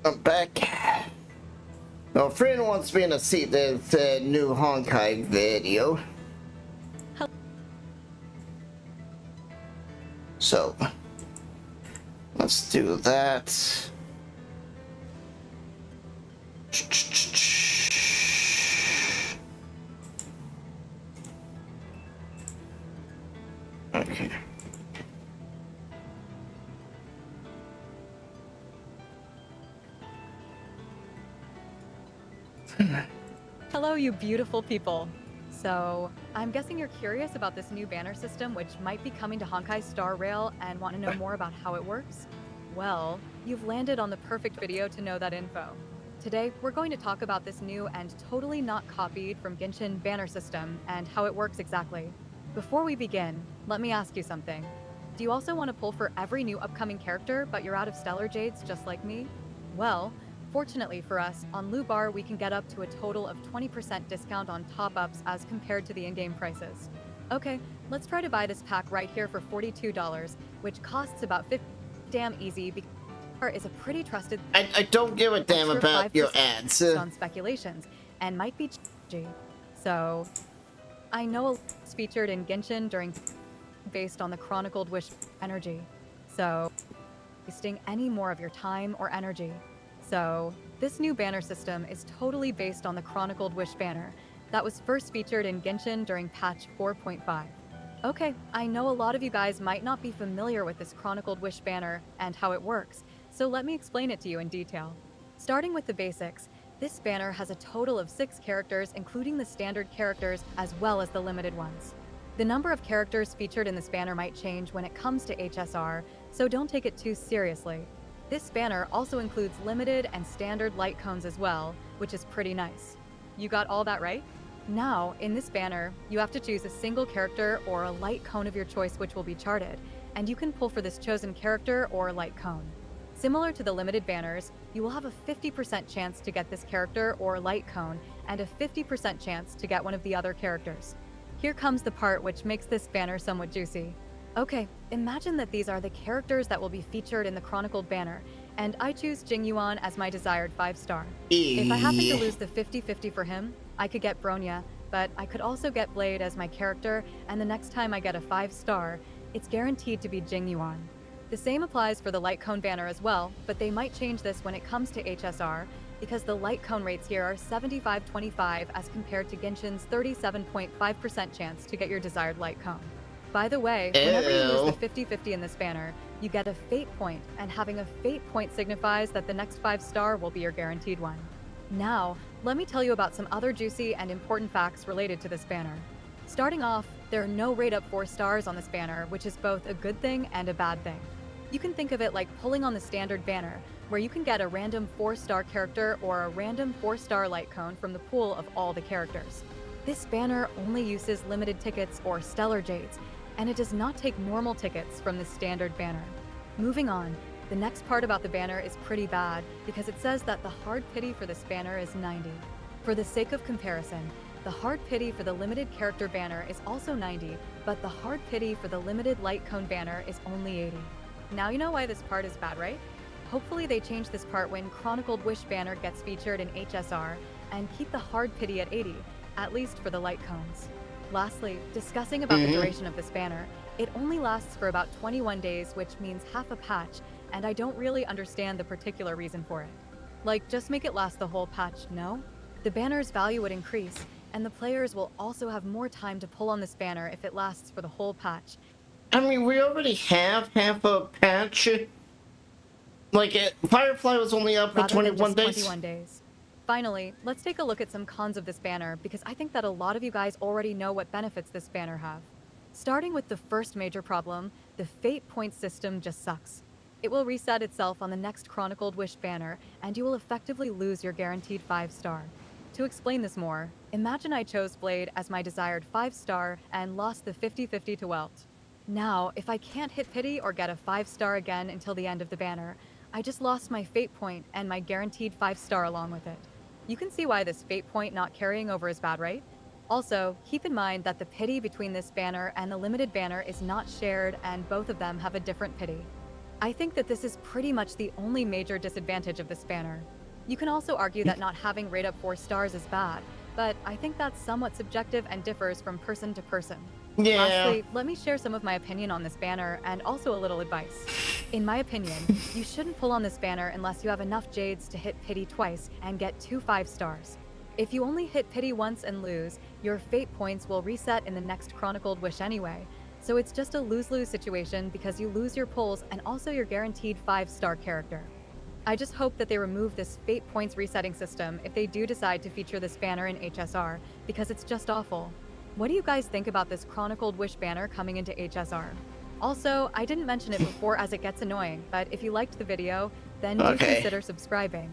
[SPEAKER 2] I'm back. No, a friend wants me to see this new Honkai video. So, let's do that. Okay.
[SPEAKER 15] Hello, you beautiful people. So, I'm guessing you're curious about this new banner system which might be coming to Honkai Star Rail and want to know more about how it works? Well, you've landed on the perfect video to know that info. Today, we're going to talk about this new and totally not copied from Genshin banner system and how it works exactly. Before we begin, let me ask you something. Do you also want to pull for every new upcoming character but you're out of Stellar Jades just like me? Well, fortunately for us, on Lubar we can get up to a total of 20% discount on top-ups as compared to the in-game prices. Okay, let's try to buy this pack right here for $42, which costs about $50. Damn easy because is a pretty trusted.
[SPEAKER 2] I don't give a damn about your ads.
[SPEAKER 15] On speculations and might be G. So, I know it's featured in Genshin during based on the Chronicled Wish energy. So, wasting any more of your time or energy. So, this new banner system is totally based on the Chronicled Wish banner that was first featured in Genshin during patch 4.5. Okay, I know a lot of you guys might not be familiar with this Chronicled Wish banner and how it works, so let me explain it to you in detail. Starting with the basics, this banner has a total of 6 characters, including the standard characters as well as the limited ones. The number of characters featured in this banner might change when it comes to HSR, so don't take it too seriously. This banner also includes limited and standard light cones as well, which is pretty nice. You got all that right? Now, in this banner, you have to choose a single character or a light cone of your choice which will be charted, and you can pull for this chosen character or light cone. Similar to the limited banners, you will have a 50% chance to get this character or light cone and a 50% chance to get one of the other characters. Here comes the part which makes this banner somewhat juicy. Okay, imagine that these are the characters that will be featured in the Chronicled banner, and I choose Jingyuan as my desired 5-star. If I happen to lose the 50-50 for him, I could get Bronya, but I could also get Blade as my character, and the next time I get a 5-star, it's guaranteed to be Jingyuan. The same applies for the light cone banner as well, but they might change this when it comes to HSR, because the light cone rates here are 75-25 as compared to Genshin's 37.5% chance to get your desired light cone. By the way, whenever you lose the 50-50 in this banner, you get a fate point, and having a fate point signifies that the next 5-star will be your guaranteed one. Now, let me tell you about some other juicy and important facts related to this banner. Starting off, there are no rate up 4 stars on this banner, which is both a good thing and a bad thing. You can think of it like pulling on the standard banner, where you can get a random 4-star character or a random 4-star light cone from the pool of all the characters. This banner only uses limited tickets or Stellar Jades, and it does not take normal tickets from the standard banner. Moving on, the next part about the banner is pretty bad because it says that the hard pity for this banner is 90. For the sake of comparison, the hard pity for the limited character banner is also 90, but the hard pity for the limited light cone banner is only 80. Now you know why this part is bad, right? Hopefully they change this part when Chronicled Wish banner gets featured in HSR and keep the hard pity at 80, at least for the light cones. Lastly, discussing about the duration of this banner, it only lasts for about 21 days, which means half a patch, and I don't really understand the particular reason for it. Like, just make it last the whole patch, no? The banner's value would increase, and the players will also have more time to pull on this banner if it lasts for the whole patch.
[SPEAKER 2] I mean, we already have half a patch. Like, Firefly was only up for 21 days.
[SPEAKER 15] 21 days. Finally, let's take a look at some cons of this banner, because I think that a lot of you guys already know what benefits this banner have. Starting with the first major problem, the fate point system just sucks. It will reset itself on the next Chronicled Wish banner, and you will effectively lose your guaranteed 5-star. To explain this more, imagine I chose Blade as my desired 5-star and lost the 50-50 to Welt. Now, if I can't hit pity or get a 5-star again until the end of the banner, I just lost my fate point and my guaranteed 5-star along with it. You can see why this fate point not carrying over is bad, right? Also, keep in mind that the pity between this banner and the limited banner is not shared, and both of them have a different pity. I think that this is pretty much the only major disadvantage of this banner. You can also argue that not having rate up 4 stars is bad, but I think that's somewhat subjective and differs from person to person.
[SPEAKER 2] Yeah.
[SPEAKER 15] Lastly, let me share some of my opinion on this banner and also a little advice. In my opinion, you shouldn't pull on this banner unless you have enough jades to hit pity twice and get 2 5 stars. If you only hit pity once and lose, your fate points will reset in the next chronicled wish anyway. So it's just a lose-lose situation because you lose your pulls and also your guaranteed 5-star character. I just hope that they remove this fate points resetting system if they do decide to feature this banner in HSR, because it's just awful. What do you guys think about this chronicled wish banner coming into HSR? Also, I didn't mention it before as it gets annoying, but if you liked the video, then do consider subscribing.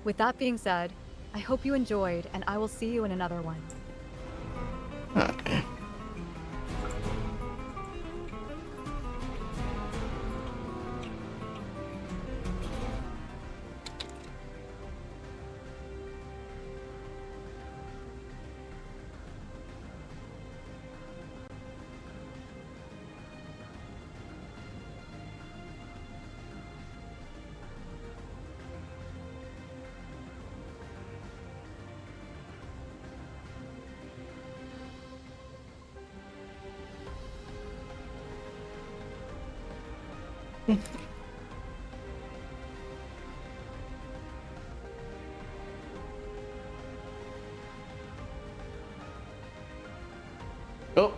[SPEAKER 15] With that being said, I hope you enjoyed, and I will see you in another one.
[SPEAKER 2] Okay. Oh,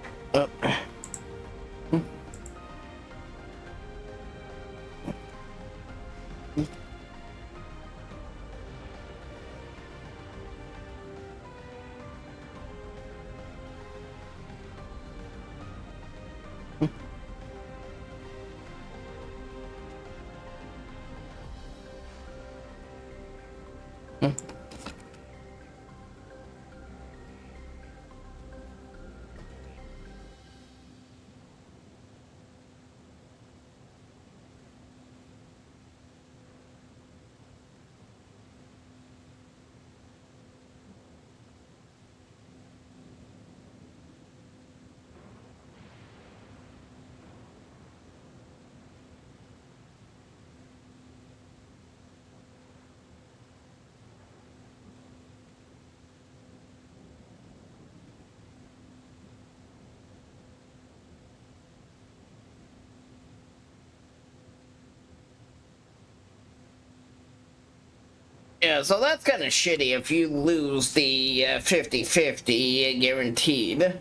[SPEAKER 2] yeah, so that's kind of shitty if you lose the 50-50 guaranteed.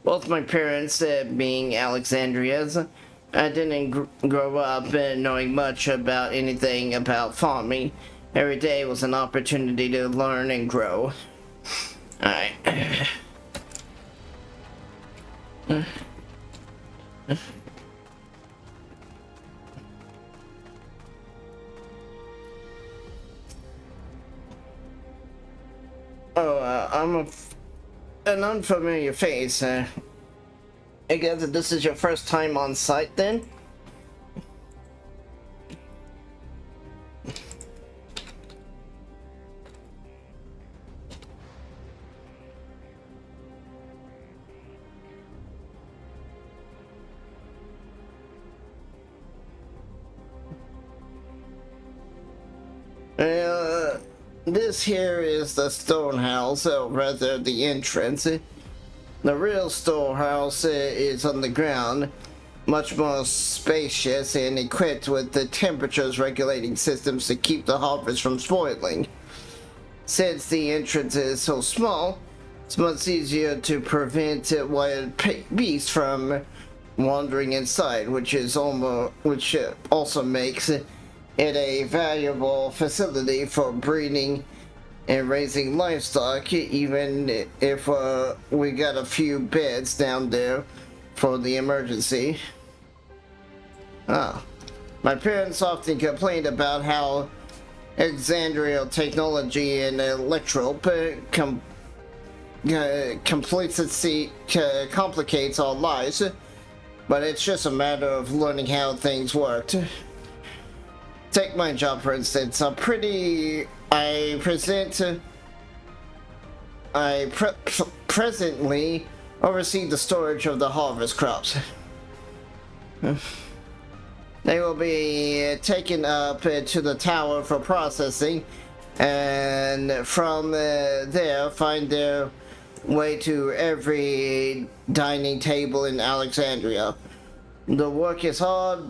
[SPEAKER 2] Both my parents, being Alexandria's, I didn't grow up knowing much about anything about farming. Every day was an opportunity to learn and grow. Alright. Oh, I'm an unfamiliar face. I guess that this is your first time on site then? This here is the storehouse, or rather the entrance. The real storehouse is on the ground, much more spacious and equipped with the temperatures regulating systems to keep the harvest from spoiling. Since the entrance is so small, it's much easier to prevent wild beasts from wandering inside, which also makes it a valuable facility for breeding and raising livestock, even if we got a few beds down there for the emergency. My parents often complained about how Exandrial technology and electrope complicates our lives, but it's just a matter of learning how things work. Take my job for instance. I presently oversee the storage of the harvest crops. They will be taken up to the tower for processing, and from there find their way to every dining table in Alexandria. The work is hard,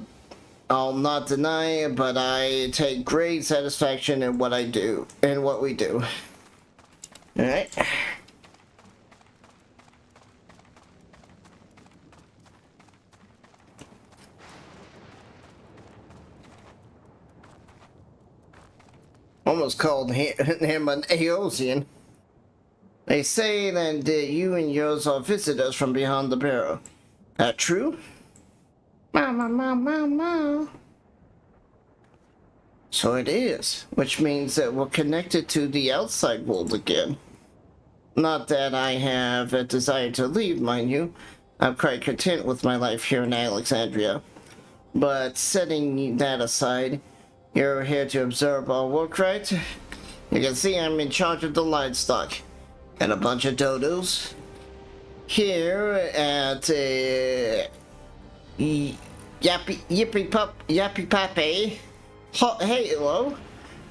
[SPEAKER 2] I'll not deny it, but I take great satisfaction in what I do, in what we do. Alright. Almost called him an Aeosian. They say that you and yours are visitors from beyond the barrow. That true? Ma. So it is, which means that we're connected to the outside world again. Not that I have a desire to leave, mind you. I'm quite content with my life here in Alexandria. But setting that aside, you're here to observe our work, right? You can see I'm in charge of the livestock. And a bunch of dodos. Here at Yappy Pape Halo,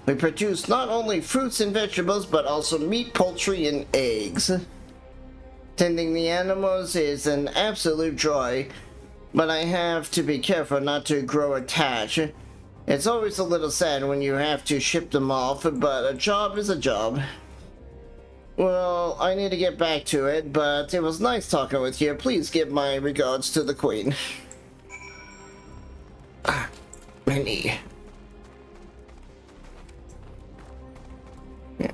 [SPEAKER 2] we produce not only fruits and vegetables, but also meat, poultry, and eggs. Tending the animals is an absolute joy, but I have to be careful not to grow attached. It's always a little sad when you have to ship them off, but a job is a job. Well, I need to get back to it, but it was nice talking with you. Please give my regards to the Queen. Many. Yeah.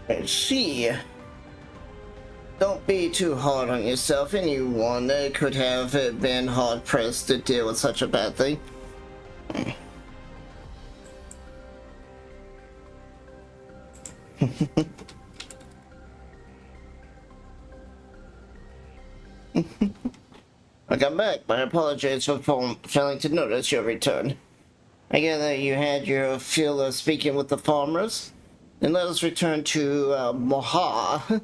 [SPEAKER 2] Let's see. Don't be too hard on yourself. Anyone could have been hard-pressed to deal with such a bad thing. Welcome back. I apologize for failing to notice your return. I gather you had your fill of speaking with the farmers. Then let us return to Moha.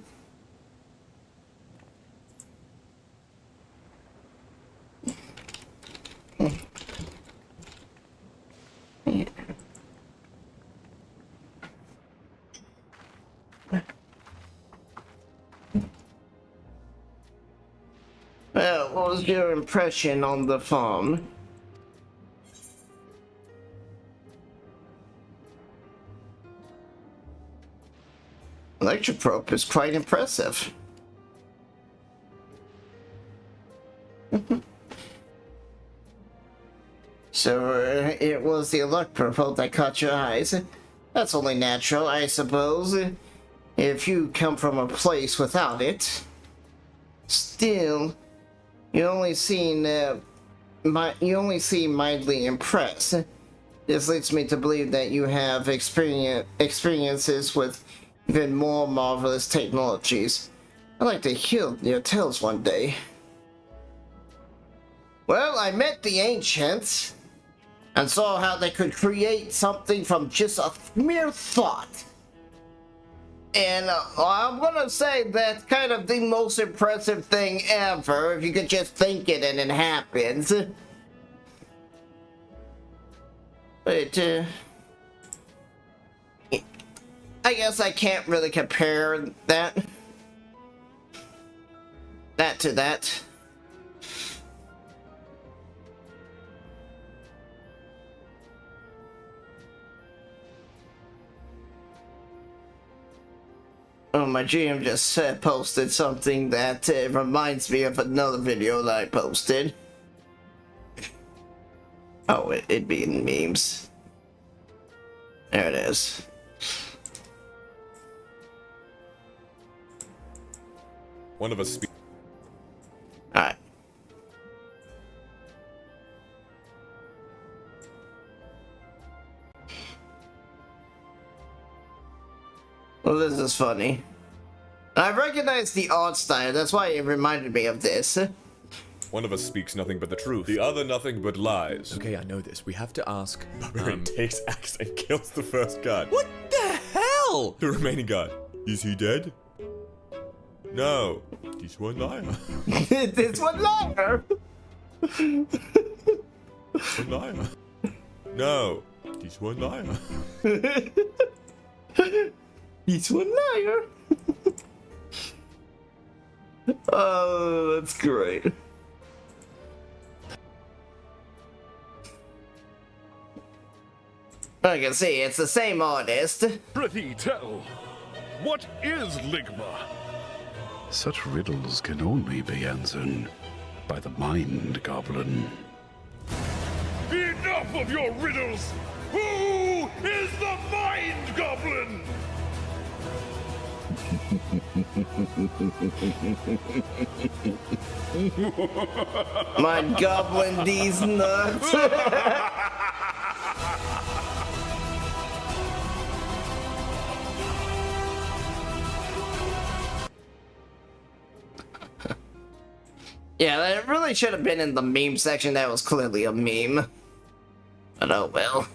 [SPEAKER 2] Well, what was your impression on the farm? Electroprobe is quite impressive. So, it was the electroprobe that caught your eyes. That's only natural, I suppose, if you come from a place without it. Still, you only seem mildly impressed. This leads me to believe that you have experiences with even more marvelous technologies. I'd like to hear your tales one day. Well, I met the ancients and saw how they could create something from just a mere thought. And I'm gonna say that's kind of the most impressive thing ever, if you could just think it and it happens. But, I guess I can't really compare that to that. Oh, my GM just posted something that reminds me of another video that I posted. Oh, it'd be in memes. There it is.
[SPEAKER 16] One of us
[SPEAKER 2] Alright. Well, this is funny. I recognize the art style, that's why it reminded me of this.
[SPEAKER 16] One of us speaks nothing but the truth, the other nothing but lies.
[SPEAKER 10] Okay, I know this. We have to ask. Barbarian takes axe and kills the first guard.
[SPEAKER 16] What the hell? The remaining guard. Is he dead? No. This one liar.
[SPEAKER 2] This one liar.
[SPEAKER 16] One liar. No. This one liar.
[SPEAKER 2] This one liar. Oh, that's great. I can see it's the same artist.
[SPEAKER 17] Prithee tell, what is Ligma?
[SPEAKER 18] Such riddles can only be answered by the Mind Goblin.
[SPEAKER 17] Enough of your riddles! Who is the Mind Goblin?
[SPEAKER 2] Mind Goblin, these nuts. Yeah, that really should have been in the meme section. That was clearly a meme. But oh well.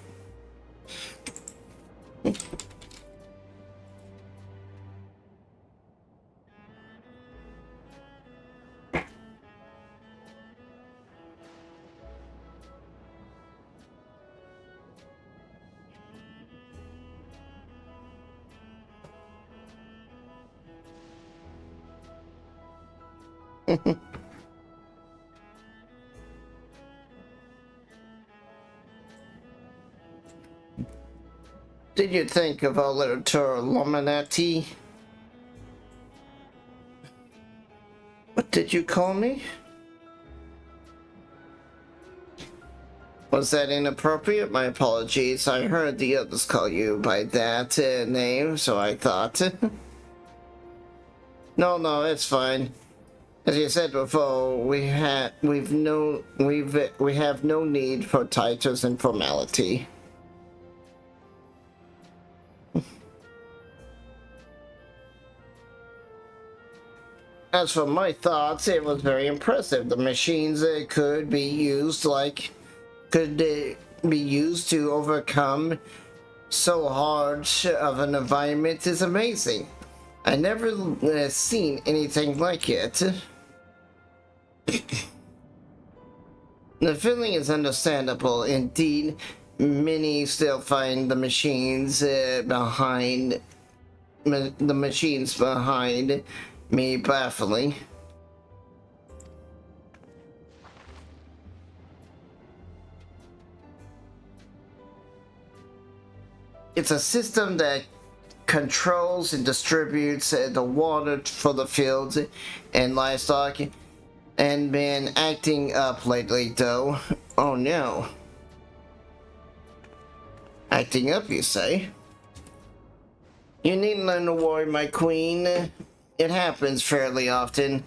[SPEAKER 2] Did you think of our literature Illuminati? What did you call me? Was that inappropriate? My apologies. I heard the others call you by that name, so I thought. No, it's fine. As you said before, we have no need for titles and formality. As for my thoughts, it was very impressive. The machines could be used to overcome so hard of an environment is amazing. I never seen anything like it. The feeling is understandable. Indeed, many still find the machines behind me baffling. It's a system that controls and distributes the water for the fields and livestock, and been acting up lately though. Oh no. Acting up, you say? You needn't to worry, my queen. It happens fairly often.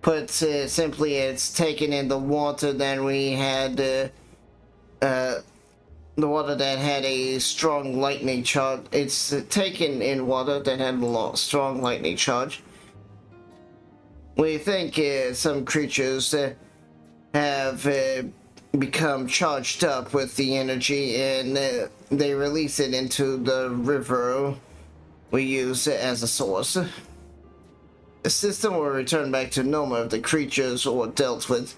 [SPEAKER 2] Put simply, it's taken in the water that we had, the water that had a strong lightning charge. It's taken in water that had a strong lightning charge. We think some creatures have become charged up with the energy, and they release it into the river we use as a source. The system will return back to normal if the creatures are dealt with,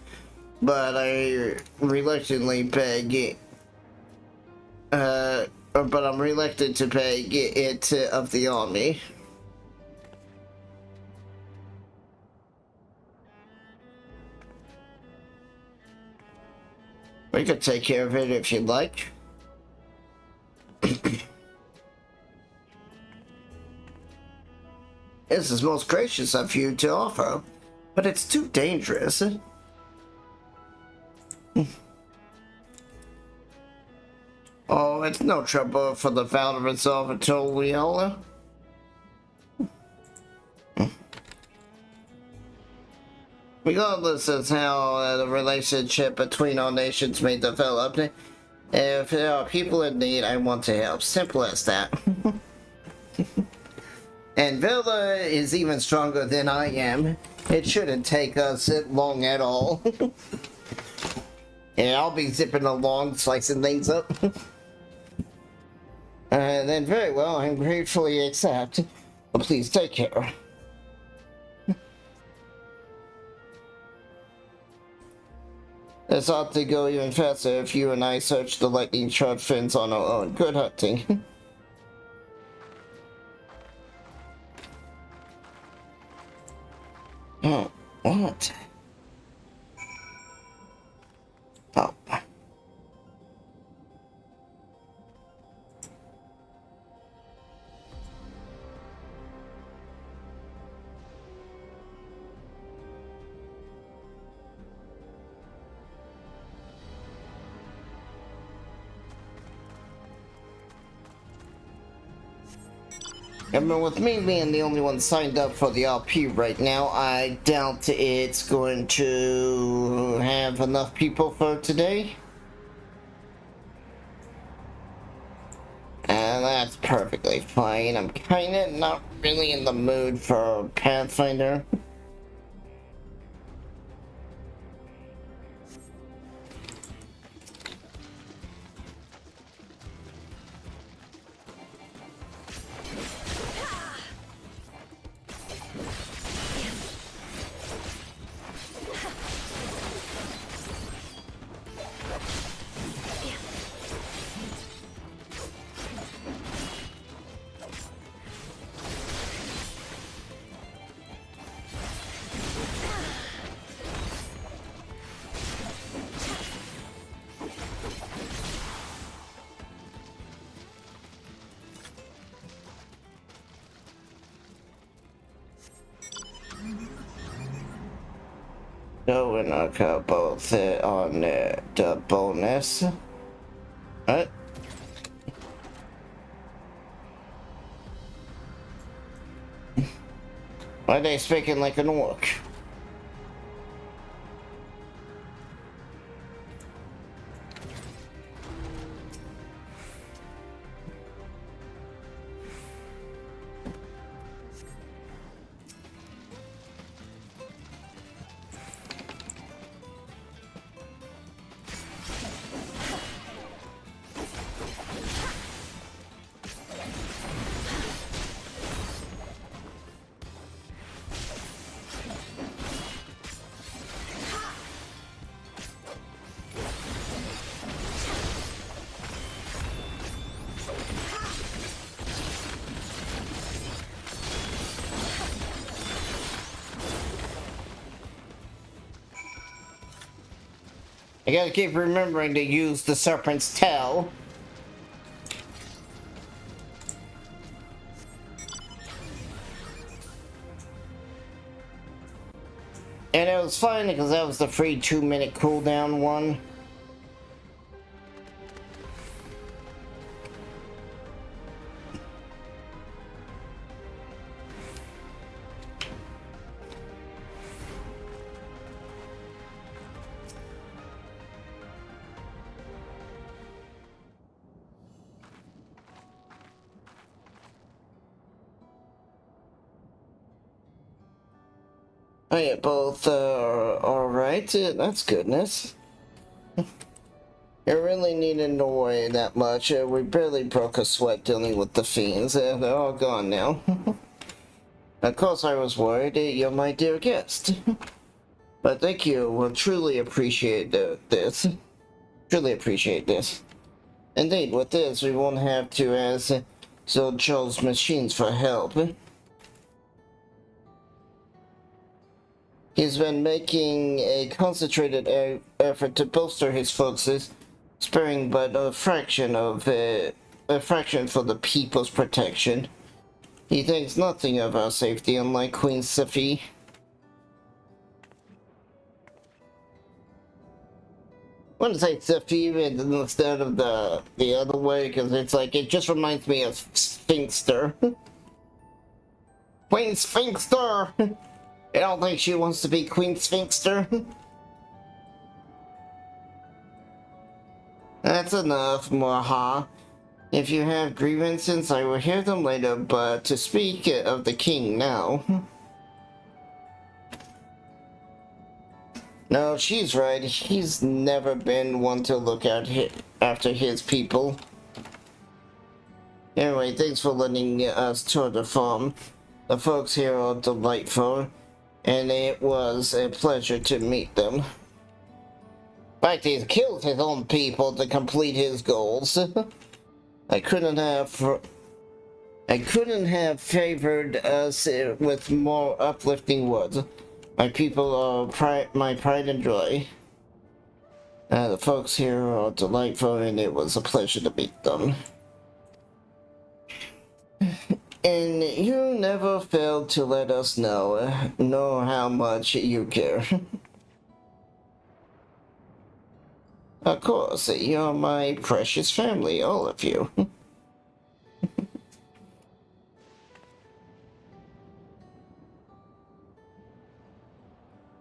[SPEAKER 2] but I reluctantly beg, but I'm reluctant to beg it of the army. We could take care of it if you'd like. This is most gracious of you to offer, but it's too dangerous. Oh, it's no trouble for the Valorant until we all. Regardless of how the relationship between our nations may develop, if there are people in need, I want to help. Simple as that. And Vela is even stronger than I am. It shouldn't take us long at all. Yeah, I'll be zipping along, slicing things up. Then very well, I gratefully accept. But please take care. This ought to go even faster if you and I search the lightning charge fins on our own. Good hunting. Oh, what? Oh. And with me being the only one signed up for the RP right now, I doubt it's going to have enough people for today. And that's perfectly fine. I'm kinda not really in the mood for Pathfinder. So we're not gonna both on the bonus. What? Why are they speaking like an orc? I gotta keep remembering to use the serpent's tail. And it was fine because that was the free 2-minute cooldown one. Oh yeah, both are alright. That's goodness. You really needn't to worry that much. We barely broke a sweat dealing with the fiends. They're all gone now. Of course I was worried. You're my dear guest. But thank you. We'll truly appreciate this. Truly appreciate this. Indeed, with this, we won't have to ask Zolcho's machines for help. He's been making a concentrated effort to bolster his forces, sparing but a fraction for the people's protection. He thinks nothing of our safety, unlike Queen Safi. I want to say Safi instead of the other way, because it's like, it just reminds me of Sphinxter. Queen Sphinxter! I don't think she wants to be Queen Sphinxter. That's enough, Moha. If you have grievances, I will hear them later, but to speak of the king now. No, she's right. He's never been one to look after his people. Anyway, thanks for letting us tour the farm. The folks here are delightful, and it was a pleasure to meet them. In fact, he's killed his own people to complete his goals. I couldn't have favored us with more uplifting words. My people are my pride and joy. The folks here are delightful, and it was a pleasure to meet them. And you never failed to let us know how much you care. Of course, you're my precious family, all of you.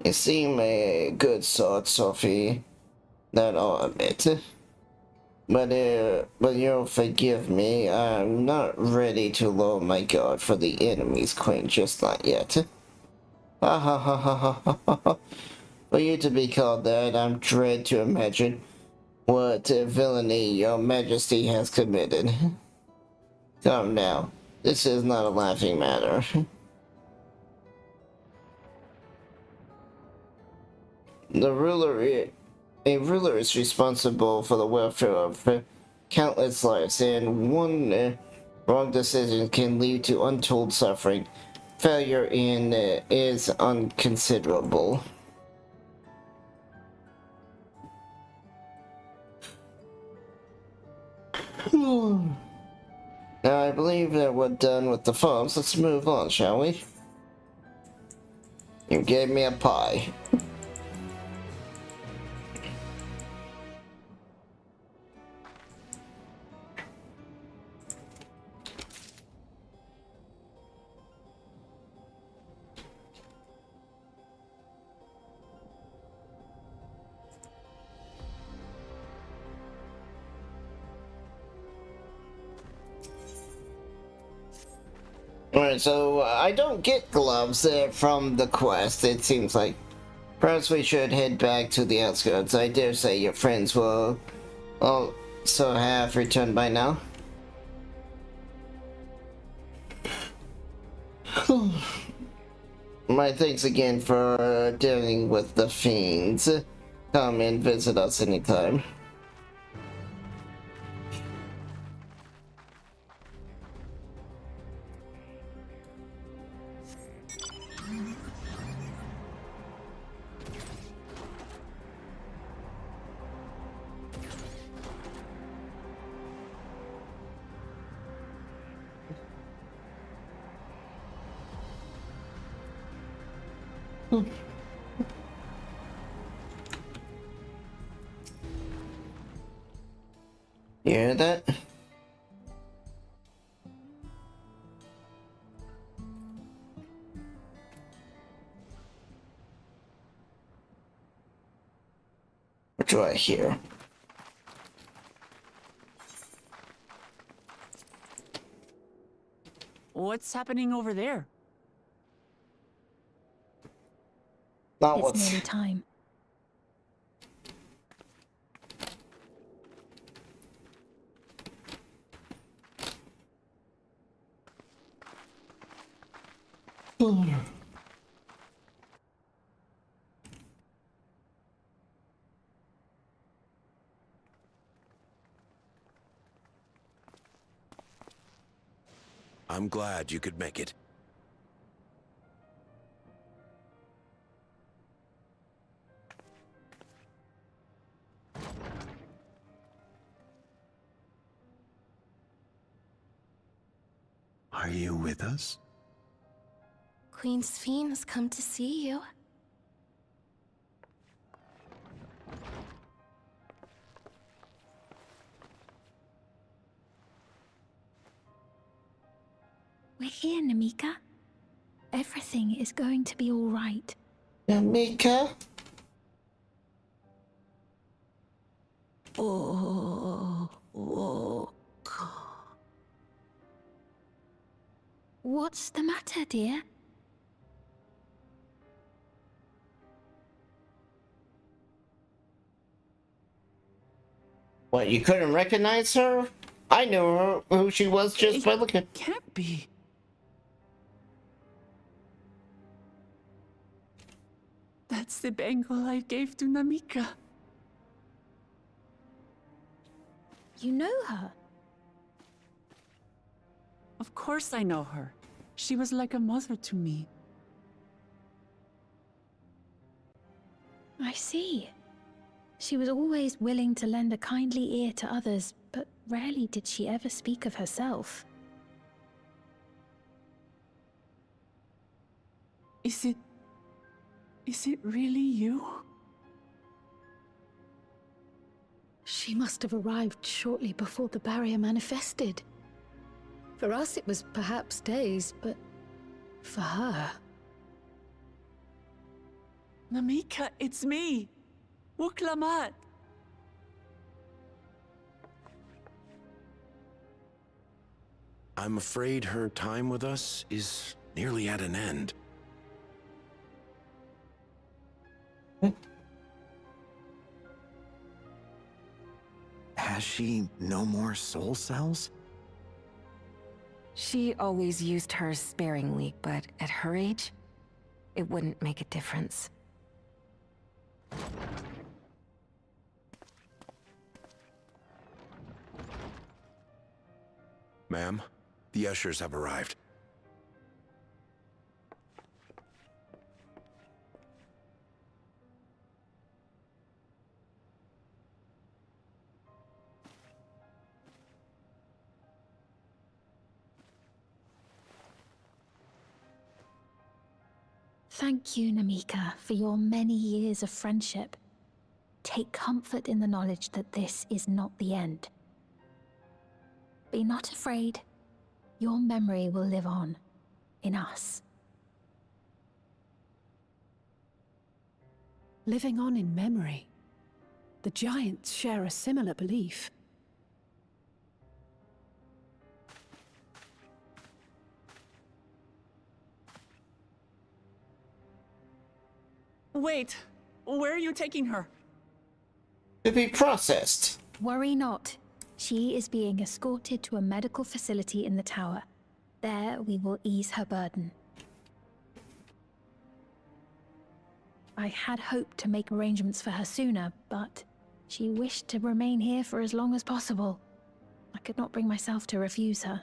[SPEAKER 2] You seem a good sort, Sophie. That I'll admit. But you'll forgive me. I'm not ready to lower my guard for the enemy's queen just not yet. Ha ha ha ha ha ha ha. For you to be called that, I'm dread to imagine what villainy your majesty has committed. Come now, this is not a laughing matter. A ruler is responsible for the welfare of countless lives, and one wrong decision can lead to untold suffering. Failure is unconsiderable. Now I believe that we're done with the farms. Let's move on, shall we? You gave me a pie. Alright, so I don't get gloves from the quest, it seems like. Perhaps we should head back to the outskirts. I dare say your friends will also have returned by now. My thanks again for dealing with the fiends. Come and visit us anytime. You hear that? What do I hear?
[SPEAKER 4] What's happening over there?
[SPEAKER 12] It's nearly time.
[SPEAKER 8] I'm glad you could make it.
[SPEAKER 19] Are you with us?
[SPEAKER 20] Queen Sphene has come to see you.
[SPEAKER 12] We're here, Namika. Everything is going to be all right.
[SPEAKER 2] Namika?
[SPEAKER 12] What's the matter, dear?
[SPEAKER 2] What, you couldn't recognize her? I knew her, who she was just by looking.
[SPEAKER 4] Can't be. That's the bangle I gave to Namika.
[SPEAKER 12] You know her?
[SPEAKER 4] Of course I know her. She was like a mother to me.
[SPEAKER 12] I see. She was always willing to lend a kindly ear to others, but rarely did she ever speak of herself.
[SPEAKER 4] Is it really you?
[SPEAKER 9] She must have arrived shortly before the barrier manifested. For us, it was perhaps days, but for her...
[SPEAKER 4] Namika, it's me! Wuklamat!
[SPEAKER 8] I'm afraid her time with us is nearly at an end.
[SPEAKER 19] Has she no more soul cells?
[SPEAKER 3] She always used hers sparingly, but at her age, it wouldn't make a difference.
[SPEAKER 8] Ma'am, the ushers have arrived.
[SPEAKER 12] Thank you, Namika, for your many years of friendship. Take comfort in the knowledge that this is not the end. Be not afraid. Your memory will live on, in us.
[SPEAKER 13] Living on in memory. The giants share a similar belief.
[SPEAKER 4] Wait, where are you taking her?
[SPEAKER 2] To be processed.
[SPEAKER 12] Worry not. She is being escorted to a medical facility in the tower. There we will ease her burden. I had hoped to make arrangements for her sooner, but she wished to remain here for as long as possible. I could not bring myself to refuse her.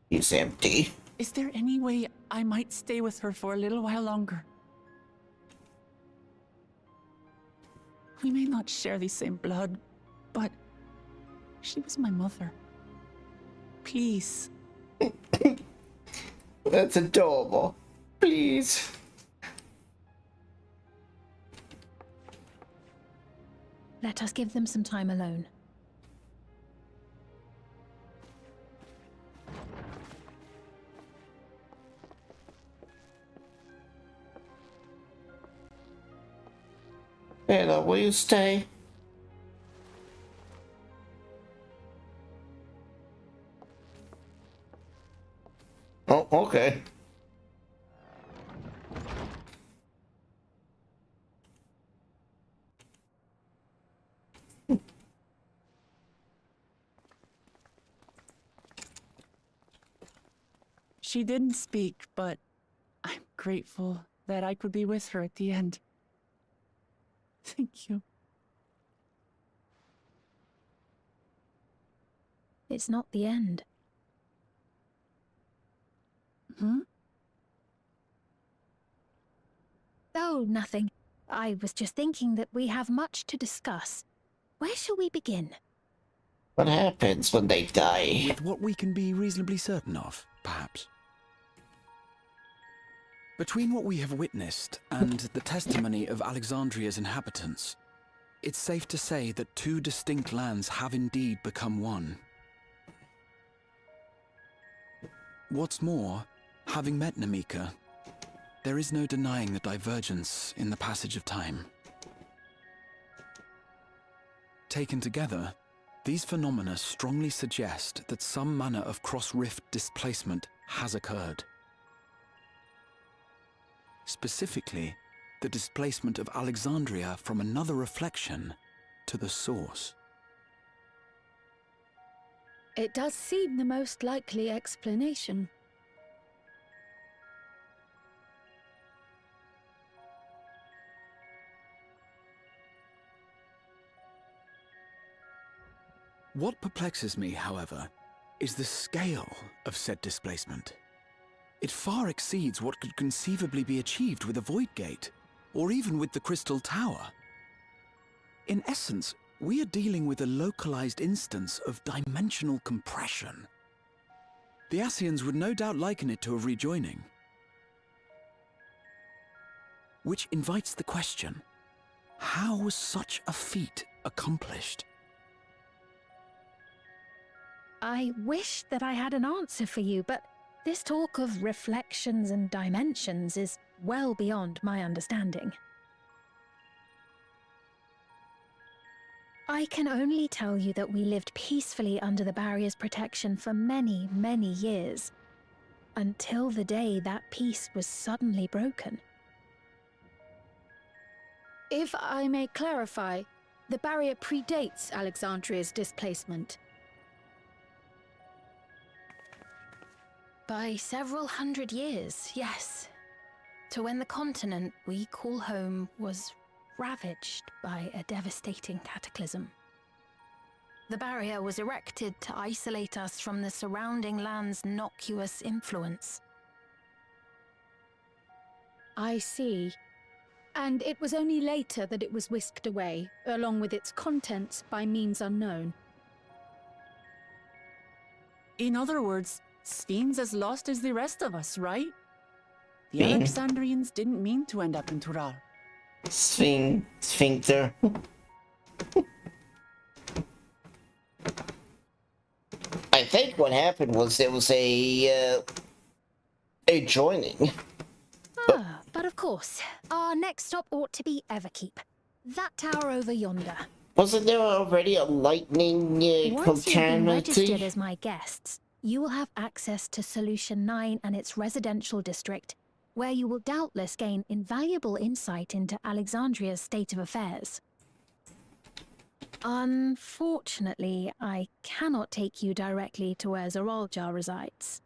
[SPEAKER 2] He's empty.
[SPEAKER 4] Is there any way I might stay with her for a little while longer? We may not share the same blood, but she was my mother. Please.
[SPEAKER 2] That's adorable. Please.
[SPEAKER 12] Let us give them some time alone.
[SPEAKER 2] Bella, will you stay? Oh, okay.
[SPEAKER 4] She didn't speak, but I'm grateful that I could be with her at the end. Thank you.
[SPEAKER 12] It's not the end.
[SPEAKER 4] Hmm?
[SPEAKER 12] Oh, nothing. I was just thinking that we have much to discuss. Where shall we begin?
[SPEAKER 2] What happens when they die?
[SPEAKER 7] With what we can be reasonably certain of, perhaps. Between what we have witnessed and the testimony of Alexandria's inhabitants, it's safe to say that two distinct lands have indeed become one. What's more, having met Namika, there is no denying the divergence in the passage of time. Taken together, these phenomena strongly suggest that some manner of cross-rift displacement has occurred. Specifically, the displacement of Alexandria from another reflection to the source.
[SPEAKER 9] It does seem the most likely explanation.
[SPEAKER 7] What perplexes me, however, is the scale of said displacement. It far exceeds what could conceivably be achieved with a Void Gate, or even with the Crystal Tower. In essence, we are dealing with a localized instance of dimensional compression. The Ascians would no doubt liken it to a rejoining. Which invites the question, how was such a feat accomplished?
[SPEAKER 12] I wish that I had an answer for you, but this talk of reflections and dimensions is well beyond my understanding. I can only tell you that we lived peacefully under the barrier's protection for many, many years, until the day that peace was suddenly broken.
[SPEAKER 9] If I may clarify, the barrier predates Alexandria's displacement.
[SPEAKER 12] By several hundred years, yes. To when the continent we call home was ravaged by a devastating cataclysm. The barrier was erected to isolate us from the surrounding land's innocuous influence.
[SPEAKER 9] I see. And it was only later that it was whisked away, along with its contents, by means unknown.
[SPEAKER 4] In other words, Sphene's as lost as the rest of us, right? The
[SPEAKER 2] Sphinx?
[SPEAKER 4] Alexandrians didn't mean to end up in Tural.
[SPEAKER 2] Sphincter. I think what happened was there was a joining.
[SPEAKER 12] But of course, our next stop ought to be Everkeep. That tower over yonder.
[SPEAKER 2] Wasn't there already a lightning
[SPEAKER 12] Once you've been registered
[SPEAKER 2] calamity?
[SPEAKER 12] as my guests, you will have access to Solution 9 and its residential district, where you will doubtless gain invaluable insight into Alexandria's state of affairs. Unfortunately, I cannot take you directly to where Zoralja resides.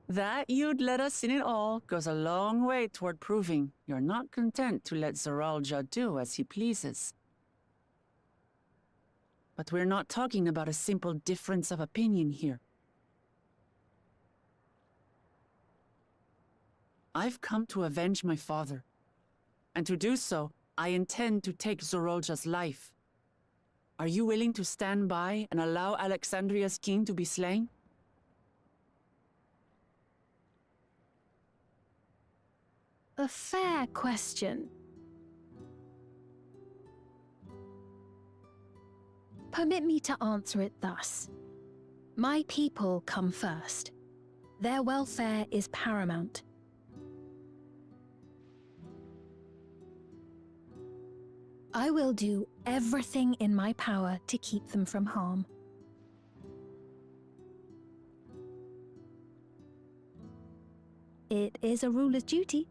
[SPEAKER 4] That you'd let us in it all goes a long way toward proving you're not content to let Zoralja do as he pleases. But we're not talking about a simple difference of opinion here. I've come to avenge my father, and to do so, I intend to take Zoralja's life. Are you willing to stand by and allow Alexandria's king to be slain?
[SPEAKER 12] A fair question. Permit me to answer it thus. My people come first. Their welfare is paramount. I will do everything in my power to keep them from harm. It is a ruler's duty.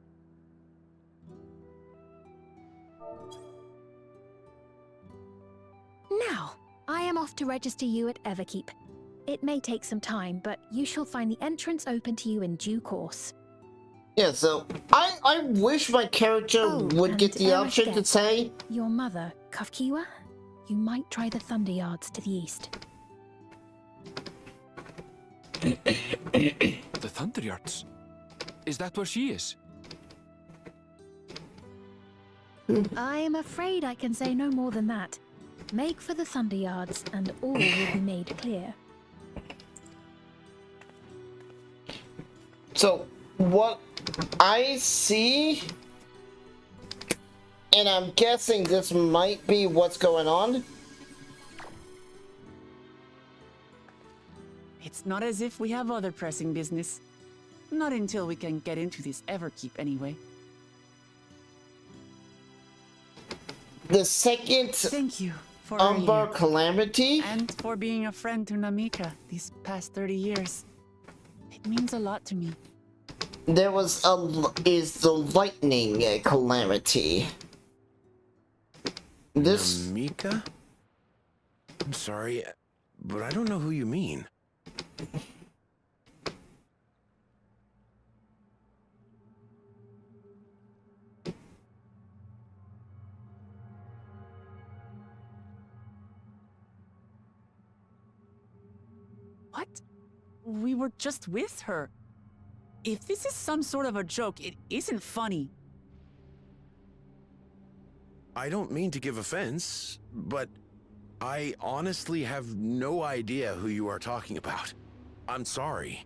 [SPEAKER 12] Now, I am off to register you at Everkeep. It may take some time, but you shall find the entrance open to you in due course.
[SPEAKER 2] Yeah, so I wish my character would get the option to say,
[SPEAKER 12] Your mother, Kafkiwa, you might try the Thunder Yards to the east.
[SPEAKER 11] The Thunder Yards? Is that where she is?
[SPEAKER 12] I am afraid I can say no more than that. Make for the Thunder Yards, and all will be made clear.
[SPEAKER 2] So, what I see, and I'm guessing this might be what's going on.
[SPEAKER 4] It's not as if we have other pressing business. Not until we can get into this Everkeep, anyway.
[SPEAKER 2] The second
[SPEAKER 4] Thank you for
[SPEAKER 2] Umbar
[SPEAKER 4] earlier.
[SPEAKER 2] Calamity?
[SPEAKER 4] And for being a friend to Namika these past 30 years. It means a lot to me.
[SPEAKER 2] There was is the lightning calamity. This
[SPEAKER 8] Namika? I'm sorry, but I don't know who you mean.
[SPEAKER 4] What? We were just with her. If this is some sort of a joke, it isn't funny.
[SPEAKER 8] I don't mean to give offense, but I honestly have no idea who you are talking about. I'm sorry.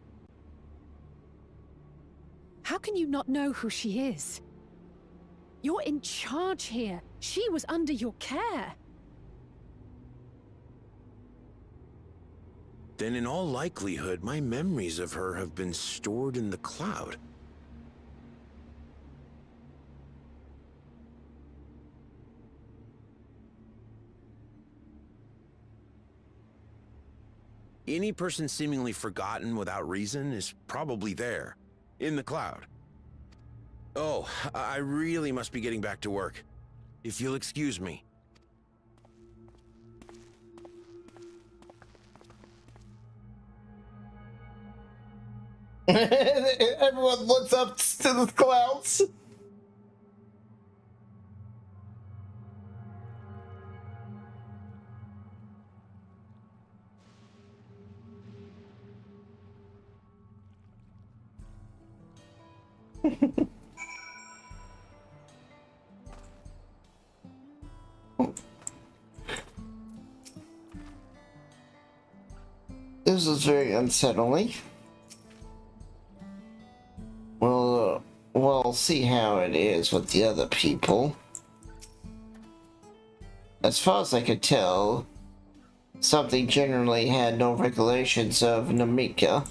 [SPEAKER 13] How can you not know who she is? You're in charge here. She was under your care.
[SPEAKER 8] Then in all likelihood, my memories of her have been stored in the cloud. Any person seemingly forgotten without reason is probably there, in the cloud. Oh, I really must be getting back to work. If you'll excuse me.
[SPEAKER 2] Everyone looks up to the clouds. This is very unsettling. We'll see how it is with the other people. As far as I could tell, something generally had no regulations of Namika.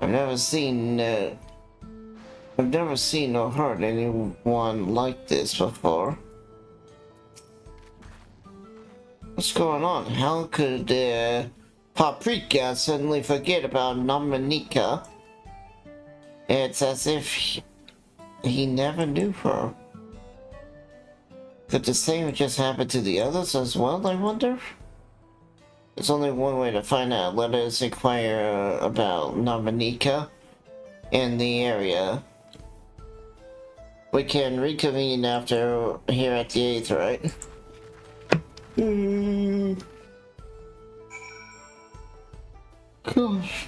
[SPEAKER 2] I've never seen I've never seen or heard anyone like this before. What's going on? How could Paprika suddenly forget about Dominica? It's as if he never knew her. Could the same just happen to the others as well, I wonder? There's only one way to find out. Let us inquire about Dominica in the area. We can reconvene after here at the 8th, right? Gosh.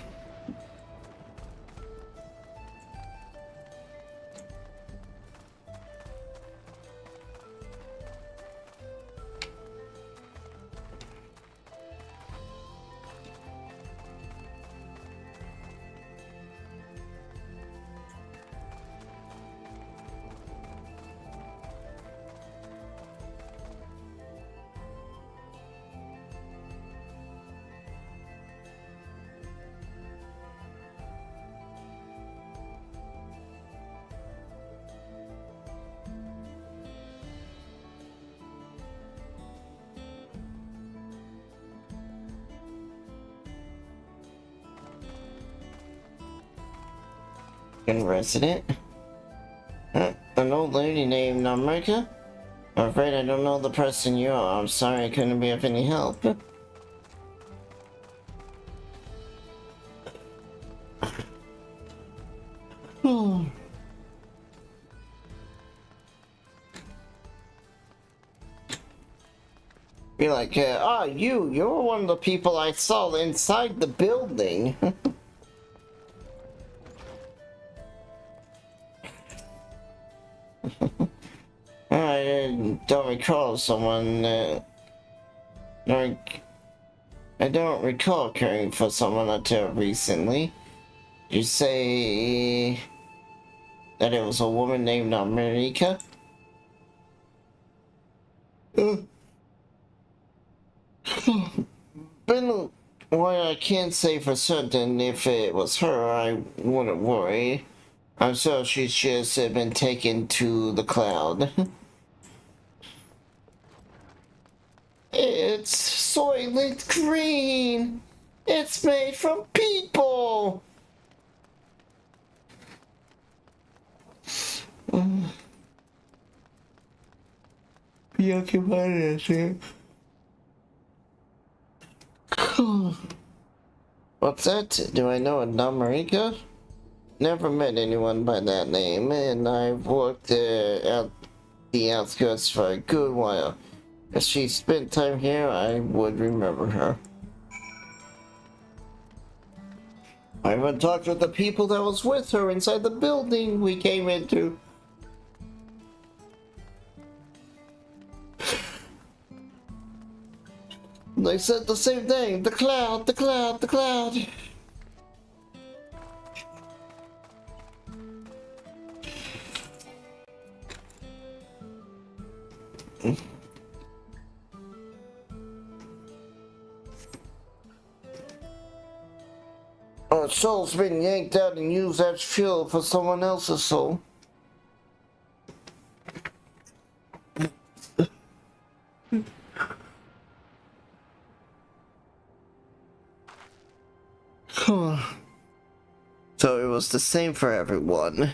[SPEAKER 2] Resident? An old lady named America? I'm afraid I don't know the person you are. I'm sorry I couldn't be of any help. Be like, you're one of the people I saw inside the building. I don't recall someone, I don't recall caring for someone until recently. You say that it was a woman named America? Been well, I can't say for certain if it was her. I wouldn't worry. I'm sure she's just been taken to the cloud. It's Soylent Green! It's made from people! Preoccupied, I see. What's that? Do I know a Dominica? Never met anyone by that name, and I've worked at the outskirts for a good while. If she spent time here, I would remember her. I even talked with the people that was with her inside the building we came into. They said the same thing. The cloud, the cloud, the cloud. Our soul's been yanked out and used as fuel for someone else's soul. So it was the same for everyone.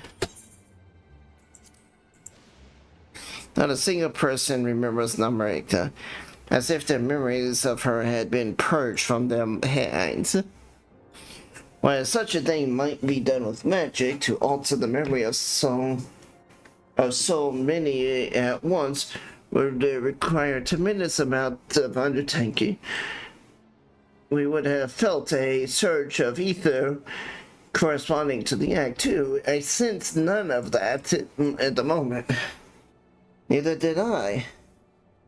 [SPEAKER 2] Not a single person remembers Namarika, as if their memories of her had been purged from their hands. While such a thing might be done with magic to alter the memory of so many at once, would require a tremendous amount of undertaking. We would have felt a surge of ether corresponding to the act too. I sense none of that at the moment. Neither did I.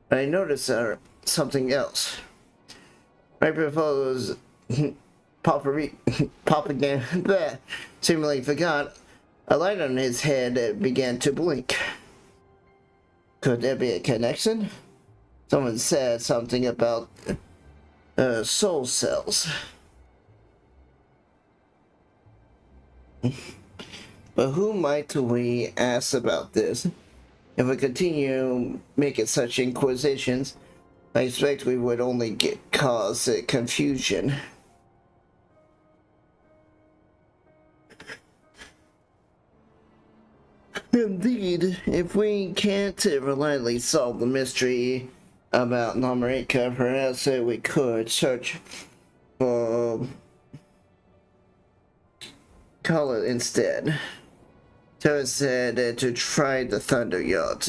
[SPEAKER 2] But I noticed something else. Right before those propaganda seemingly forgot, a light on his head began to blink. Could there be a connection? Someone said something about soul cells. But who might we ask about this? If we continue making such inquisitions, I expect we would only cause confusion. Indeed, if we can't reliably solve the mystery about Namarika, perhaps we could search for Color instead. Terra said to try the Thunder Yacht.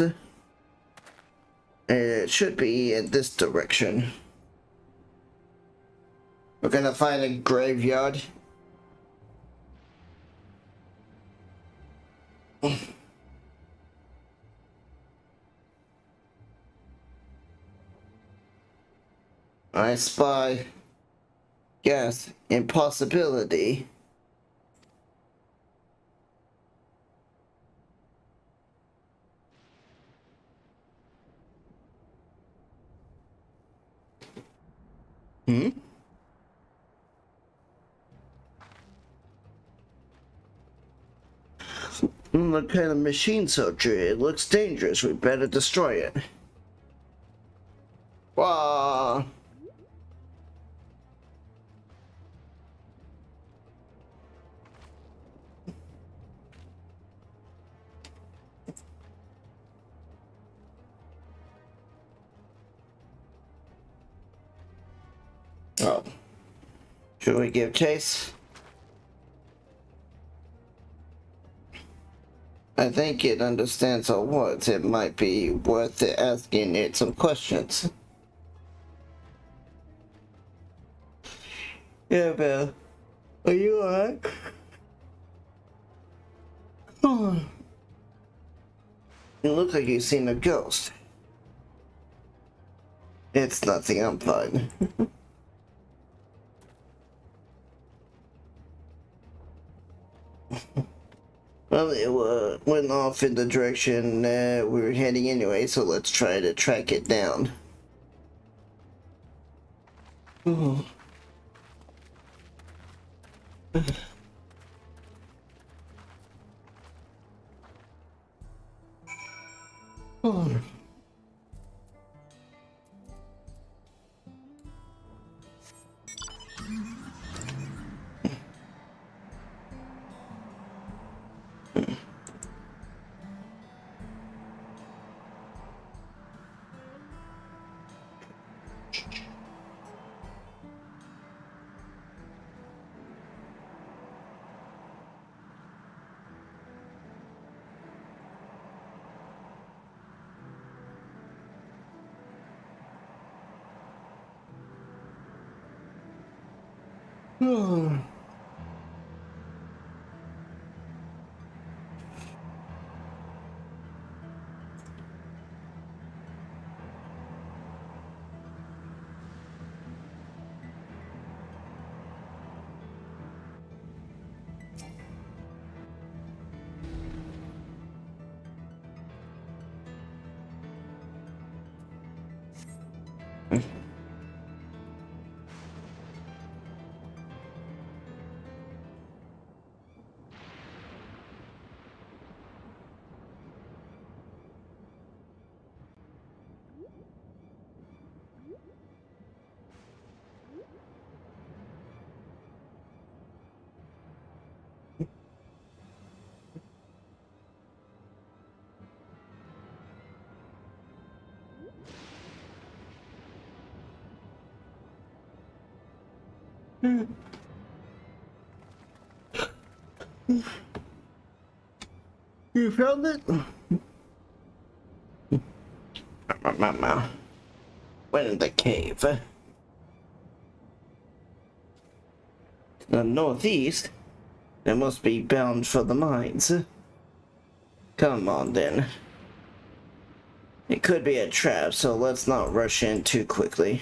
[SPEAKER 2] It should be in this direction. We're gonna find a graveyard. I spy gas impossibility. What kind of machine soldier? It looks dangerous. We better destroy it. Wow. Oh. Should we give chase? I think it understands our words. It might be worth asking it some questions. Yeah, Belle. Are you alright? Oh. You look like you've seen a ghost. It's nothing, I'm fine. Well, it went off in the direction we were heading anyway, so let's try to track it down. Oh. Oh. Oh. You found it? Went in the cave. To the northeast? It must be bound for the mines. Come on then. It could be a trap, so let's not rush in too quickly.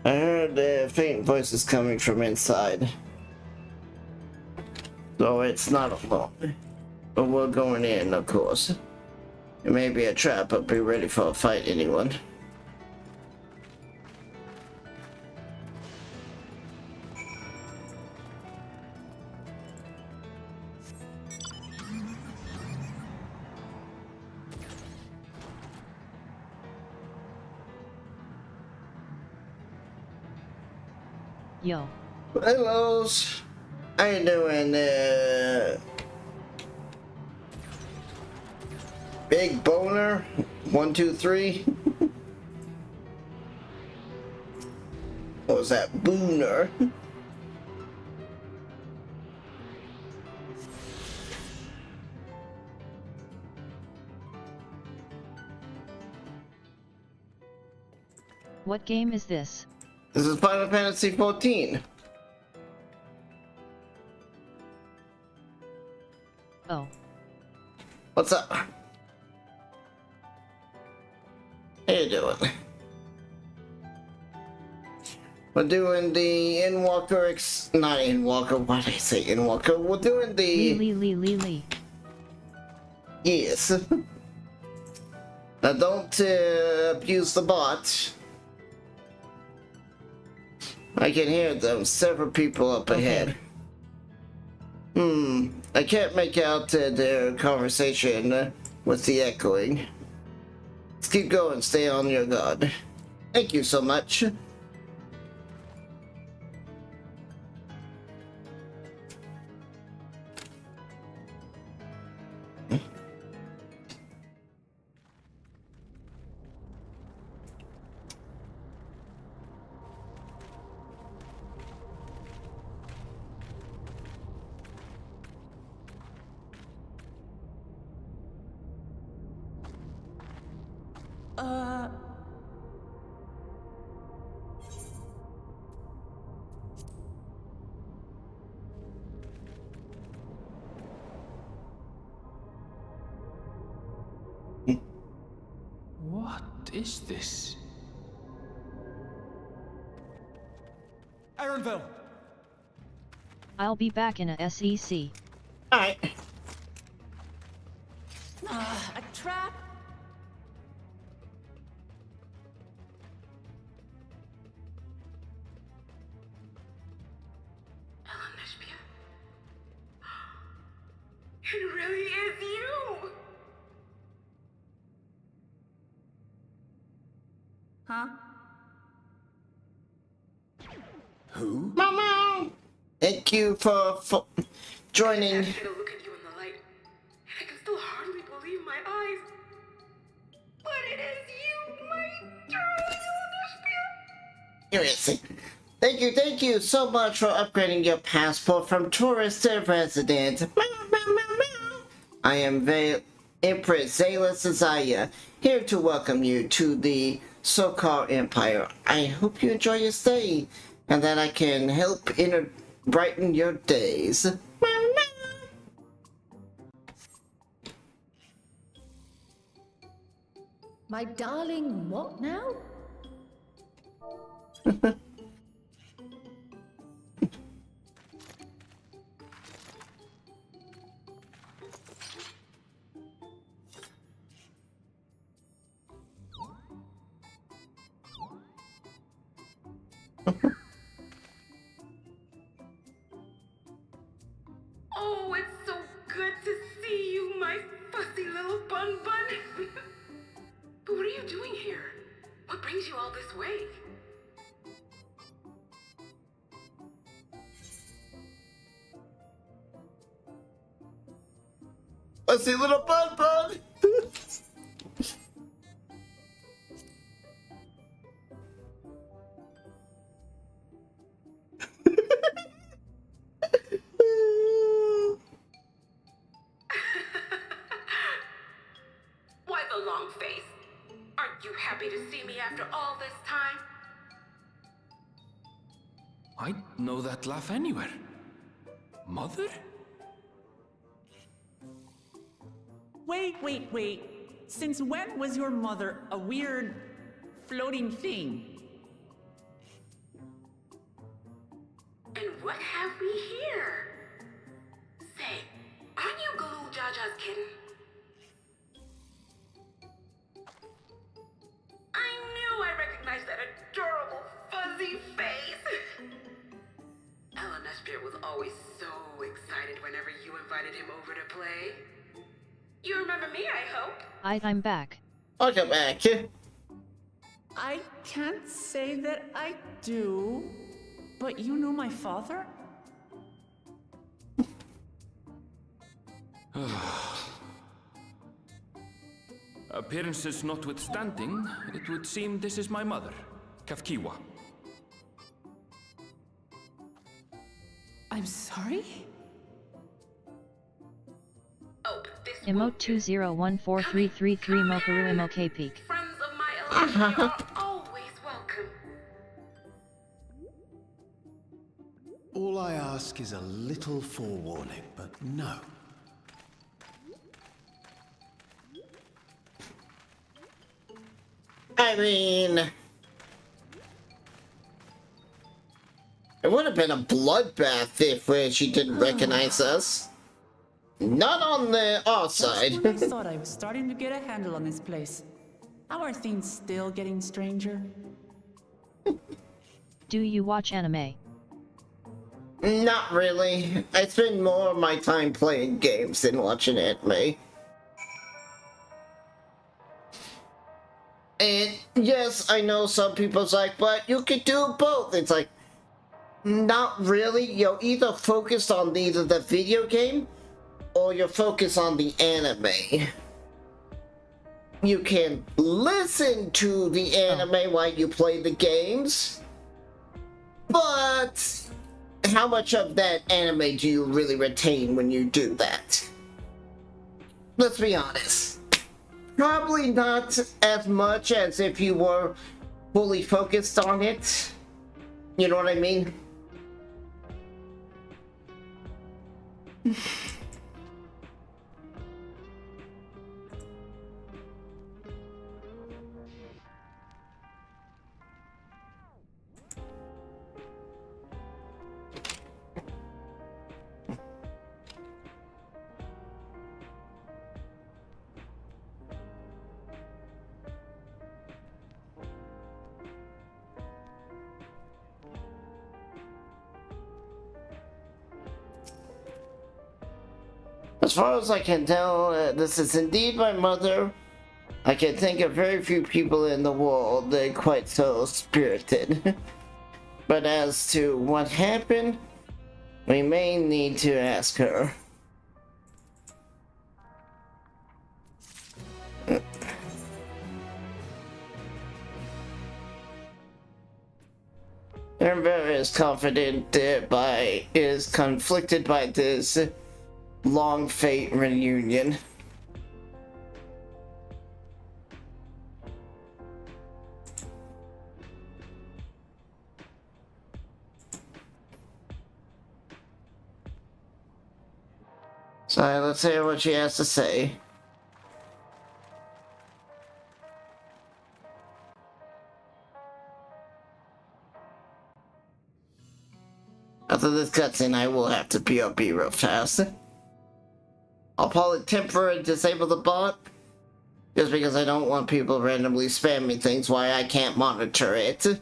[SPEAKER 2] I heard faint voices coming from inside. So it's not alone. But we're going in, of course. It may be a trap, but be ready for a fight, anyone.
[SPEAKER 1] Yo.
[SPEAKER 2] Hellos. How you doing, Big Boner? 1, 2, 3. What was that? Booner.
[SPEAKER 1] What game is this?
[SPEAKER 2] This is Final Fantasy 14.
[SPEAKER 1] Oh.
[SPEAKER 2] What's up? How you doing? We're doing the Endwalker not Endwalker, why did I say Endwalker? We're doing the...
[SPEAKER 1] Lee.
[SPEAKER 2] Yes. Now don't abuse the bot. I can hear them, several people up ahead. I can't make out their conversation with the echoing. Let's keep going, stay on your guard. Thank you so much.
[SPEAKER 11] What is this?
[SPEAKER 10] Aaronville!
[SPEAKER 1] I'll be back in a SEC.
[SPEAKER 2] Alright.
[SPEAKER 3] A trap?
[SPEAKER 21] It really is you!
[SPEAKER 3] Huh?
[SPEAKER 2] Who? Mama! Thank you for joining.
[SPEAKER 21] I should look at you in the light, and I can still hardly believe my eyes. But it is you, my darling
[SPEAKER 2] Seriously. Thank you so much for upgrading your passport from tourist to resident. I am Empress Zayla Sazaya, here to welcome you to the so-called Empire. I hope you enjoy your stay, and that I can help brighten your days.
[SPEAKER 9] My darling, what now?
[SPEAKER 21] Oh, it's so good to see you, my fussy little bun bun. But what are you doing here? What brings you all this way?
[SPEAKER 2] Fussy little bun bun!
[SPEAKER 11] I know that laugh anywhere. Mother?
[SPEAKER 4] Wait. Since when was your mother a weird floating thing?
[SPEAKER 21] And what have we here? Say, aren't you Galoo Jaja's kitten? I knew I recognized that adorable fuzzy face. Ella Neshbeer was always so excited whenever you invited him over to play. You remember me, I hope?
[SPEAKER 1] I'm back.
[SPEAKER 2] Welcome back.
[SPEAKER 4] I can't say that I do, but you know my father?
[SPEAKER 11] Appearances notwithstanding, it would seem this is my mother, Kafkiwa.
[SPEAKER 4] I'm sorry?
[SPEAKER 21] Oh, this
[SPEAKER 1] Emote 2014333 Mokaru MOK Peak.
[SPEAKER 21] friends of my Ella are always welcome.
[SPEAKER 6] All I ask is a little forewarning, but no.
[SPEAKER 2] I mean, it would have been a bloodbath if she didn't recognize us. Not on our side.
[SPEAKER 4] I thought I was starting to get a handle on this place. How are things still getting stranger?
[SPEAKER 1] Do you watch anime?
[SPEAKER 2] Not really. I spend more of my time playing games than watching anime. And yes, I know some people's like, but you could do both. It's like, not really. You're either focused on either the video game or you're focused on the anime. You can listen to the anime while you play the games, but how much of that anime do you really retain when you do that? Let's be honest. Probably not as much as if you were fully focused on it. You know what I mean? As far as I can tell, this is indeed my mother. I can think of very few people in the world that are quite so spirited. But as to what happened, we may need to ask her. Empress is conflicted by this long fate reunion. So let's hear what she has to say. After this cutscene, I will have to POP real fast. I'll probably temporarily disable the bot, just because I don't want people randomly spamming things while I can't monitor it.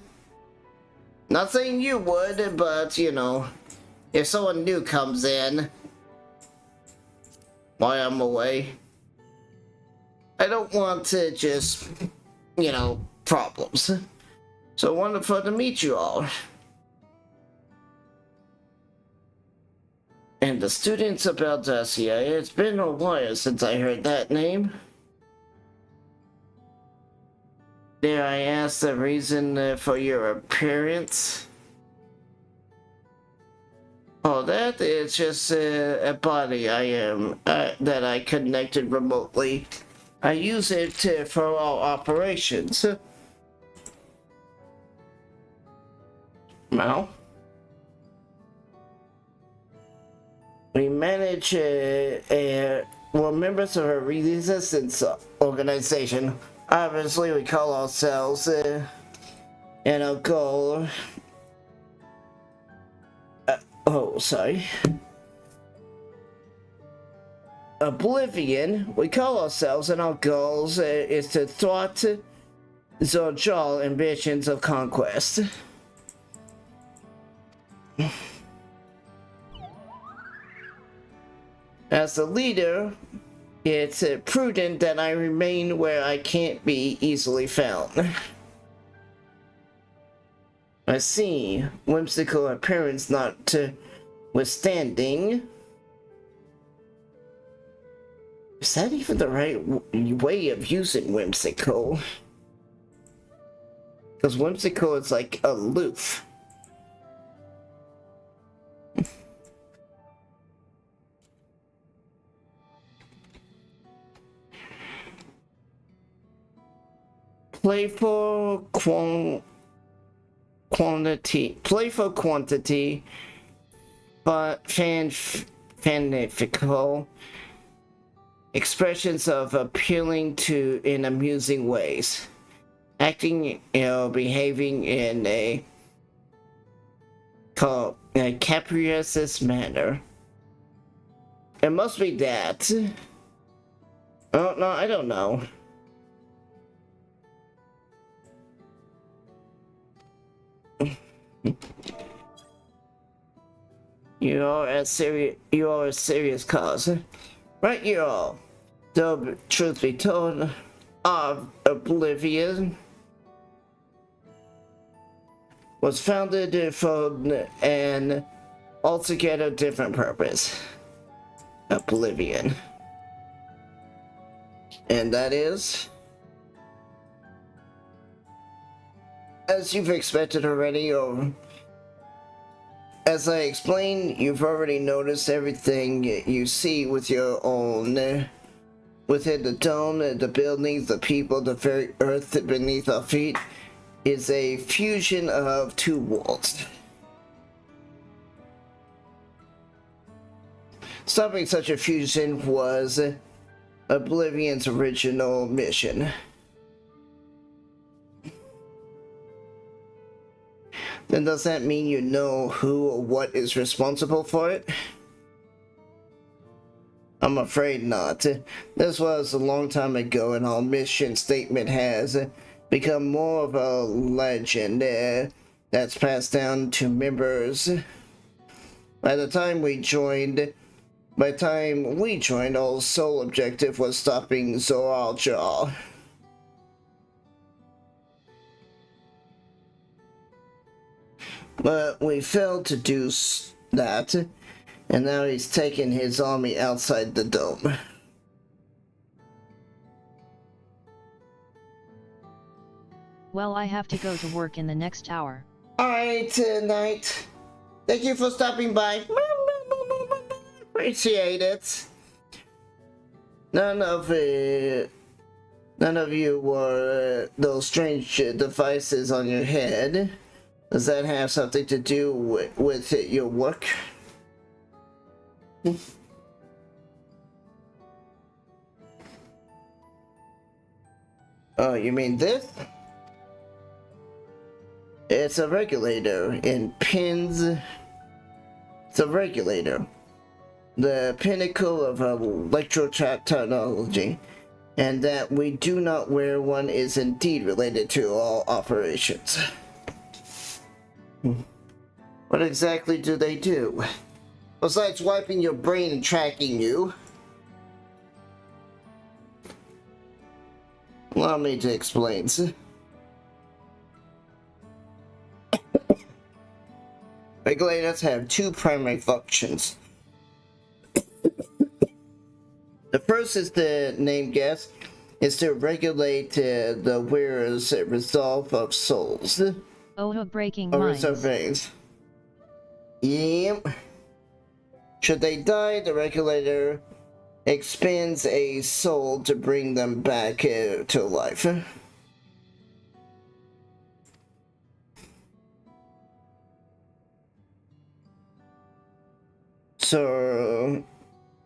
[SPEAKER 2] Not saying you would, but you know, if someone new comes in while I'm away, I don't want to just, you know, problems. So wonderful to meet you all. And the students of Baldacia, it's been a while since I heard that name. Dare I ask the reason for your appearance? Oh, that is just a body that I connected remotely. I use it for all operations. Well, We manage we're members of a resistance organization. Obviously, we call ourselves and our goal. Oblivion. We call ourselves, and our goals is to thwart Zorjal ambitions of conquest. As the leader, it's prudent that I remain where I can't be easily found. I see. Whimsical appearance notwithstanding. Is that even the right way of using whimsical? Because whimsical is like aloof. Playful quantity, but fanfical expressions of appealing to in amusing ways, acting, behaving in a capricious manner. It must be that. Oh no, I don't know. You are a serious cause, right? You all. Though truth be told, of Oblivion was founded for an altogether different purpose. Oblivion, and that is, as you've expected already, or as I explained, you've already noticed everything you see with your own, within the dome, the buildings, the people, the very earth beneath our feet is a fusion of two worlds. Stopping such a fusion was Oblivion's original mission. Then does that mean you know who or what is responsible for it? I'm afraid not. This was a long time ago, and our mission statement has become more of a legend that's passed down to members. By the time we joined, our sole objective was stopping Zorjal. But we failed to do that, and now he's taken his army outside the dome.
[SPEAKER 1] Well, I have to go to work in the next hour.
[SPEAKER 2] Alright, Knight. Thank you for stopping by. Appreciate it. None of you wore those strange devices on your head. Does that have something to do with your work? Oh, you mean this? It's a regulator in pins. It's a regulator. The pinnacle of electrotechnology. And that we do not wear one is indeed related to all operations. What exactly do they do? Besides wiping your brain and tracking you. Allow me to explain. Regulators have two primary functions. The first is the name guess, is to regulate the wearer's resolve of souls.
[SPEAKER 1] Breaking
[SPEAKER 2] or
[SPEAKER 1] minds.
[SPEAKER 2] Surveys. Yep. Should they die, the regulator expends a soul to bring them back to life. So,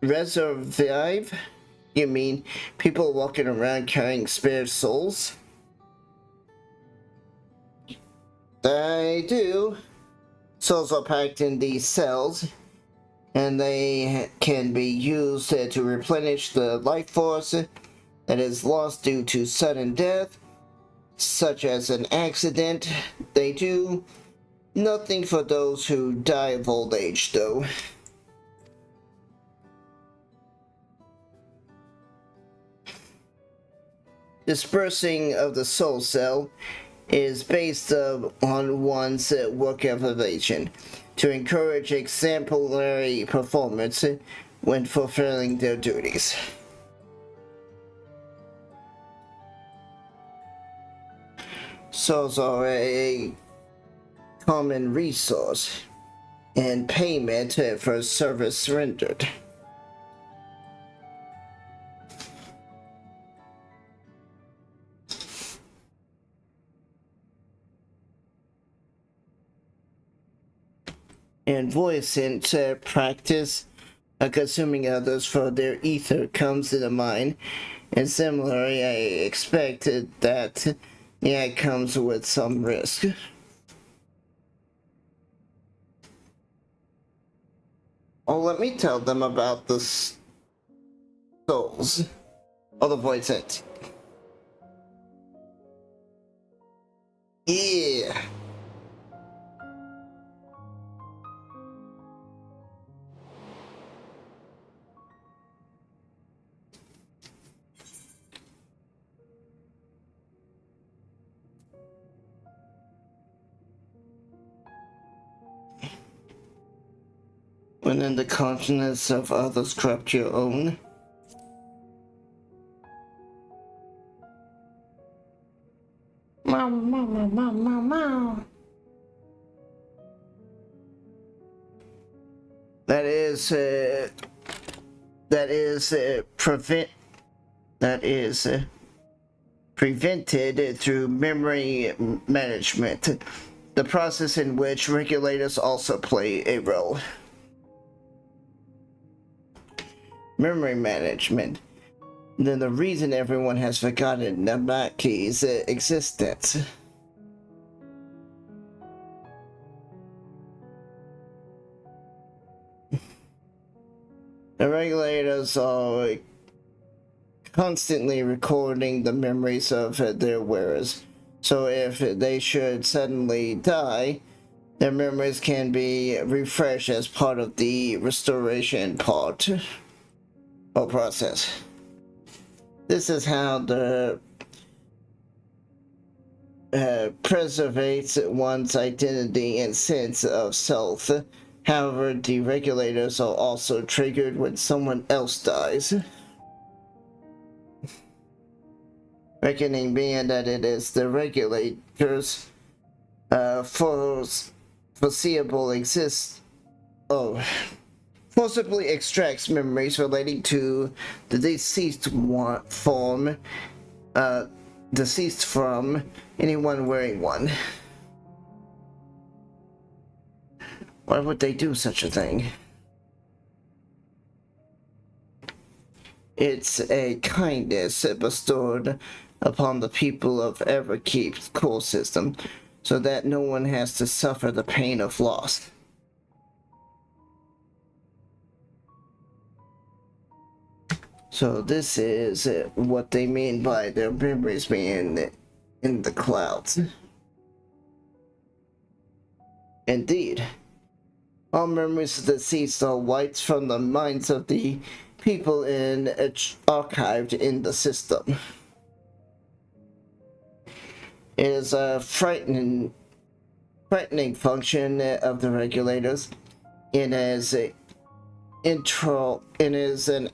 [SPEAKER 2] resurvive? You mean people walking around carrying spare souls? I do. Souls are packed in these cells, and they can be used to replenish the life force that is lost due to sudden death, such as an accident. They do nothing for those who die of old age, though. Dispersing of the soul cell is based on one's work evaluation to encourage exemplary performance when fulfilling their duties. Souls are a common resource and payment for service rendered. And voicent practice consuming others for their ether comes to the mind, and similarly I expected that it comes with some risk. Oh, let me tell them about the souls. Oh, the voicent. Yeah. When in the consciousness of others corrupt your own. That is prevented through memory management, the process in which regulators also play a role. Memory management. Then the reason everyone has forgotten Namaki's existence. The regulators are constantly recording the memories of their wearers, so if they should suddenly die, their memories can be refreshed as part of the restoration part or process. This is how the preservates one's identity and sense of self. However, the regulators are also triggered when someone else dies. Reckoning being that it is the regulators' forcibly extracts memories relating to the deceased deceased from anyone wearing one. Why would they do such a thing? It's a kindness bestowed upon the people of Everkeep's core system, so that no one has to suffer the pain of loss. So this is what they mean by their memories being in the clouds. Indeed. All memories of the deceased are wiped from the minds of the people archived in the system. It is a frightening function of the regulators. It is an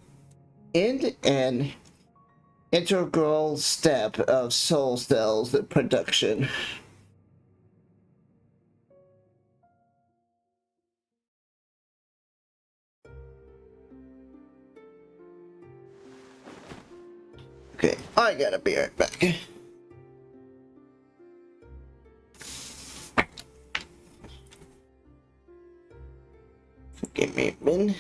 [SPEAKER 2] integral step of soul cells production. Okay, I gotta be right back. Give me a minute.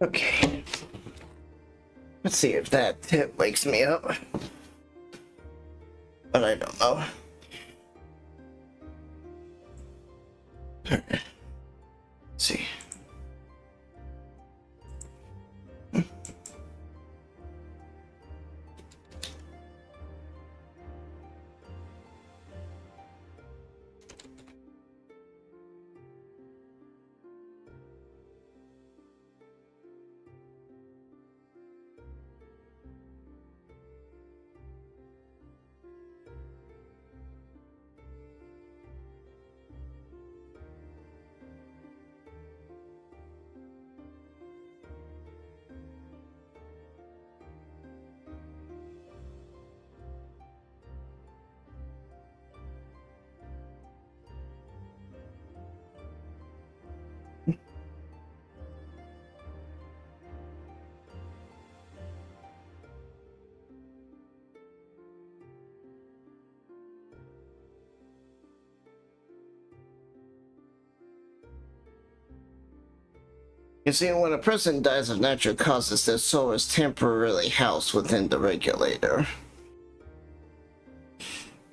[SPEAKER 2] Okay. Let's see if that wakes me up. But I don't know. Let's see. You see, when a person dies of natural causes, their soul is temporarily housed within the regulator.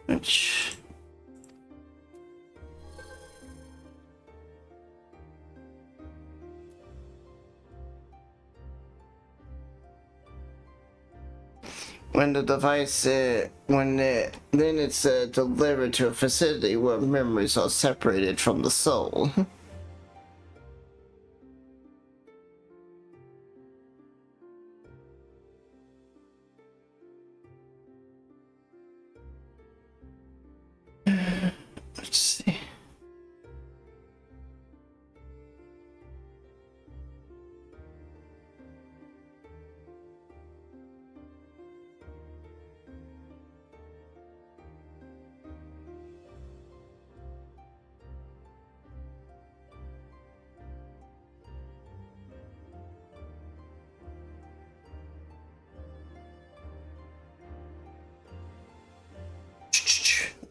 [SPEAKER 2] Which... when the device, then it's delivered to a facility where memories are separated from the soul. Let's see.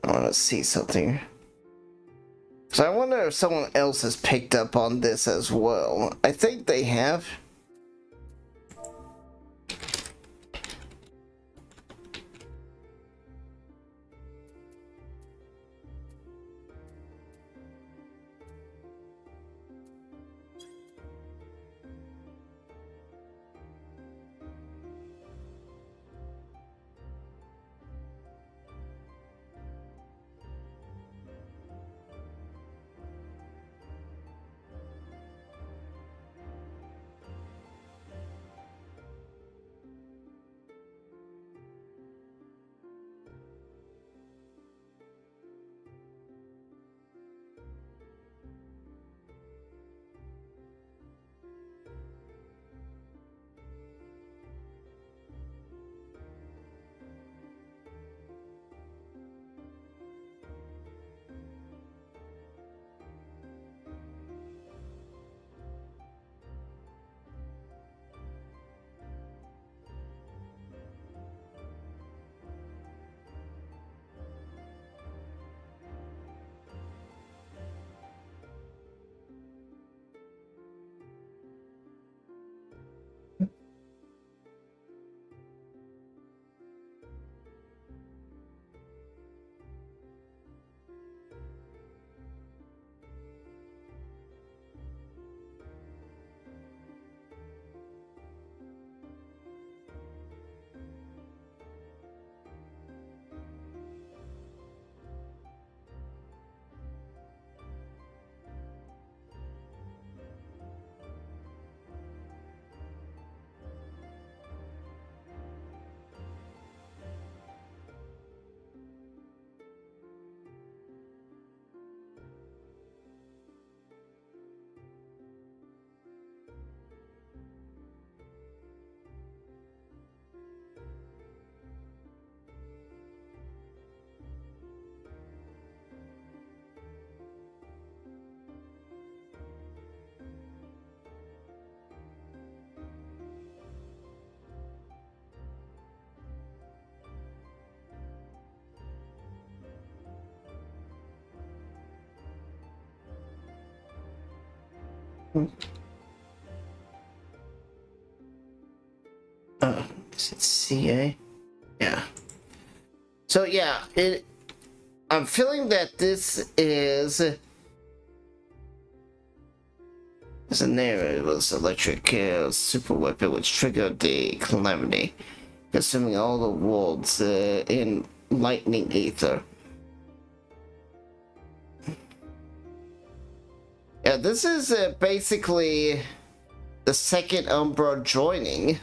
[SPEAKER 2] I want to see something. So I wonder if someone else has picked up on this as well. I think they have. Is it CA? Yeah. So yeah, I'm feeling that this is... As a name, it was electric super weapon which triggered the calamity, consuming all the worlds in lightning ether. Yeah, this is basically the second Umbra joining.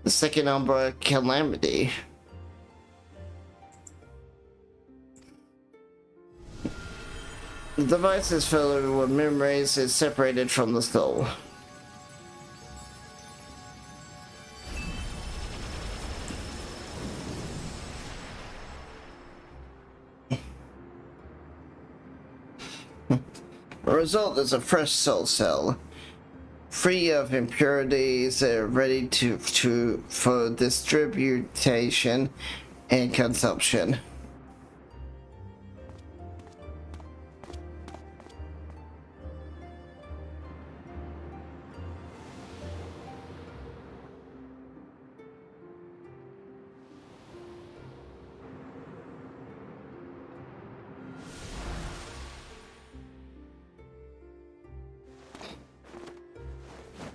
[SPEAKER 2] The second Umbra calamity. The device is filled with memories is separated from the soul. The result is a fresh soul cell, free of impurities, ready for distribution and consumption.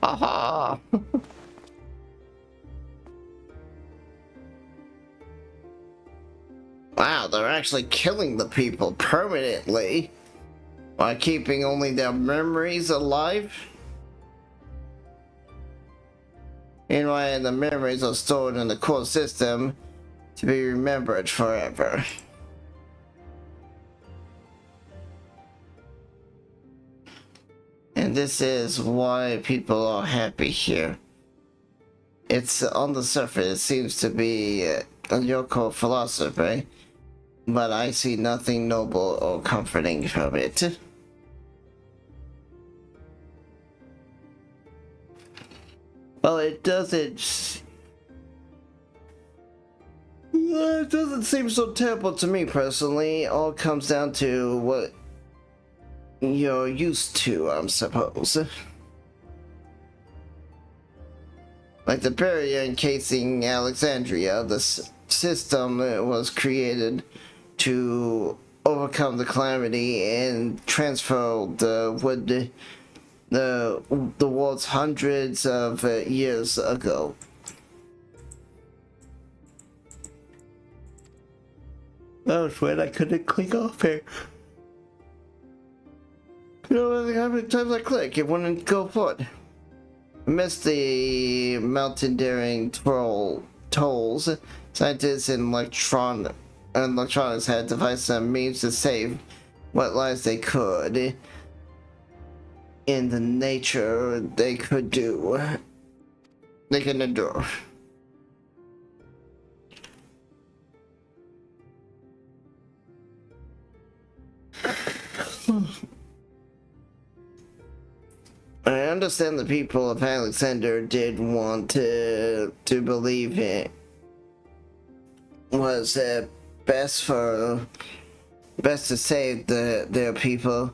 [SPEAKER 2] Aha! Wow, they're actually killing the people permanently while keeping only their memories alive. Meanwhile, the memories are stored in the core system to be remembered forever. And this is why people are happy here. It's on the surface, it seems to be a Yoko philosophy, but I see nothing noble or comforting from it. Well, it doesn't seem so terrible to me personally. It all comes down to what you're used to, I suppose. Like the barrier encasing Alexandria, the system was created to overcome the calamity and transfer the world's hundreds of years ago. Oh, sweat, I couldn't click off here. You know, how many times I click, it wouldn't go forward. Amidst the mountain-daring tolls, scientists and electronics had devised some means to save what lives they could in the nature they could do. They can endure. I understand the people of Alexander did want to believe it was best to save their people,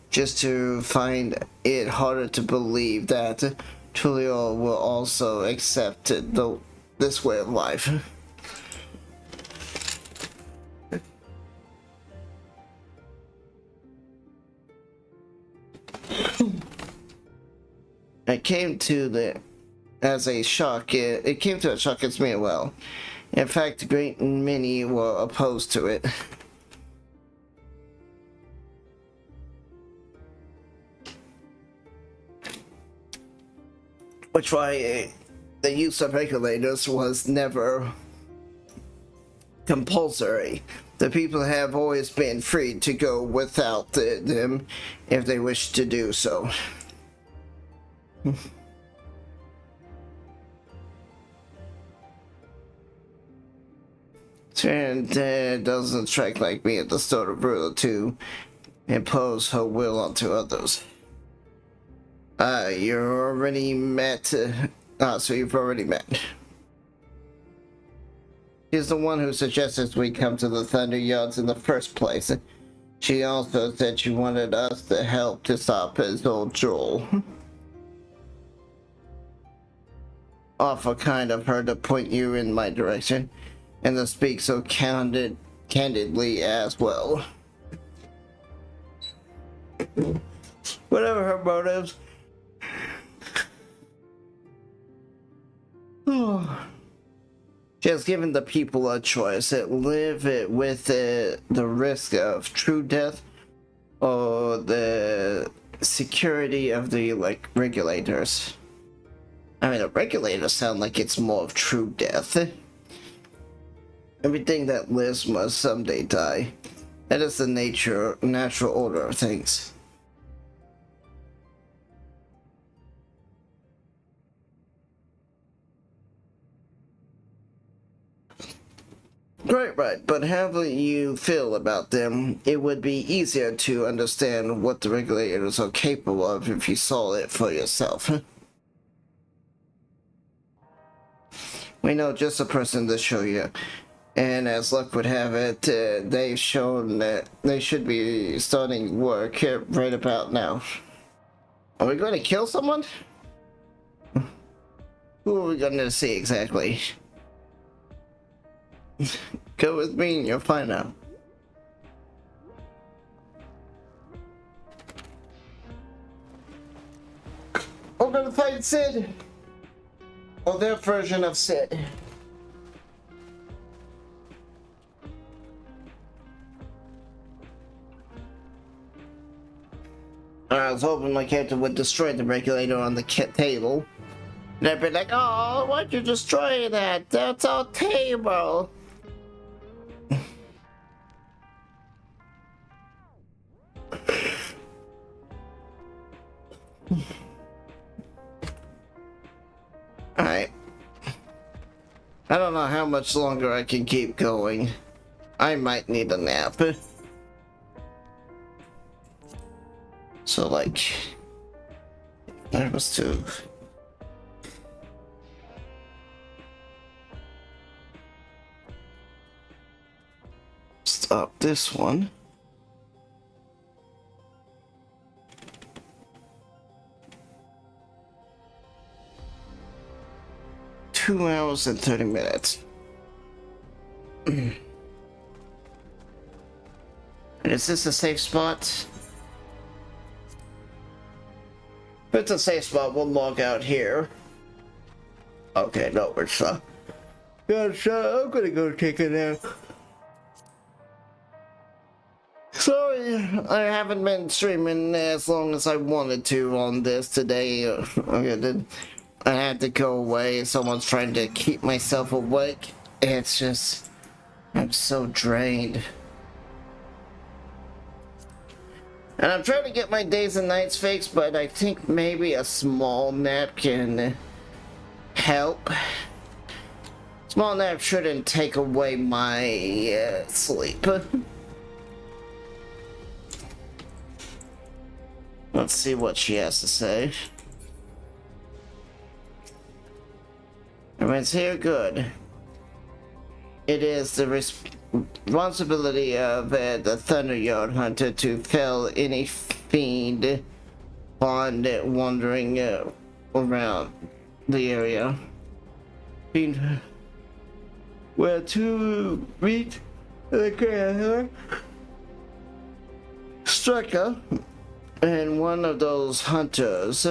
[SPEAKER 2] just to find it harder to believe that Tulio will also accept this way of life. It came to a shock as me. Well, in fact, a great many were opposed to it. Which why the use of regulators was never compulsory. The people have always been free to go without them if they wish to do so. And it doesn't strike like me at the sort of ruler to impose her will onto others. You already met. So you've already met. She's the one who suggested we come to the Thunder Yards in the first place. She also said she wanted us to help to stop his old Joel. awful kind of her to point you in my direction, and to speak so candidly as well. Whatever her motives. She has given the people a choice: live with the risk of true death, or the security of the regulators. I mean, the regulators sound like it's more of true death. Everything that lives must someday die. That is the natural order of things. Right, but how do you feel about them? It would be easier to understand what the regulators are capable of if you saw it for yourself. We know just a person to show you, and as luck would have it, they've shown that they should be starting work right about now. Are we going to kill someone? Who are we going to see exactly? Go with me and you'll find out. We're gonna fight Sid! Or their version of Sid. I was hoping my character would destroy the regulator on the table. And I'd be like, oh, why'd you destroy that? That's our table! Alright. I don't know how much longer I can keep going. I might need a nap. So, like, I was to stop this one. Two hours and 30 minutes. And is this a safe spot? If it's a safe spot, we'll log out here. Okay, no, we're stuck. Gosh, I'm gonna go take a nap. Sorry, I haven't been streaming as long as I wanted to on this today. I had to go away. Someone's trying to keep myself awake. It's just, I'm so drained. And I'm trying to get my days and nights fixed, but I think maybe a small nap can help. Small nap shouldn't take away my sleep. Let's see what she has to say. Everyone's here, good. It is the responsibility of the Thunderyard Hunter to fell any fiend found wandering around the area. Fiend where to meet the creator, Striker, and one of those hunters.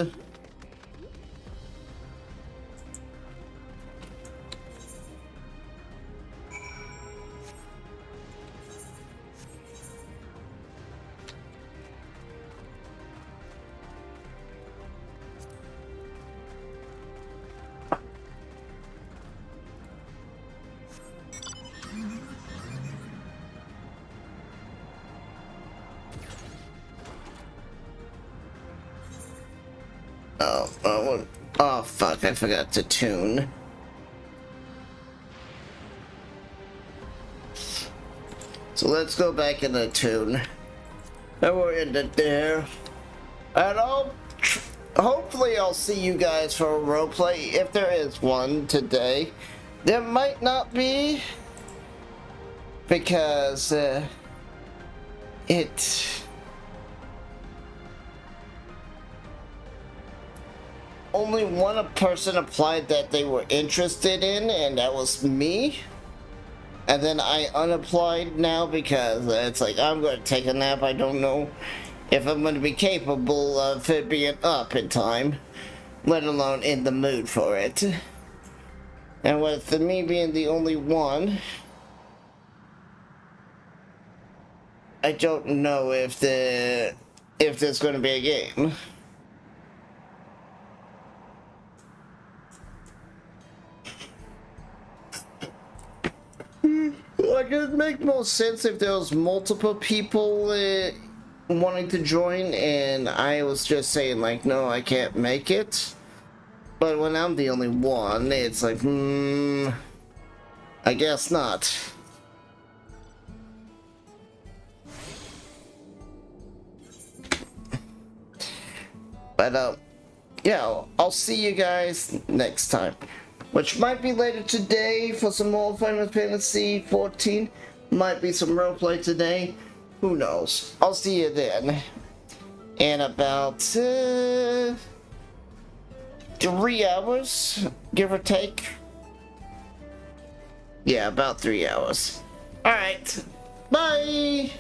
[SPEAKER 2] Oh fuck, I forgot to tune. So let's go back in the tune. And we're in it there. And hopefully I'll see you guys for a roleplay, if there is one today. There might not be, because only one person applied that they were interested in, and that was me. And then I unapplied now because it's like, I'm going to take a nap. I don't know if I'm going to be capable of being up in time, let alone in the mood for it. And with me being the only one, I don't know if there's going to be a game. Like, it'd make more sense if there was multiple people wanting to join, and I was just saying, like, no, I can't make it. But when I'm the only one, it's like, I guess not. But, yeah, I'll see you guys next time. Which might be later today for some more Final Fantasy 14. Might be some roleplay today. Who knows? I'll see you then. In about 3 hours, give or take. Yeah, about 3 hours. Alright. Bye!